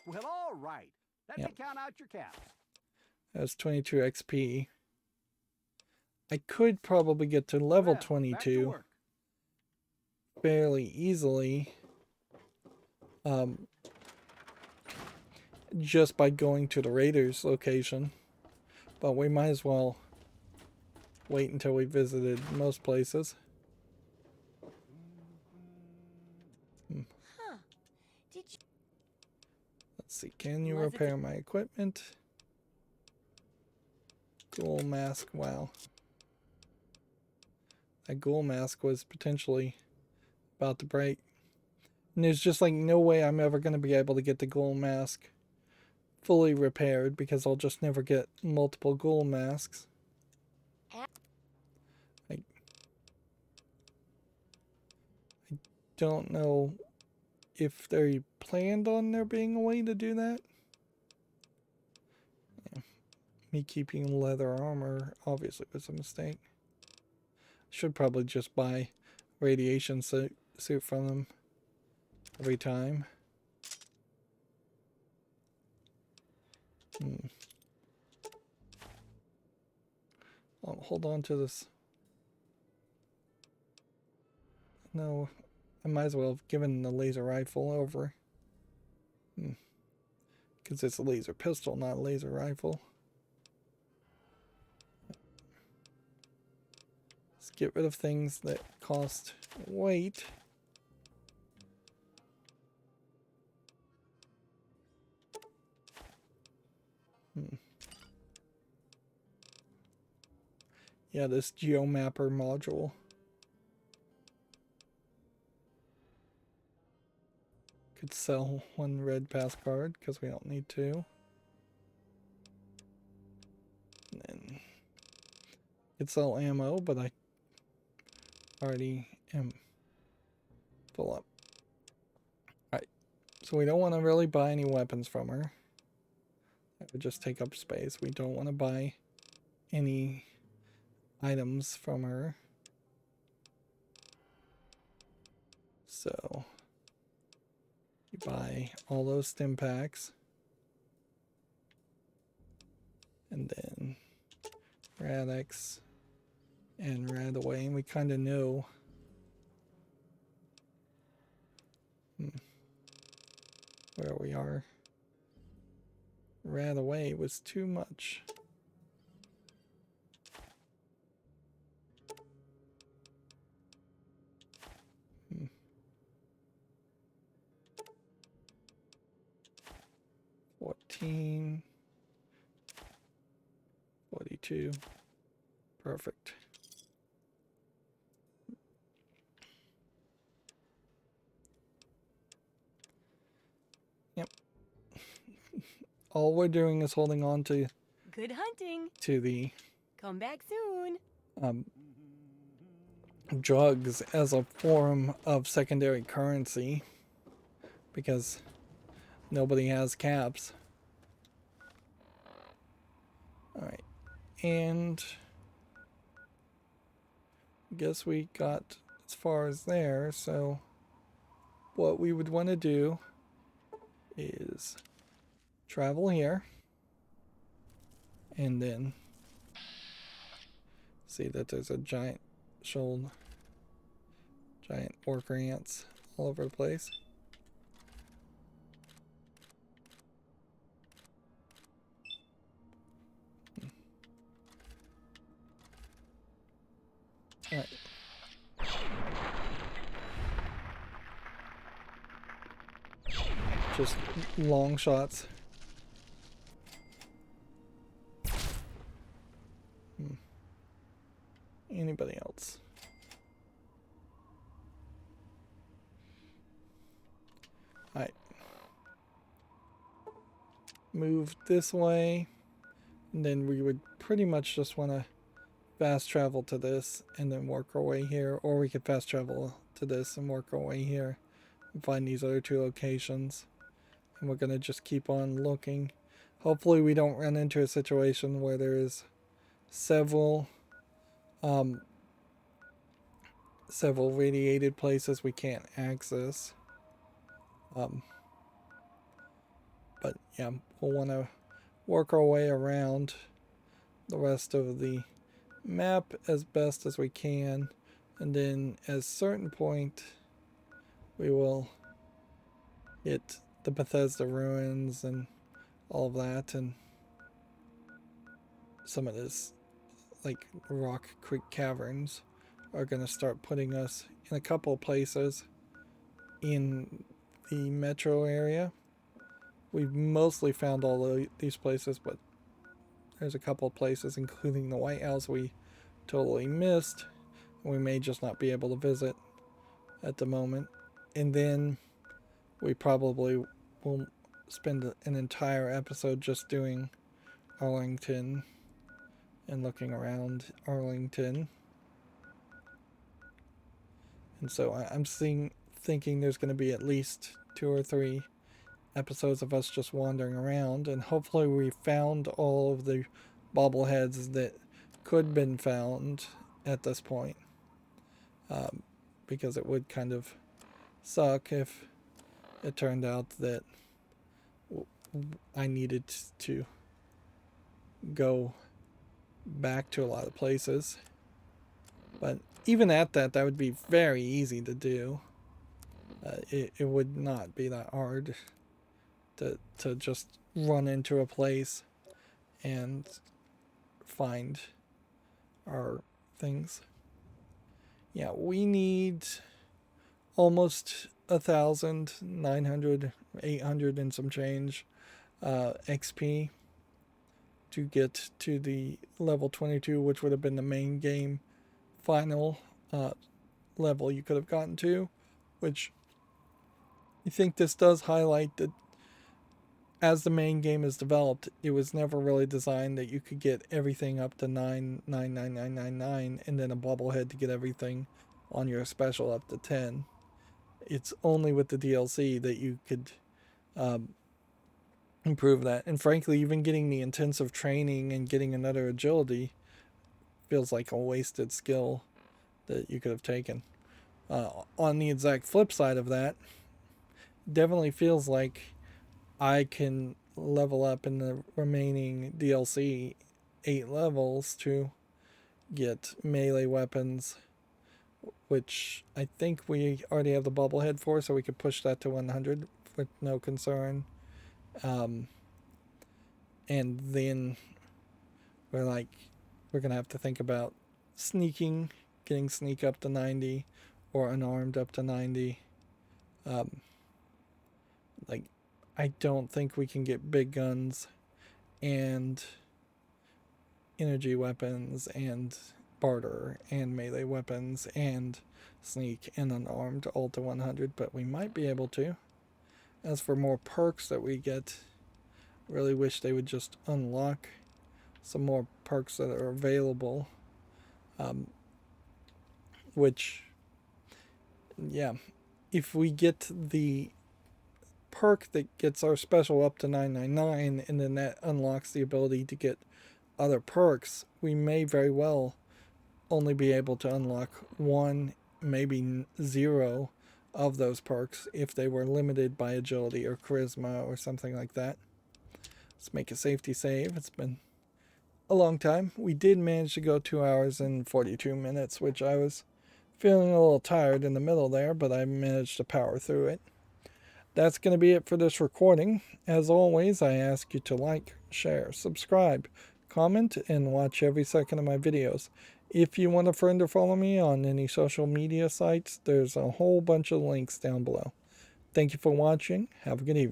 Well, all right. Let me count out your caps. That's 22 XP. I could probably get to level 22 fairly easily, just by going to the Raiders location, but we might as well wait until we visited most places. Let's see, can you repair my equipment? Ghoul mask, wow. That ghoul mask was potentially about to break. And there's just like no way I'm ever going to be able to get the ghoul mask fully repaired because I'll just never get multiple ghoul masks. I don't know if they planned on there being a way to do that. Yeah. Me keeping leather armor obviously was a mistake. Should probably just buy radiation suit from them every time. I'll hold on to this. No, I might as well have given the laser rifle over. Because it's a laser pistol, not a laser rifle. Let's get rid of things that cost weight. Yeah, this geomapper module. Could sell one red pass card because we don't need to. And then could sell ammo, but I already am full up. Alright, so we don't want to really buy any weapons from her. That would just take up space. We don't want to buy any items from her. So you buy all those stim packs. And then Radix and Radaway, and we kind of know where we are. Radaway was too much. Hmm. 14. 42. Perfect. Yep. All we're doing is holding on to Good hunting. to the Come back soon. drugs as a form of secondary currency because nobody has caps. Alright, and I guess we got as far as there, so what we would want to do is travel here and then see that there's a giant worker ants all over the place. Alright. Just long shots. Anybody else? Alright. Move this way. And then we would pretty much just want to fast travel to this and then work our way here. Or we could fast travel to this and work our way here. And find these other two locations. And we're going to just keep on looking. Hopefully we don't run into a situation where there is several radiated places we can't access. But yeah, we'll want to work our way around the rest of the map as best as we can, and then at a certain point we will hit the Bethesda ruins and all of that, and some of this like Rock Creek Caverns are going to start putting us in a couple of places in the metro area. We've mostly found all of these places, but there's a couple of places, including the White House, we totally missed. We may just not be able to visit at the moment. And then we probably will spend an entire episode just doing Arlington and looking around Arlington. And so I'm thinking there's going to be at least 2 or 3 episodes of us just wandering around, and hopefully we found all of the bobbleheads that could have been found at this point, because it would kind of suck if it turned out that I needed to go back to a lot of places. But even at that would be very easy to do. It would not be that hard to just run into a place and find our things. Yeah, we need almost 1,000, 900, 800 and some change XP to get to the level 22, which would have been the main game final level you could have gotten to, which I think this does highlight that as the main game is developed, it was never really designed that you could get everything up to 99999 and then a bobblehead to get everything on your special up to 10. It's only with the DLC that you could improve that. And frankly, even getting the intensive training and getting another agility feels like a wasted skill that you could have taken. On the exact flip side of that, definitely feels like I can level up in the remaining DLC 8 levels to get melee weapons, which I think we already have the bobblehead for, so we could push that to 100 with no concern. And then we're gonna have to think about sneaking, getting sneak up to 90, or unarmed up to 90. I don't think we can get big guns and energy weapons and barter and melee weapons and sneak and unarmed all to 100, but we might be able to. As for more perks that we get, really wish they would just unlock some more perks that are available. Which, yeah, if we get the perk that gets our special up to 999 and then that unlocks the ability to get other perks, we may very well only be able to unlock 1, maybe 0 of those perks if they were limited by agility or charisma or something like that. Let's make a safety save. It's been a long time. We did manage to go 2 hours and 42 minutes, which I was feeling a little tired in the middle there, but I managed to power through it. That's going to be it for this recording. As always, I ask you to like, share, subscribe, comment, and watch every second of my videos. If you want a friend or follow me on any social media sites, there's a whole bunch of links down below. Thank you for watching. Have a good evening.